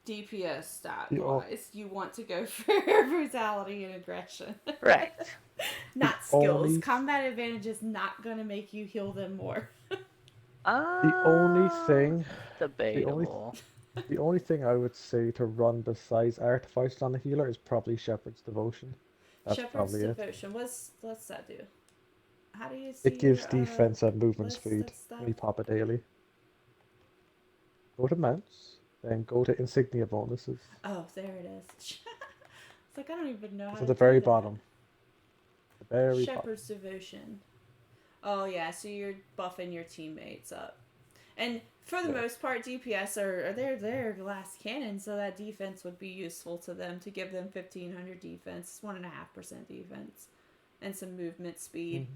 DPS stat wise, you want to go for brutality and aggression. Correct. Not skills. only- Combat advantage is not gonna make you heal them more. The only thing, Debatable. the only thing I would say to run besides Artifice on the healer is probably Shepherd's Devotion. That's Shepherd's probably it. Devotion. What's that do? How do you see It gives your, defense and movement list speed of stuff? when you pop it daily. Go to mounts, then go to insignia bonuses. Oh, there it is. It's like I don't even know how It's to at the do very that. bottom. The very bottom. Shepherd's Devotion. Oh yeah, so you're buffing your teammates up. And for the most part, DPS are they're glass cannon, so that defense would be useful to them to give them 1500 defense, 1.5% defense, and some movement speed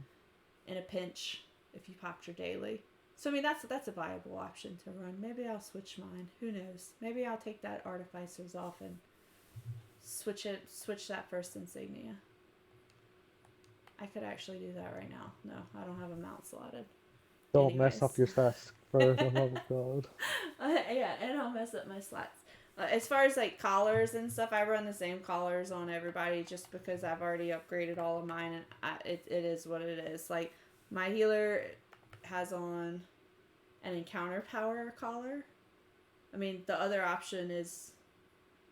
in a pinch if you popped your daily. So I mean that's a viable option to run. Maybe I'll switch mine. Who knows? Maybe I'll take that Artificers off and switch that first Insignia. I could actually do that right now. No, I don't have a mount slotted. Don't mess up your stats. For the love of God. Yeah, and I'll mess up my slots. As far as like collars and stuff, I run the same collars on everybody just because I've already upgraded all of mine, and it is what it is. Like my healer has on an encounter power collar. I mean, the other option is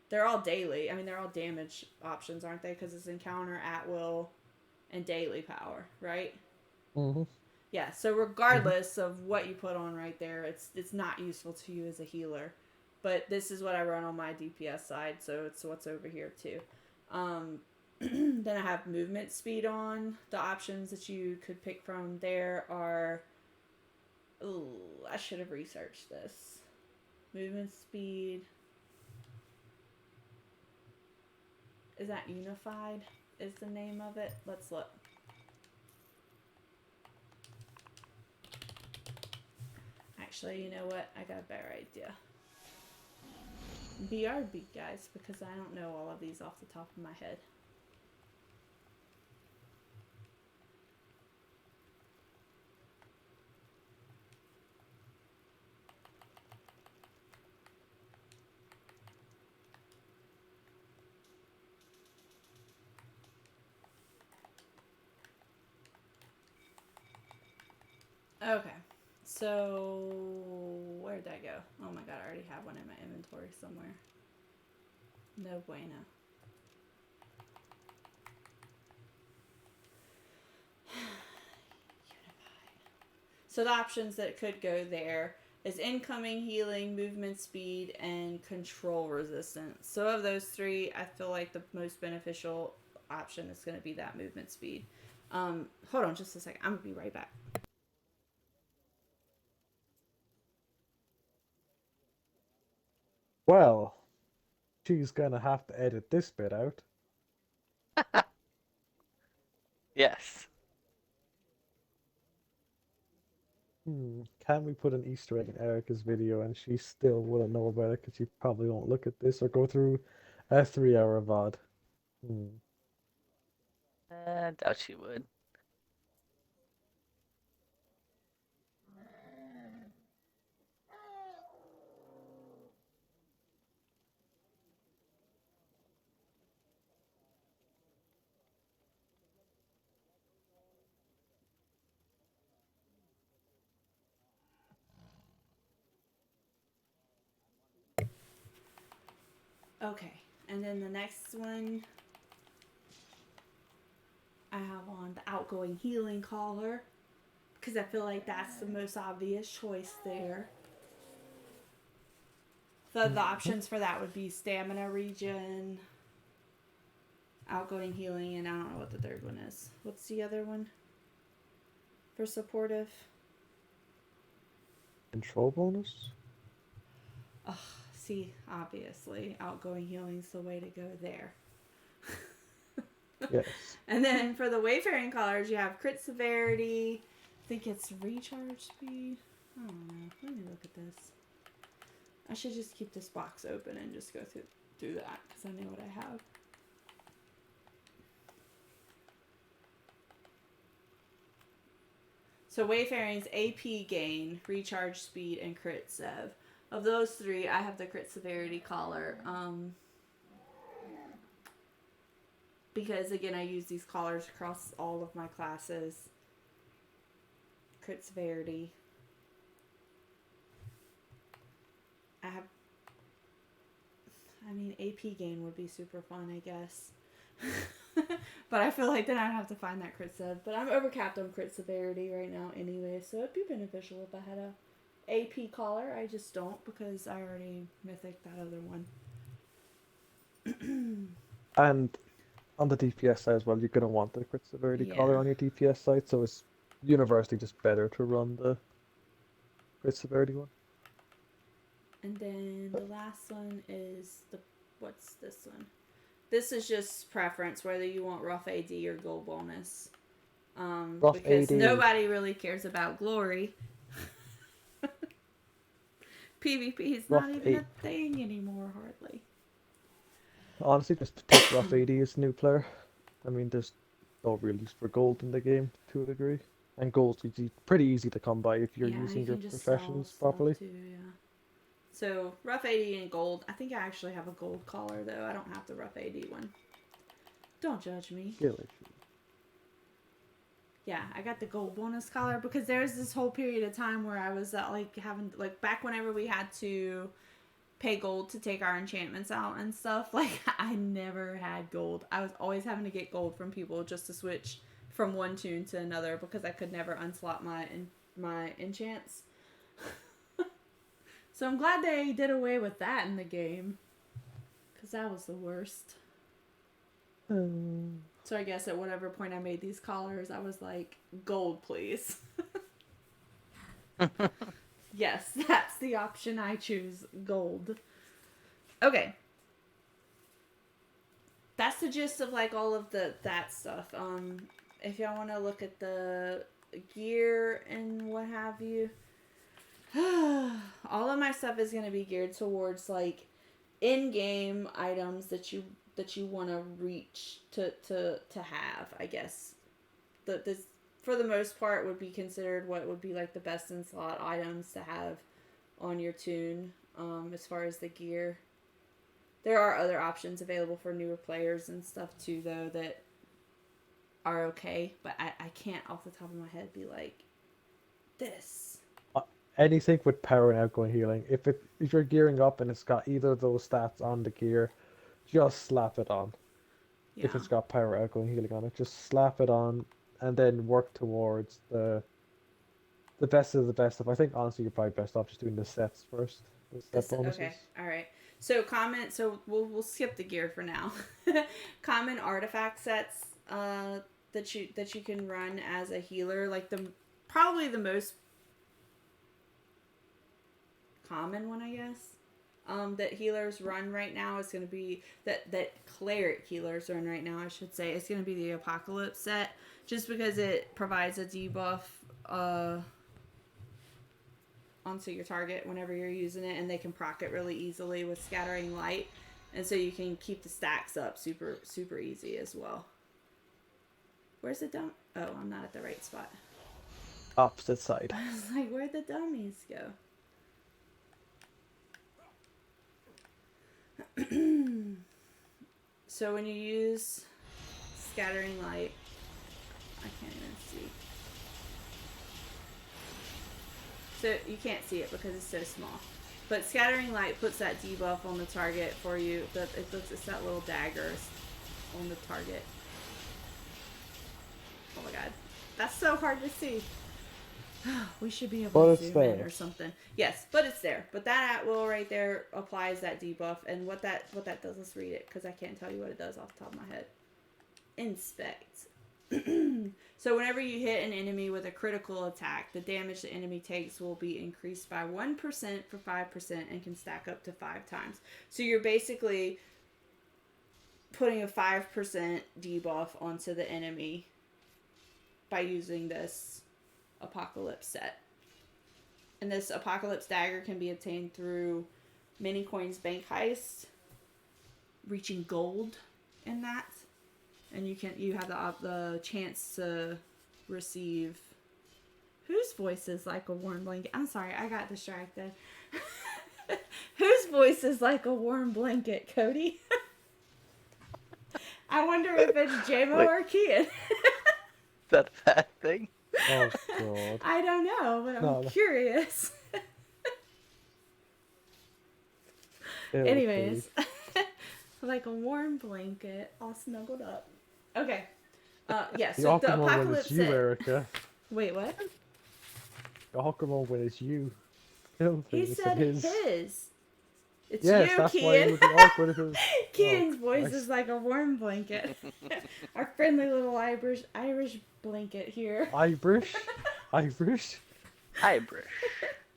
they're all daily. I mean, they're all damage options, aren't they? Because it's encounter, at will, and daily power, right? Mm-hmm. Yeah, so regardless of what you put on right there, it's not useful to you as a healer. But this is what I run on my DPS side, so it's what's over here too. Then I have movement speed on. The options that you could pick from there are... Ooh, I should have researched this. Movement speed... Is that Unified? Is the name of it? Let's look. Actually, you know what? I got a better idea. BRB, guys, because I don't know all of these off the top of my head. Okay, so where did I go? Oh my god, I already have one in my inventory somewhere. No bueno. So the options that could go there is incoming healing, movement speed, and control resistance. So of those three, I feel like the most beneficial option is going to be that movement speed. Hold on just a second. I'm going to be right back. Well, she's gonna have to edit this bit out. Yes. Can we put an Easter egg in Erica's video and she still wouldn't know about it because she probably won't look at this or go through a 3-hour VOD? I doubt she would. Okay, and then the next one, I have on the outgoing healing collar because I feel like that's the most obvious choice there. The options for that would be stamina regen, outgoing healing, and I don't know what the third one is. What's the other one for supportive? Control bonus? Oh, see, obviously, outgoing healing's the way to go there. Yes. And then for the wayfaring collars, you have crit severity, think it's recharge speed. I don't know. Let me look at this. I should just keep this box open and just go through that because I know what I have. So Wayfaring's AP gain, recharge speed, and crit sev. Of those three, I have the crit severity collar. Because again, I use these collars across all of my classes. Crit severity. AP gain would be super fun, I guess. But I feel like then I'd have to find that crit sev. But I'm overcapped on crit severity right now anyway, so it'd be beneficial if I had a AP collar. I just don't because I already mythic that other one. And on the DPS side as well, you're gonna want the crit severity collar on your DPS side, so it's universally just better to run the crit severity one. And then the last one is what's this one? This is just preference, whether you want rough AD or gold bonus. Because AD. Nobody really cares about glory. PvP is not even a thing anymore, hardly. Honestly, just take rough AD as a new player. I mean, there's no real use for gold in the game to a degree. And gold's pretty easy to come by if you're using your professions properly. Too, yeah. So, rough AD and gold. I think I actually have a gold collar, though. I don't have the rough AD one. Don't judge me. Yeah, I got the gold bonus collar because there was this whole period of time where I was having back whenever we had to pay gold to take our enchantments out and stuff. I never had gold. I was always having to get gold from people just to switch from one tune to another because I could never unslot my enchants. So I'm glad they did away with that in the game because that was the worst. So I guess at whatever point I made these collars, I was like, gold, please. Yes, that's the option I choose, gold. Okay. That's the gist of all of that stuff. If y'all want to look at the gear and what have you, all of my stuff is going to be geared towards in-game items that you want to reach to have, I guess. This for the most part would be considered what would be the best in slot items to have on your tune, as far as the gear. There are other options available for newer players and stuff too, though, that are okay, but I can't off the top of my head be like this. Anything with power and outgoing healing. If you're gearing up and it's got either of those stats on the gear, just slap it on. Yeah. If it's got power outgoing healing on it, just slap it on and then work towards the best of the best stuff. I think honestly you're probably best off just doing the sets first. The set bonuses. Okay, alright. So we'll skip the gear for now. Common artifact sets that you can run as a healer, probably the most common one, I guess, that healers run right now is going to be that cleric healers run right now, I should say. It's going to be the Apocalypse set, just because it provides a debuff onto your target whenever you're using it, and they can proc it really easily with Scattering Light, and so you can keep the stacks up super super easy as well. Where's the dump? Oh, I'm not at the right spot. Opposite side. I was like, where'd the dummies go? So when you use Scattering Light, I can't even see. So you can't see it because it's so small. But Scattering Light puts that debuff on the target for you. It's that little dagger on the target. Oh my god. That's so hard to see. We should be able to zoom in or something. Yes, but it's there. But that at will right there applies that debuff. And what that does, let's read it because I can't tell you what it does off the top of my head. Inspect. So whenever you hit an enemy with a critical attack, the damage the enemy takes will be increased by 1% for 5% and can stack up to 5 times. So you're basically putting a 5% debuff onto the enemy by using this Apocalypse set. And this Apocalypse dagger can be obtained through Mini Coins Bank Heist, reaching gold in that, and you have the chance to receive. Whose voice is like a warm blanket? I'm sorry, I got distracted. Whose voice is like a warm blanket, Cody? I wonder if it's JMO Wait. or Kian. Is that a bad thing? Oh god. I don't know, but I'm No. curious. It'll Anyways, be. like a warm blanket, all snuggled up. Okay. Yeah. The So the awkward moment Apocalypse is you, set. Erica. Wait, what? The awkward moment is you. Filthy. He It's said his. It's Yes, you, that's why it Kian. would be awkward if it was. Kian's Oh, voice Christ. is like a warm blanket. Our friendly little Irish blanket here. Irish? Irish? Irish.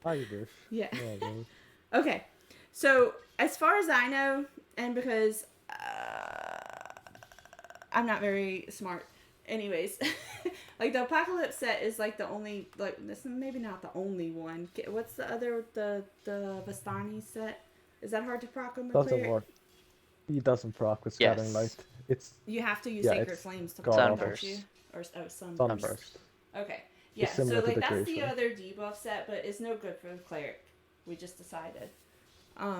Irish. Yeah. Oh, God. Okay. So as far as I know, and because I'm not very smart, anyways, like the Apocalypse set is like the only, like, this is maybe not the only one. What's the other, the Vistani set? Is that hard to proc on the Doesn't cleric? work. He doesn't proc with Scattering Yes. Light. It's You have to use Yeah, Sacred it's Flames to God proc, awful. don't you? Or Sunburst. Sunburst. Okay. Yeah, so similar to like the that's the creation. other debuff set, but it's no good for the cleric. We just decided.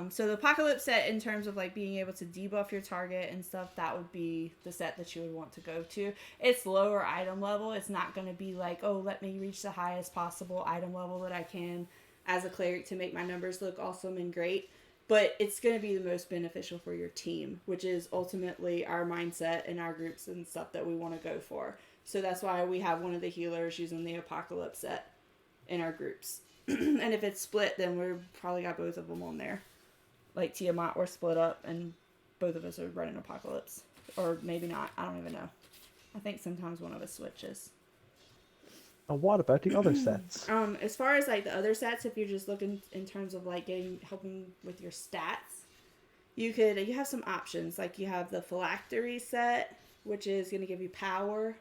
So the Apocalypse set, in terms of like being able to debuff your target and stuff, that would be the set that you would want to go to. It's lower item level. It's not going to be like, oh, let me reach the highest possible item level that I can as a cleric to make my numbers look awesome and great. But it's going to be the most beneficial for your team, which is ultimately our mindset and our groups and stuff that we want to go for. So that's why we have one of the healers using the Apocalypse set in our groups. And if it's split, then we're probably got both of them on there. Like Tiamat, we're split up and both of us are running Apocalypse. Or maybe not. I don't even know. I think sometimes one of us switches. And what about the other sets? As far as like the other sets, if you're just looking in terms of like helping with your stats, you have some options. Like you have the Phylactery set, which is going to give you power.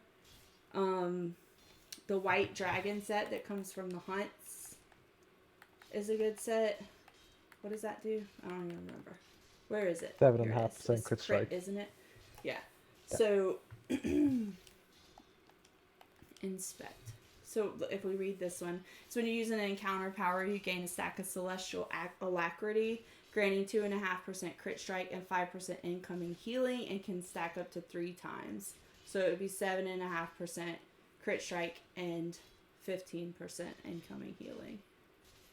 The White Dragon set that comes from the Hunts is a good set. What does that do? I don't even remember. Where is it? 7.5% It's crit strike. isn't it? Yeah. So inspect. So if we read this one, so when you use an encounter power, you gain a stack of Celestial Alacrity, granting 2.5% crit strike and 5% incoming healing, and can stack up to 3 times. So it would be 7.5% crit strike and 15% incoming healing.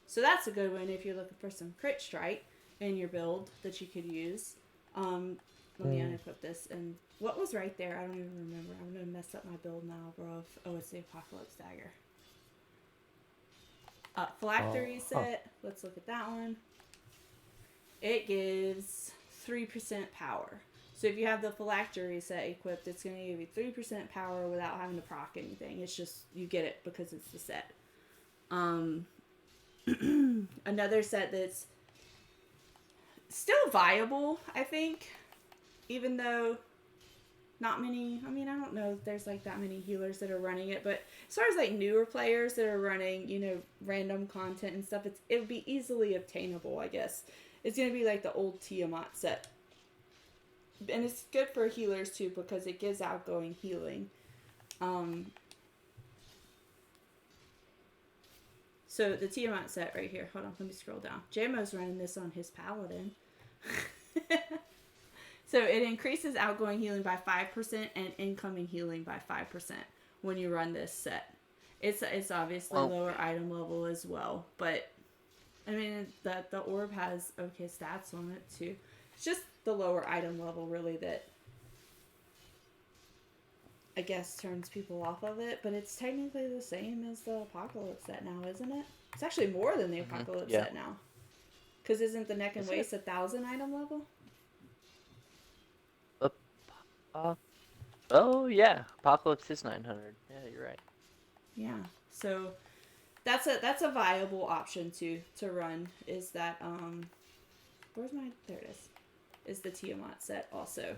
So that's a good one if you're looking for some crit strike in your build that you could use. Let me unequip this. And what was right there? I don't even remember. I'm going to mess up my build now, bro. Oh, it's the Apocalypse Dagger. Phylactery set. Let's look at that one. It gives 3% power. So if you have the Phylactery set equipped, it's going to give you 3% power without having to proc anything. It's just, you get it because it's the set. Another set that's still viable, I think, even though not many, I mean, I don't know if there's like that many healers that are running it, but as far as like newer players that are running, you know, random content and stuff, it would be easily obtainable, I guess. It's going to be like the old Tiamat set. And it's good for healers too because it gives outgoing healing. So the Tiamat set right here. Hold on, let me scroll down. JMO's running this on his Paladin. So it increases outgoing healing by 5% and incoming healing by 5% when you run this set. It's obviously lower item level as well, but I mean the orb has okay stats on it too. It's just the lower item level really that I guess turns people off of it, but it's technically the same as the Apocalypse set now, isn't it? It's actually more than the Apocalypse set now. Because isn't the Neck and Waste 1,000 item level? Oh yeah, Apocalypse is 900. Yeah, you're right. Yeah, so that's a viable option to run. Is that where's my there it is? Is the Tiamat set also?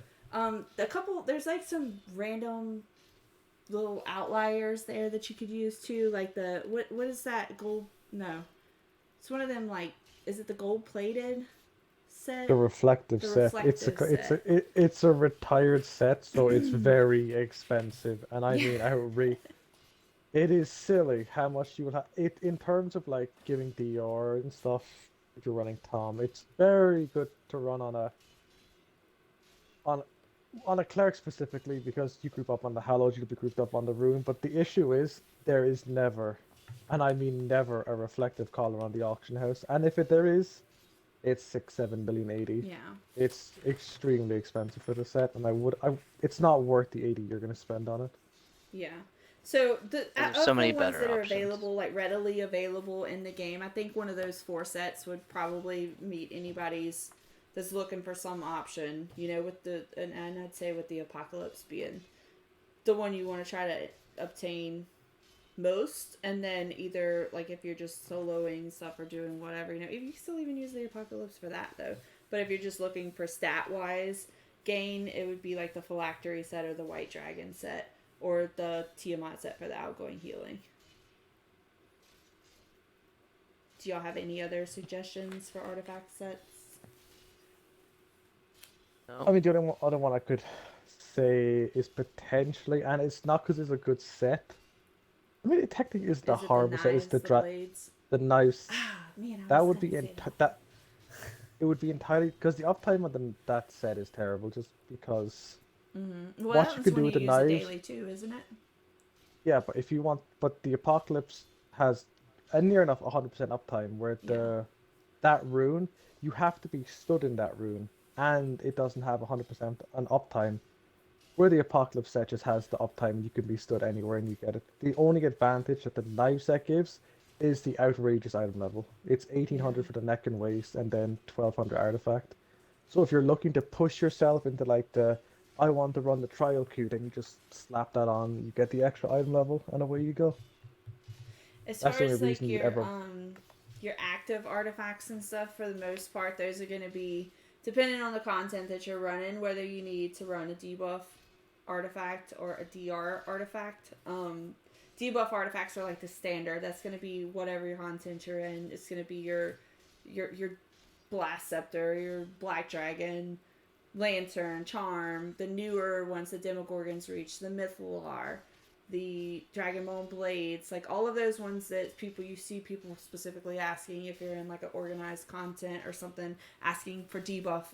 There's like some random little outliers there that you could use too, like the what is that gold? No, it's one of them. Like, is it the gold plated set? The reflective The set. reflective set. It's a retired set, so it's very expensive. And I Yeah. mean, it is silly how much you will have. It in terms of like giving DR and stuff. If you're running Tom, it's very good to run on on a cleric specifically because you group up on the hallowed, you'll be grouped up on the rune. But the issue is there is never, and I mean never, a reflective collar on the auction house. And if there is, it's 6-7 billion 80. Yeah. It's extremely expensive for the set, and it's not worth the 80 you're gonna spend on it. Yeah. So There's of so the many ones better that are options. available, like readily available in the game, I think one of those 4 sets would probably meet anybody's that's looking for some option. You know, with and I'd say with the Apocalypse being the one you want to try to obtain most, and then either like if you're just soloing stuff or doing whatever, you can still even use the Apocalypse for that though. But if you're just looking for stat wise gain, it would be like the Phylactery set or the White Dragon set or the Tiamat set for the outgoing healing. Do y'all have any other suggestions for artifact sets? No. I mean, the other one I could say is potentially, and it's not because it's a good set. I mean, it technically is the Is it the horrible set. It's knives, the blades? the knives. Ah, man, I That was would be gonna say that. that. It would be entirely because the uptime of that set is terrible. Just because Mm-hmm. Well, what you that's could do when with you the use it knives. daily too, isn't it? Yeah, but if you want, but the Apocalypse has a near enough 100% uptime where Yeah. that rune you have to be stood in that rune, and it doesn't have 100% an uptime. Where the Apocalypse set just has the uptime, you can be stood anywhere and you get it. The only advantage that the knife set gives is the outrageous item level. It's 1800 Yeah. for the neck and waist, and then 1200 artifact. So if you're looking to push yourself into like I want to run the trial queue, then you just slap that on, you get the extra item level, and away you go. As That's far the only as like reason you'd ever. your active artifacts and stuff, for the most part, those are going to be depending on the content that you're running, whether you need to run a debuff artifact or a DR artifact. Debuff artifacts are like the standard. That's going to be whatever your content you're in. It's going to be your blast scepter, your black dragon, lantern, charm, the newer ones, the Demogorgon's Reach, the Mythalar, the Dragonbone Blades, like all of those ones that you see people specifically asking if you're in like an organized content or something, asking for debuff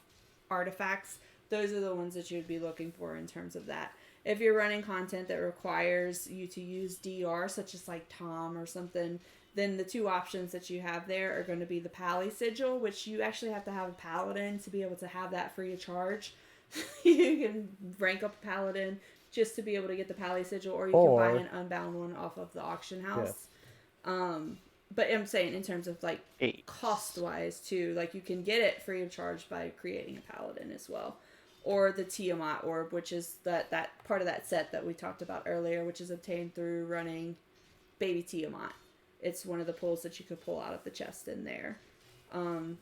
artifacts. Those are the ones that you would be looking for in terms of that. If you're running content that requires you to use DR, such as like Tom or something, then the 2 options that you have there are going to be the Pally Sigil, which you actually have to have a Paladin to be able to have that free of charge. You can rank up a Paladin just to be able to get the Pally Sigil, or you can buy an unbound one off of the auction house. Yeah. But I'm saying in terms of like cost wise too, like you can get it free of charge by creating a Paladin as well. Or the Tiamat Orb, which is that part of that set that we talked about earlier, which is obtained through running Baby Tiamat. It's one of the pulls that you could pull out of the chest in there.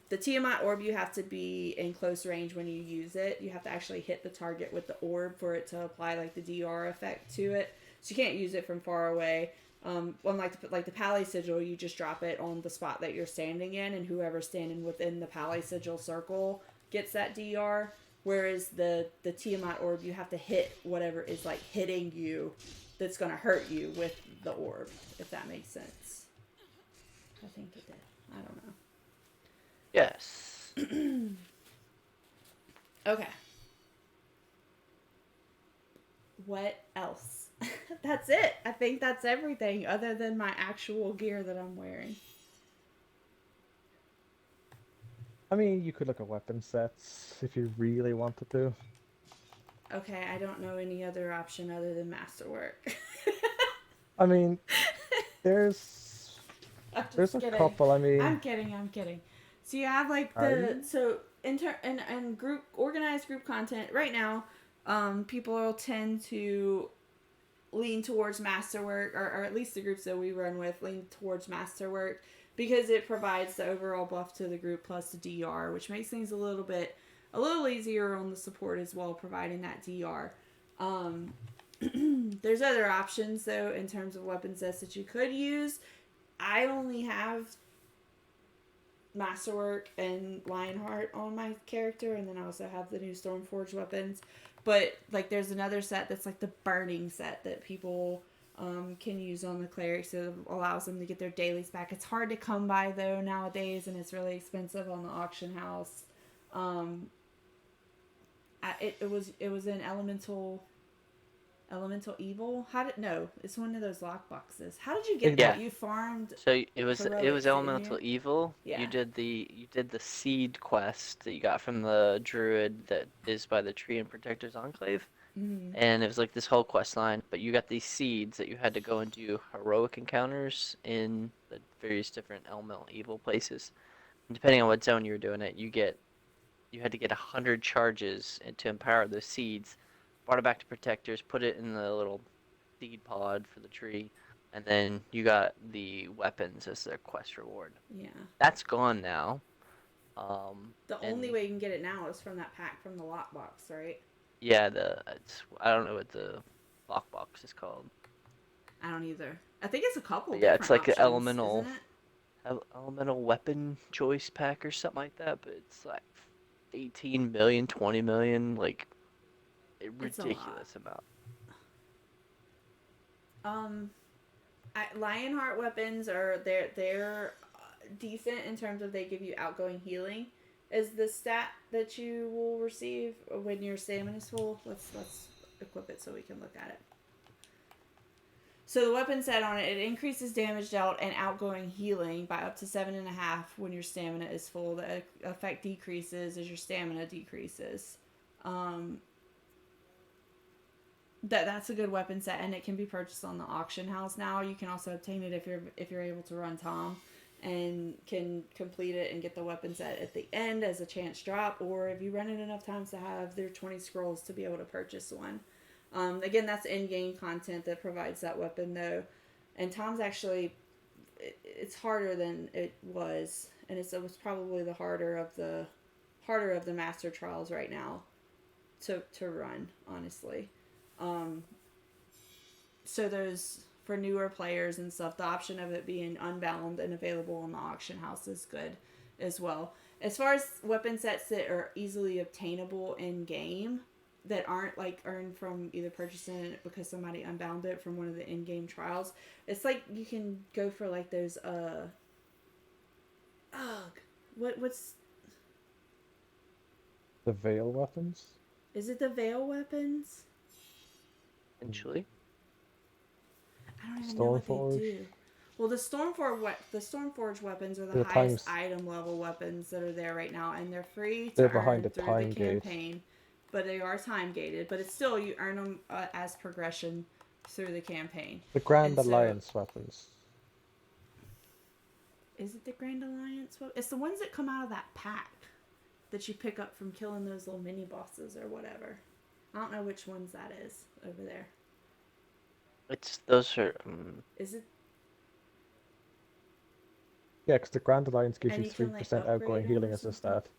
The Tiamat Orb, you have to be in close range when you use it. You have to actually hit the target with the orb for it to apply like the DR effect to it. So you can't use it from far away. Unlike the Pally Sigil, you just drop it on the spot that you're standing in, and whoever's standing within the Pally Sigil circle gets that DR. Whereas the Tiamat Orb, you have to hit whatever is like hitting you that's going to hurt you with the orb, if that makes sense. I think it did. I don't know. Yes. Okay. What else? That's it. I think that's everything other than my actual gear that I'm wearing. I mean, you could look at weapon sets if you really wanted to. Okay, I don't know any other option other than Masterwork. I mean, there's a kidding. couple. I mean, I'm kidding. So you have like in group organized group content right now, people tend to lean towards Masterwork, or at least the groups that we run with lean towards Masterwork because it provides the overall buff to the group plus the DR, which makes things a little easier on the support as well, providing that DR. There's other options though in terms of weapon sets that you could use. I only have Masterwork and Lionheart on my character, and then I also have the new Stormforged weapons. But like, there's another set that's like the Burning set that people can use on the Cleric, so it allows them to get their dailies back. It's hard to come by though nowadays, and it's really expensive on the auction house. It was an Elemental Evil. It's one of those lock boxes. How did you get Yeah. that? You farmed. So it was heroics, didn't Elemental you? Evil. Yeah. You did the seed quest that you got from the druid that is by the Tree and Protectors Enclave. Mm-hmm. And it was like this whole quest line, but you got these seeds that you had to go and do heroic encounters in the various different elemental evil places. And depending on what zone you were doing it, you had to get 100 charges to empower those seeds. Brought it back to Protectors, put it in the little seed pod for the tree, and then you got the weapons as their quest reward. Yeah. That's gone now. The only way you can get it now is from that pack from the lockbox, right? Yeah, I don't know what the lockbox is called. I don't either. I think it's a couple. Yeah, it's like options, an elemental, isn't it? elemental weapon choice pack or something like that. But it's like 18 million, 20 million, like a ridiculous amount. Lionheart weapons they're decent in terms of they give you outgoing healing. Is the stat that you will receive when your stamina is full? Let's equip it so we can look at it. So the weapon set on it increases damage dealt and outgoing healing by up to 7.5 when your stamina is full. The effect decreases as your stamina decreases. That's a good weapon set, and it can be purchased on the auction house now. You can also obtain it if you're able to run Tom, and can complete it and get the weapon set at the end as a chance drop, or if you run it enough times to have their 20 scrolls to be able to purchase one. Again, that's in-game content that provides that weapon though, and Tom's actually it's harder than it was, and it was probably the harder of the master trials right now to run, honestly. So there's, for newer players and stuff, the option of it being unbound and available in the auction house is good as well. As far as weapon sets that are easily obtainable in game, that aren't like earned from either purchasing it because somebody unbound it from one of the in-game trials, it's like you can go for like those what's The Veil weapons? is it the Veil weapons? Eventually. I don't even know what Stormforge? they do. Well, the Stormforge weapons are the They're highest times- item level weapons that are there right now, and they're free to They're earn behind the through time the gate. campaign. But they are time gated. But it's still, you earn them as progression through the campaign. The Grand And so- Alliance weapons. Is it the Grand Alliance? It's the ones that come out of that pack that you pick up from killing those little mini bosses or whatever. I don't know which ones that is over there. Those are. Is it? Yeah, because the Grand Alliance gives And you you can, like, 3% outgoing upgrade healing them or as a something? stat.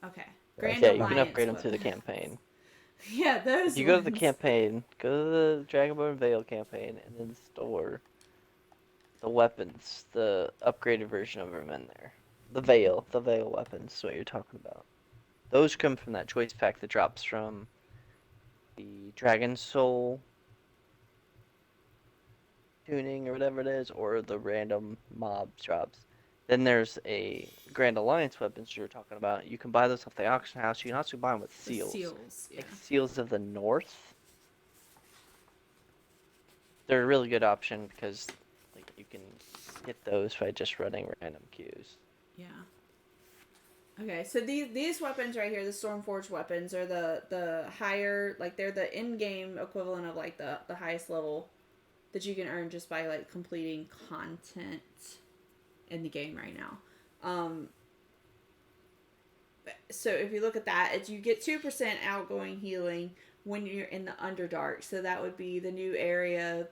Okay. Yeah, Grand Yeah, Alliance you can upgrade them through the weapons. campaign. Yeah, those. If you go to the ones. campaign, go to the Dragonbone Veil campaign, and then store the weapons, the upgraded version of them in there. The Veil weapons is what you're talking about. Those come from that choice pack that drops from the Dragon Soul tuning or whatever it is, or the random mob drops. Then there's a Grand Alliance weapons you're talking about. You can buy those off the auction house. You can also buy them with The seals. seals, yeah. Like Seals of the North. They're a really good option because like you can get those by just running random queues. Yeah. Okay, so these weapons right here, the Stormforged weapons, are the higher, like they're the in-game equivalent of like the highest level that you can earn just by like completing content in the game right now. So if you look at that, you get 2% outgoing healing when you're in the Underdark. So that would be the new area,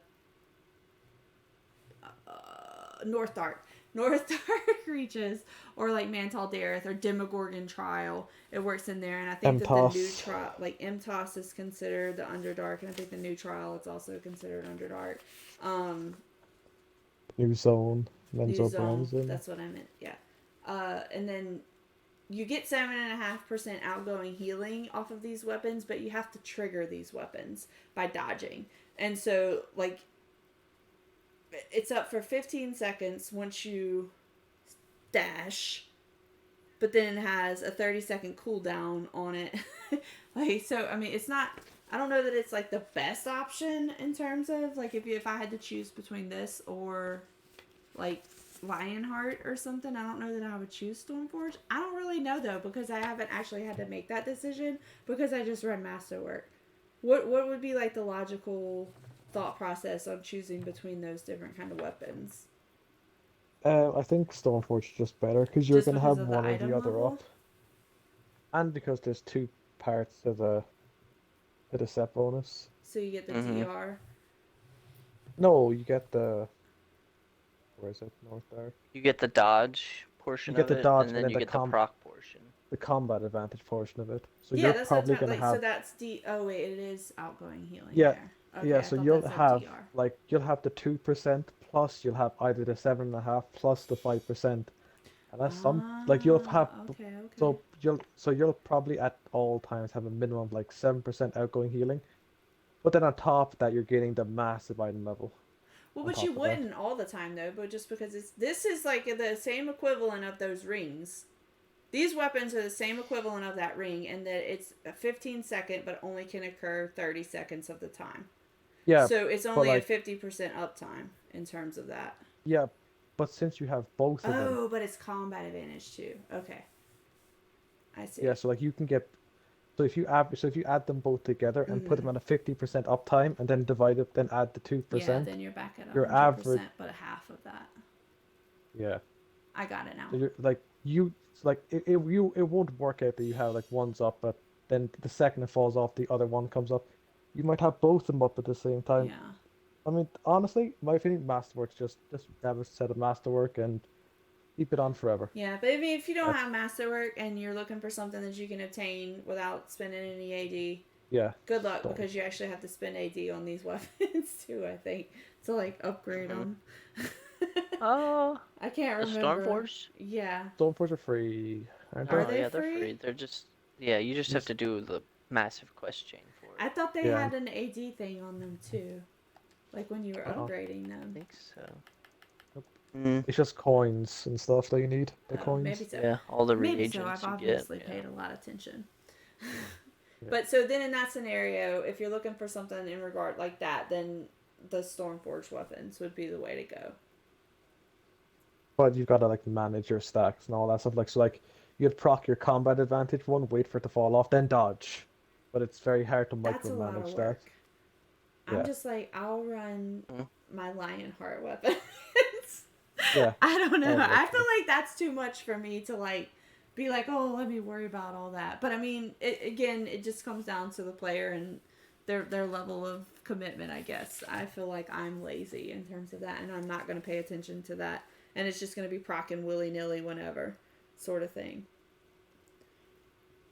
North Dark. North Dark Reaches, or like Mantal Dareth or Demogorgon Trial. It works in there, and I think that the new MTOS. trial, like MTOS, is considered the Underdark, and I think the new trial is also considered Underdark. New Zone. New Menzo Zone, Branson. that's what I meant. Yeah, and then you get 7.5% outgoing healing off of these weapons, but you have to trigger these weapons by dodging. And so, like, it's up for 15 seconds once you dash, but then it has a 30-second cooldown on it. Like, so, I mean, it's not, I don't know that it's, like, the best option in terms of, like, if I had to choose between this or, like, Lionheart or something, I don't know that I would choose Stormforge. I don't really know, though, because I haven't actually had to make that decision because I just run Masterwork. What would be, like, the logical thought process of choosing between those different kind of weapons? I think Stoneforge is just better because you're Just gonna because have of the one or item the other level? up, and because there's two parts to the set bonus. So you get the Mm-hmm. DR. No, you get the where is it? North Dark. You get the dodge portion You get of the it, dodge and and then then you get the proc portion. the combat advantage portion of it. So Yeah, you're that's what I'm probably trying, gonna like, so have that's oh wait, it is outgoing healing yeah there. Okay, yeah. I So thought you'll that said have DR. like you'll have the 2% plus you'll have either the 7.5 plus the 5%, and that's some like you'll have Okay. so you'll probably at all times have a minimum of like 7% outgoing healing, but then on top of that you're getting the massive item level Well, on but you top of that. wouldn't all the time though, but just because this is like the same equivalent of those rings. These weapons are the same equivalent of that ring in that it's a 15-second, but only can occur 30 seconds of the time. Yeah, So it's but only a like 50% uptime in terms of that. yeah, but since you have both of them, Oh, but it's combat advantage too. Okay, I see. yeah, so like you can get so if you add them both together and put them Mm-hmm. at a 50% uptime and then divide it, then add the Yeah, 2%, then you're back at your 100%, average but half of that. yeah. I got it now. So you're like it won't work out that you have like one's up, but then the second it falls off, the other one comes up. You might have both of them up at the same time. Yeah. I mean, honestly, my opinion, Masterwork's just have a set of Masterwork and keep it on forever. Yeah, but I mean, if you don't That's have Masterwork and you're looking for something that you can obtain without spending any AD, yeah. good luck Storm. because you actually have to spend AD on these weapons too, I think, to like upgrade Mhm. them. Oh, I can't the remember. Stormforge? Yeah. Stormforge are free, aren't they? Are Oh they yeah, they're free? free. They're just you just have Yes. to do the massive quest chain for I it. thought they Yeah. had an AD thing on them too, like when you were Uh-uh. upgrading I them. think so. Nope. Mm, It's just coins and stuff that you need. The Oh, maybe coins. so. yeah, all the Maybe so. reagents I've you get. obviously Yeah. paid a lot of attention. Yeah. But so then in that scenario, if you're looking for something in regard like that, then the Stormforge weapons would be the way to go. But you've got to like manage your stacks and all that stuff. Like so, like you'd proc your combat advantage one, wait for it to fall off, then dodge. But it's very hard to That's a lot of micromanage that. work. I'm Yeah. just like, I'll run Mm. my Lionheart weapons. Yeah. I don't know. Oh, I okay. feel like that's too much for me to like be like, oh, let me worry about all that. But I mean, it just comes down to the player and their level of commitment, I guess. I feel like I'm lazy in terms of that, and I'm not going to pay attention to that. And it's just going to be procking willy-nilly whenever sort of thing.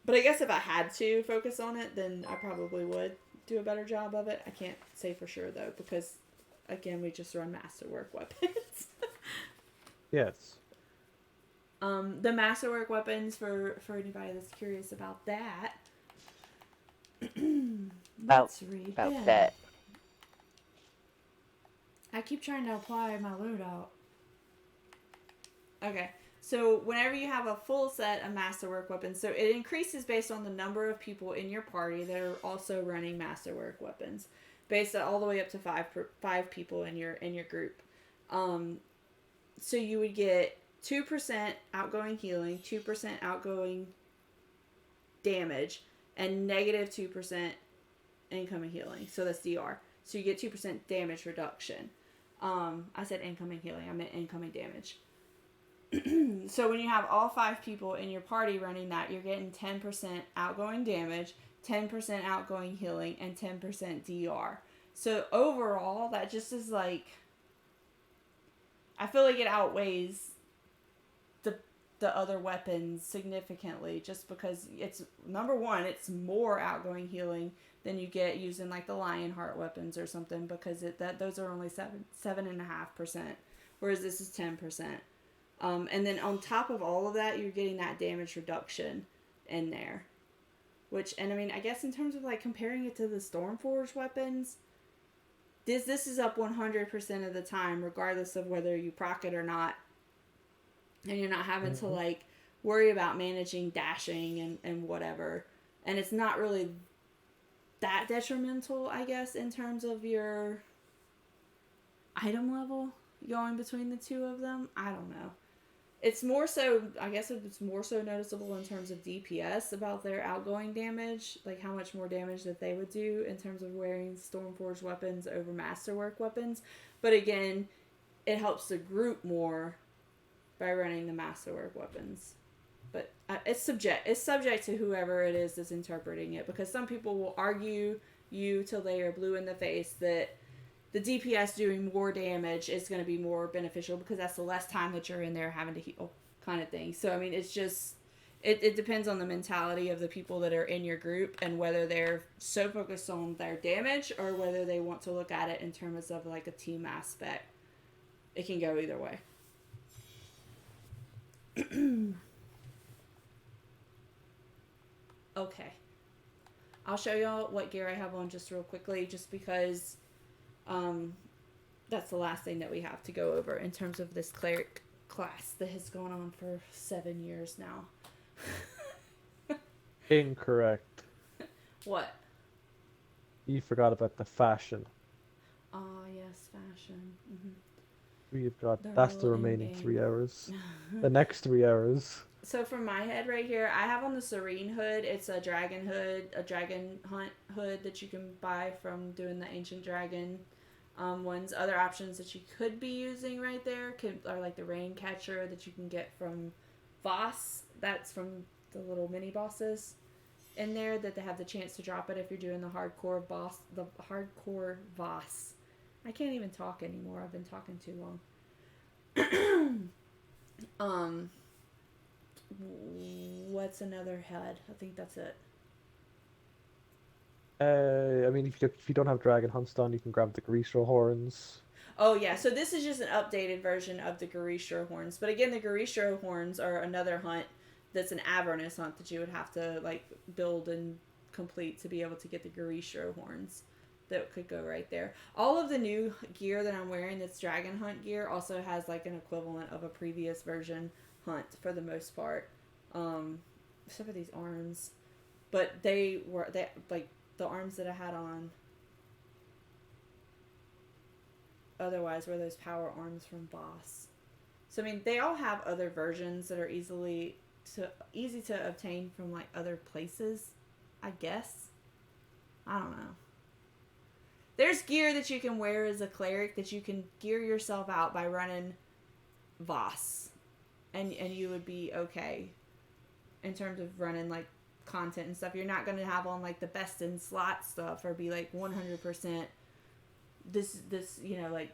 But I guess if I had to focus on it, then I probably would do a better job of it. I can't say for sure, though, because, again, we just run Masterwork weapons. Yes. The Masterwork weapons, for anybody that's curious about that. Let's read About them. that. I keep trying to apply my loadout. Okay, so whenever you have a full set of Masterwork weapons, so it increases based on the number of people in your party that are also running Masterwork weapons, based all the way up to five people in your group. So you would get 2% outgoing healing, 2% outgoing damage, and negative 2% incoming healing. So that's DR. So you get 2% damage reduction. I said incoming healing. I meant incoming damage. So when you have all 5 people in your party running that, you're getting 10% outgoing damage, 10% outgoing healing, and 10% DR. So overall, that just is like, I feel like it outweighs the other weapons significantly, just because it's, number one, it's more outgoing healing than you get using like the Lionheart weapons or something, because those are only 7.5%, whereas this is 10%. And then on top of all of that, you're getting that damage reduction in there. Which, and I mean, I guess in terms of like comparing it to the Stormforge weapons, this is up 100% of the time, regardless of whether you proc it or not. And you're not having to like worry about managing dashing and whatever. And it's not really that detrimental, I guess, in terms of your item level going between the two of them. I don't know. It's more so, I guess it's more so noticeable in terms of DPS about their outgoing damage, like how much more damage that they would do in terms of wearing Stormforge weapons over Masterwork weapons. But again, it helps the group more by running the Masterwork weapons. But it's subject to whoever it is that's interpreting it, because some people will argue you till they are blue in the face that the DPS doing more damage is going to be more beneficial because that's the less time that you're in there having to heal, kind of thing. So, I mean, it's just, it depends on the mentality of the people that are in your group and whether they're so focused on their damage or whether they want to look at it in terms of like a team aspect. It can go either way. Okay. I'll show y'all what gear I have on just real quickly, just because that's the last thing that we have to go over in terms of this cleric class that has gone on for 7 years now. Incorrect. What? You forgot about the fashion. Oh, yes, fashion. Mm-hmm. We've got, The that's the rule remaining in-game. 3 hours. The next 3 hours. So for my head right here, I have on the Serene hood. It's a dragon hood, a dragon hunt hood that you can buy from doing the ancient dragon ones. Other options that you could be using right there are like the rain catcher that you can get from Voss. That's from the little mini bosses in there that they have the chance to drop it if you're doing the hardcore Voss. I can't even talk anymore. I've been talking too long. What's another head? I think that's it. I mean, if you don't have Dragon Hunts done, you can grab the Grisha horns. Oh yeah, so this is just an updated version of the Grisha horns. But again, the Grisha horns are another hunt that's an Avernus hunt that you would have to like build and complete to be able to get the Grisha horns. That could go right there. All of the new gear that I'm wearing that's Dragon Hunt gear also has like an equivalent of a previous version hunt for the most part. Some of these arms, but they like the arms that I had on otherwise were those power arms from BoS. So I mean, they all have other versions that are easy to obtain from like other places, I guess. I don't know. There's gear that you can wear as a cleric that you can gear yourself out by running Voss. And you would be okay in terms of running like content and stuff. You're not going to have on like the best in slot stuff or be like 100% this, you know, like,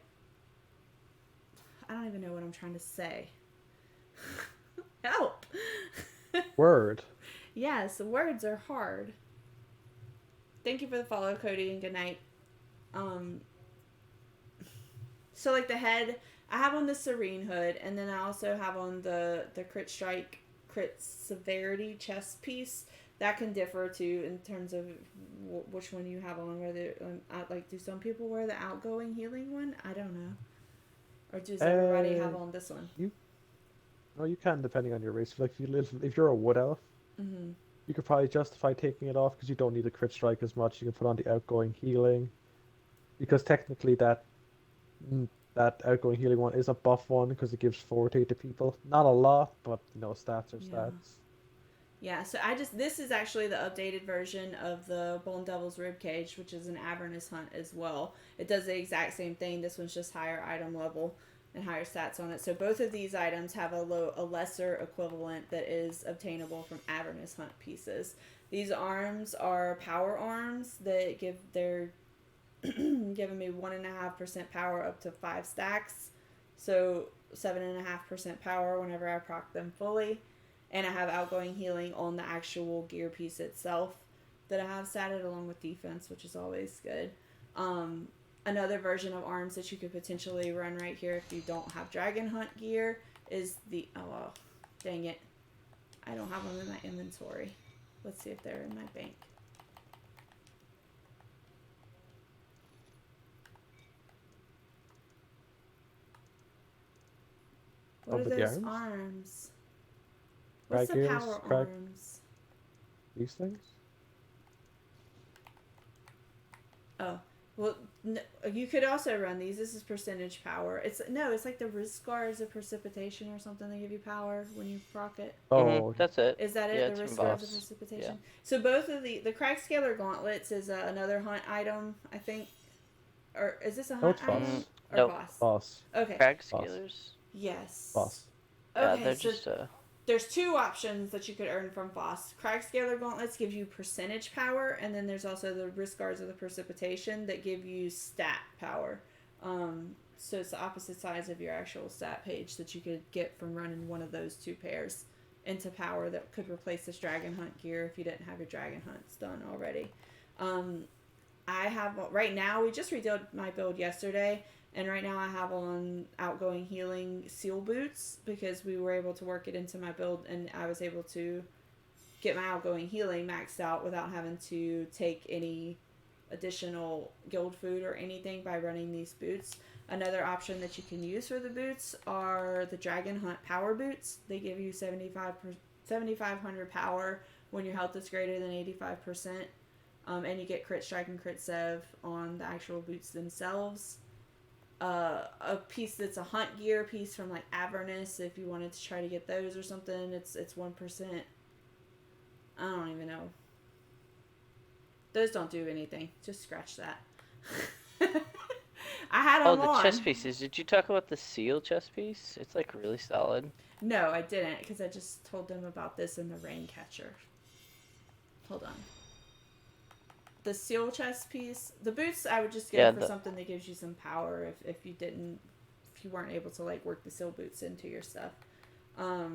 I don't even know what I'm trying to say. Help. Word. Yes, words are hard. Thank you for the follow, Cody, and good night. So like the head, I have on the Serene hood, and then I also have on the crit strike, crit severity chest piece. That can differ too in terms of which one you have on. Whether do some people wear the outgoing healing one? I don't know. Or does everybody have on this one? You can depending on your race. Like if you're a wood elf, you could probably justify taking it off because you don't need a crit strike as much. You can put on the outgoing healing. Because technically that outgoing healing one is a buff one because it gives forte to people. Not a lot, but you know, stats are stats. Yeah, so this is actually the updated version of the Bone Devil's Ribcage, which is an Avernus hunt as well. It does the exact same thing. This one's just higher item level and higher stats on it. So both of these items have a lesser equivalent that is obtainable from Avernus hunt pieces. These arms are power arms that giving me 1.5% power up to 5 stacks. So 7.5% power whenever I proc them fully. And I have outgoing healing on the actual gear piece itself that I have statted along with defense, which is always good. Another version of arms that you could potentially run right here if you don't have Dragon Hunt gear is the... Oh, well, dang it. I don't have them in my inventory. Let's see if they're in my bank. What are but the those arms? arms? What's the Crag power gears, crag- arms? These things? Oh, well, no, you could also run these. This is percentage power. It's like the risk scars of precipitation or something. They give you power when you proc it. Oh, That's it. Is that it? Yeah, The it's risk from scars of BiS. precipitation. So both of the Crag Scaler gauntlets is another hunt item, I think. Or is this a No, hunt it's boss. item? Or Nope. boss? boss. Okay. Crag Boss. scalers. Yes. Boss. Yeah, Okay, they're so just there's two options that you could earn from Foss. Crag Scaler Gauntlets gives you percentage power, and then there's also the Risk Guards of the Precipitation that give you stat power. So it's the opposite sides of your actual stat page that you could get from running one of those two pairs into power that could replace this Dragon Hunt gear if you didn't have your Dragon Hunts done already. I have, right now, we just redid my build yesterday, and right now I have on outgoing healing seal boots because we were able to work it into my build, and I was able to get my outgoing healing maxed out without having to take any additional guild food or anything by running these boots. Another option that you can use for the boots are the Dragon Hunt power boots. They give you 7,500 power when your health is greater than 85%. And you get crit strike and crit sev on the actual boots themselves. A piece that's a hunt gear piece from like Avernus, if you wanted to try to get those or something, it's 1%. I don't even know. Those don't do anything. Just scratch that. I had them the on. chest pieces. Did you talk about the seal chest piece? It's like really solid. No, I didn't, because I just told them about this in the rain catcher. Hold on. The seal chest piece, the boots I would just go for something that gives you some power if you weren't able to like work the seal boots into your stuff. I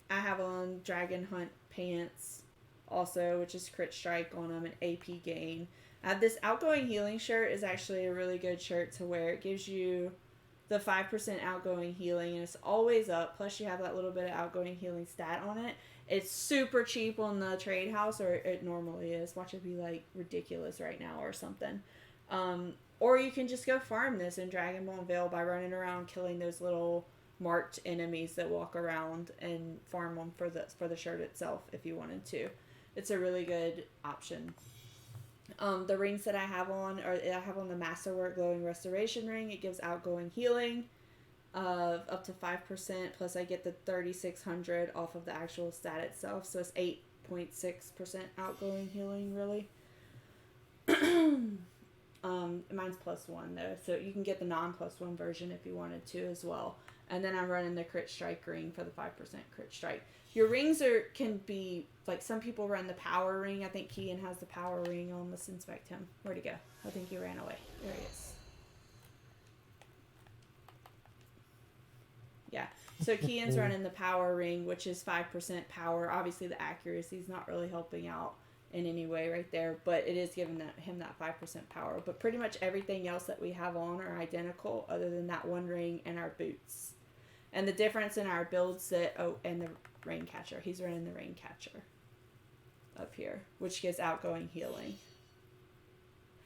have on Dragon Hunt pants also, which is crit strike on them and AP gain. I have this outgoing healing shirt is actually a really good shirt to wear. It gives you the 5% outgoing healing, and it's always up. Plus you have that little bit of outgoing healing stat on it. It's super cheap on the trade house, or it normally is. Watch it be like ridiculous right now or something. Or you can just go farm this in Dragonborn Vale by running around killing those little marked enemies that walk around and farm them for the shirt itself if you wanted to. It's a really good option. The rings that I have on the Masterwork Glowing Restoration ring. It gives outgoing healing of up to 5%, plus I get the 3,600 off of the actual stat itself, so it's 8.6% outgoing healing, really. Mine's +1 though, so you can get the non-+1 version if you wanted to as well. And then I'm running the crit strike ring for the 5% crit strike. Your rings can be, like, some people run the power ring. I think Kean has the power ring on. Let's inspect him. Where'd he go? I think he ran away. There he is. Yeah. So Kean's running the power ring, which is 5% power. Obviously the accuracy is not really helping out in any way right there, but it is giving him that 5% power. But pretty much everything else that we have on are identical other than that one ring and our boots. And the difference in our build set, and the rain catcher. He's running the rain catcher up here, which gives outgoing healing.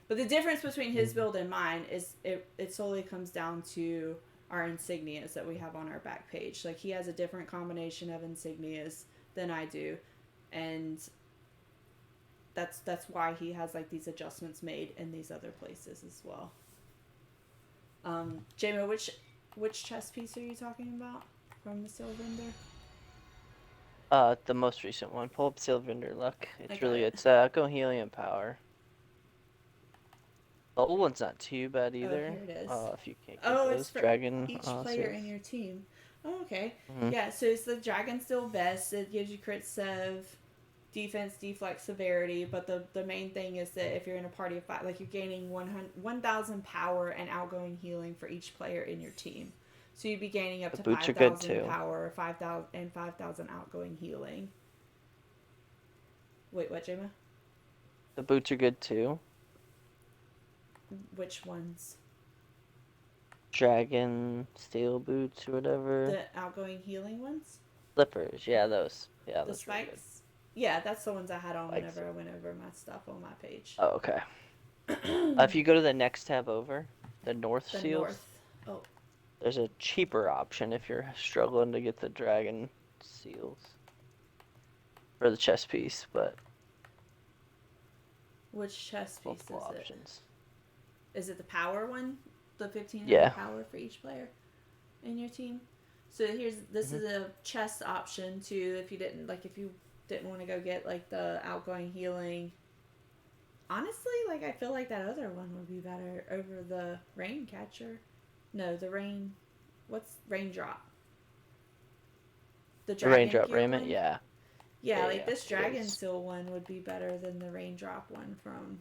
But the difference between his build and mine is it solely comes down to our insignias that we have on our back page. Like, he has a different combination of insignias than I do, and that's why he has like these adjustments made in these other places as well. Jamo, which chess piece are you talking about from the Sylvander? The most recent one. Pull up Sylvander Luck. It's go helium power. The old one's not too bad either. Oh, here it is. If you can't get those it's for dragon each player seals. in your team. Oh, okay. Mm-hmm. Yeah, so it's the Dragon Steel Vest. It gives you crit sev, defense, deflect, severity, but the main thing is that if you're in a party of 5, like, you're gaining 1,000 power and outgoing healing for each player in your team. So you'd be gaining up The to boots are good 5,000 too. power, 5,000 and 5,000 outgoing healing. Wait, what, Jama? The boots are good too. Which ones? Dragon steel boots or whatever. The outgoing healing ones? Slippers, yeah, those. Yeah, The those are really good. spikes? Yeah, that's the ones I had on Spikes. whenever I went over my stuff on my page. Oh, okay. If you go to the next tab over, the north The seals, north. Oh, there's a cheaper option if you're struggling to get the dragon seals for the chest piece, but which chest piece multiple is it? options. Is it the power one? The 1,500 Yeah. power for each player in your team? So this is a chest option too if you didn't want to go get like the outgoing healing. Honestly, like I feel like that other one would be better over the rain catcher. No, the rain. What's raindrop? The The raindrop gear raiment, one? yeah. Yeah, Yeah, like yeah, this it dragon is. seal one would be better than the raindrop one from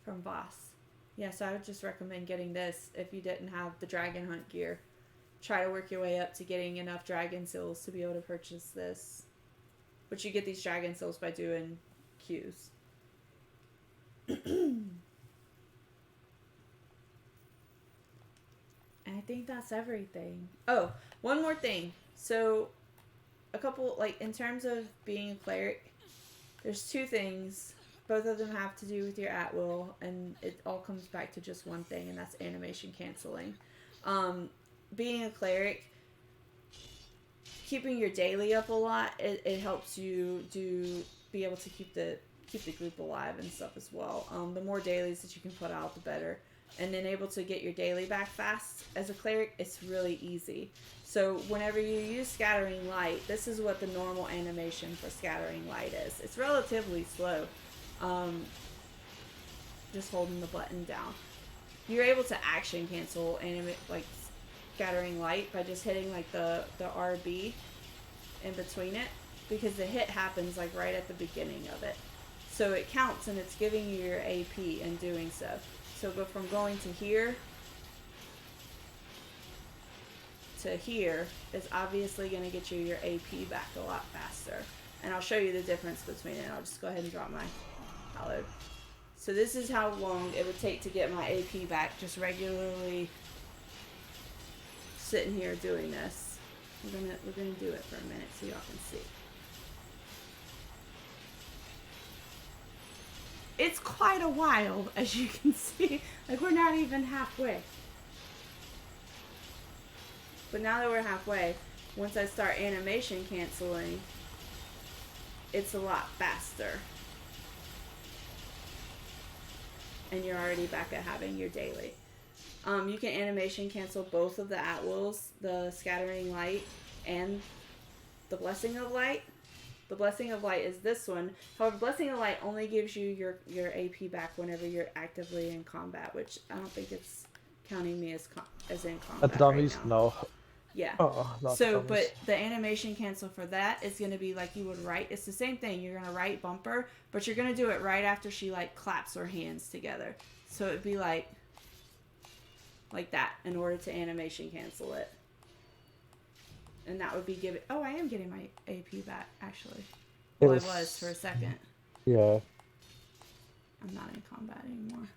BiS. Yeah, so I would just recommend getting this if you didn't have the dragon hunt gear. Try to work your way up to getting enough dragon seals to be able to purchase this. But you get these dragon seals by doing queues. And I think that's everything. Oh, one more thing. So, a couple, like, in terms of being a cleric, there's two things. Both of them have to do with your at-will, and it all comes back to just one thing, and that's animation canceling. Being a cleric, keeping your daily up a lot, it helps you be able to keep the group alive and stuff as well. The more dailies that you can put out, the better. And then able to get your daily back fast as a cleric, it's really easy. So whenever you use Scattering Light, this is what the normal animation for Scattering Light is. It's relatively slow. Just holding the button down. You're able to action cancel like Scattering Light by just hitting like the RB in between it, because the hit happens like right at the beginning of it. So it counts and it's giving you your AP in doing so. So go from going to here to here is obviously going to get you your AP back a lot faster. And I'll show you the difference between it. I'll just go ahead and drop my hallowed. So this is how long it would take to get my AP back just regularly sitting here doing this. We're gonna do it for a minute so y'all can see. It's quite a while, as you can see. Like, we're not even halfway. But now that we're halfway, once I start animation canceling, it's a lot faster. And you're already back at having your daily. You can animation cancel both of the at-wills, the Scattering Light and the Blessing of Light. The Blessing of Light is this one. However, Blessing of Light only gives you your AP back whenever you're actively in combat, which I don't think it's counting me as in combat. At the dummies, right now. no. Yeah. Not So, the dummies. but the animation cancel for that is going to be like you would write. It's the same thing. You're going to write bumper, but you're going to do it right after she like claps her hands together. So it'd be like that in order to animation cancel it. And that would be giving... Oh, I am getting my AP back, actually. Well, I was for a second. Yeah. I'm not in combat anymore.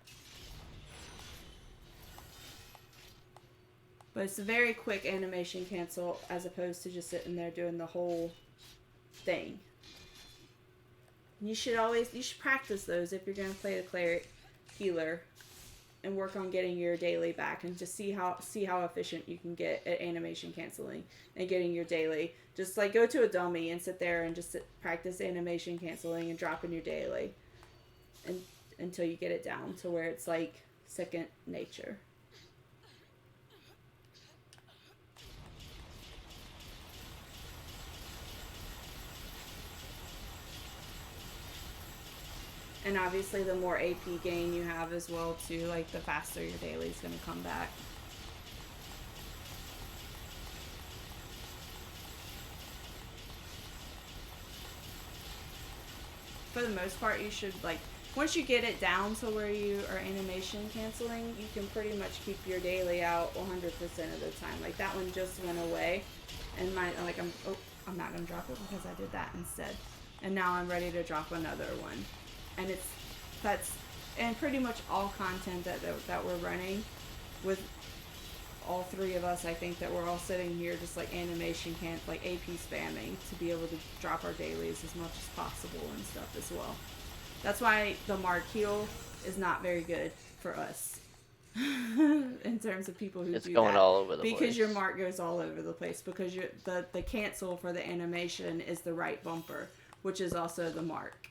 But it's a very quick animation cancel as opposed to just sitting there doing the whole thing. You should practice those if you're going to play the cleric healer and work on getting your daily back and just see how efficient you can get at animation canceling and getting your daily. Just like go to a dummy and sit there and just practice animation canceling and dropping your daily until you get it down to where it's like second nature. And obviously the more AP gain you have as well too, like the faster your daily is going to come back. For the most part, you should like once you get it down to where you are animation canceling, you can pretty much keep your daily out 100% of the time. Like that one just went away, and I'm not gonna drop it because I did that instead, and now I'm ready to drop another one, and and pretty much all content that we're running with all three of us. I think that we're all sitting here just like animation like AP spamming to be able to drop our dailies as much as possible and stuff as well. That's why the mark heal is not very good for us in terms of people who It's do going that. all over the place. Because your mark goes all over the place. Because the cancel for the animation is the right bumper, which is also the mark.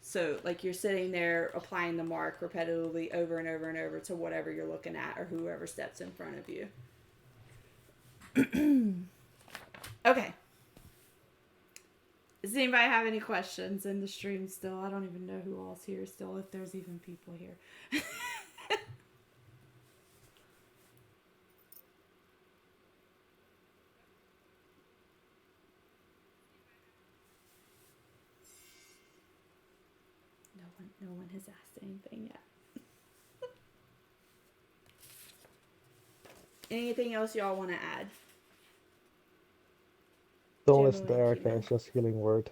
So like you're sitting there applying the mark repetitively over and over and over to whatever you're looking at or whoever steps in front of you. Okay. Does anybody have any questions in the stream still? I don't even know who all's here still, if there's even people here. No one has asked anything yet. Anything else y'all want to add? Don't Jimbo listen to and Erica, Keenan. it's just healing word.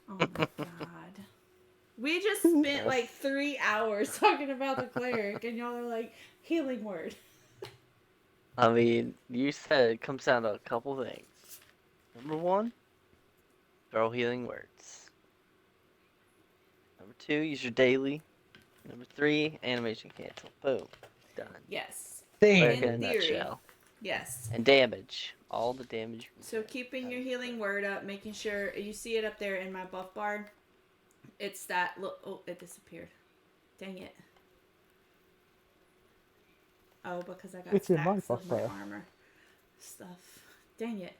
Oh my god. We just spent like 3 hours talking about the cleric, and y'all are like, healing word. I mean, you said it comes down to a couple things. Number one, throw healing words. Number two, use your daily. Number three, animation cancel. Boom. Done. Yes. Cleric In in a theory. nutshell. Yes. And damage. All the damage you can So get. keeping your healing word up, making sure you see it up there in my buff bar. It's that look. Oh, it disappeared. Dang it. Oh, because I got It's in my stacks of buff my bar. armor stuff. Dang it.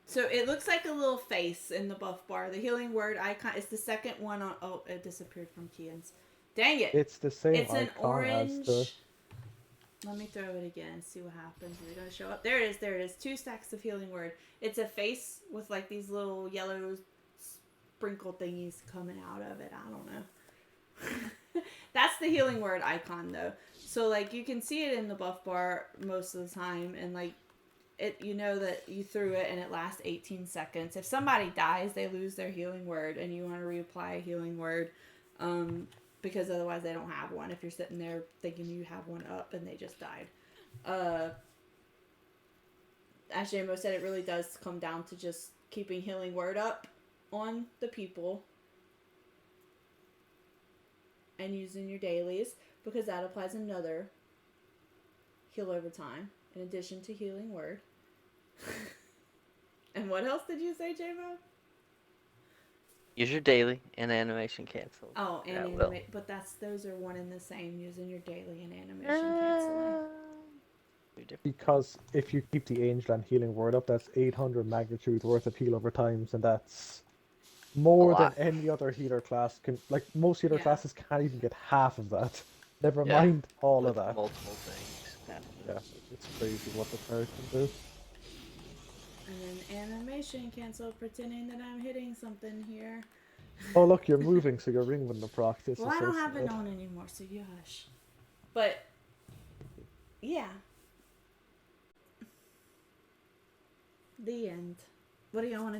So it looks like a little face in the buff bar. The healing word icon is the second one on. Oh, it disappeared from Kian's. Dang it. It's the same It's an icon orange. as the... Let me throw it again and see what happens. Is it going to show up? There it is. There it is. 2 stacks of healing word. It's a face with like these little yellow sprinkle thingies coming out of it. I don't know. That's the healing word icon though. So like you can see it in the buff bar most of the time, and like it, you know that you threw it and it lasts 18 seconds. If somebody dies, they lose their healing word, and you want to reapply a healing word. Because otherwise they don't have one if you're sitting there thinking you have one up and they just died. As Jambo said, it really does come down to just keeping healing word up on the people and using your dailies, because that applies another heal over time in addition to healing word. And what else did you say, Jambo? Use your daily and animation cancel. Oh, and but those are one and the same, using your daily and animation canceling. Because if you keep the Angel and healing word up, that's 800 magnitude worth of heal over times, and that's more than any other healer class can. Like, most healer classes can't even get half of that. Never mind all of that. Multiple things. Yeah, it's crazy what the cleric can do. And then animation cancel, pretending that I'm hitting something here. Oh look, you're moving, so your ring wouldn't have procced. This Well, is I so don't have it sad. on anymore, so you hush. But, yeah. The end. What do y'all want to do?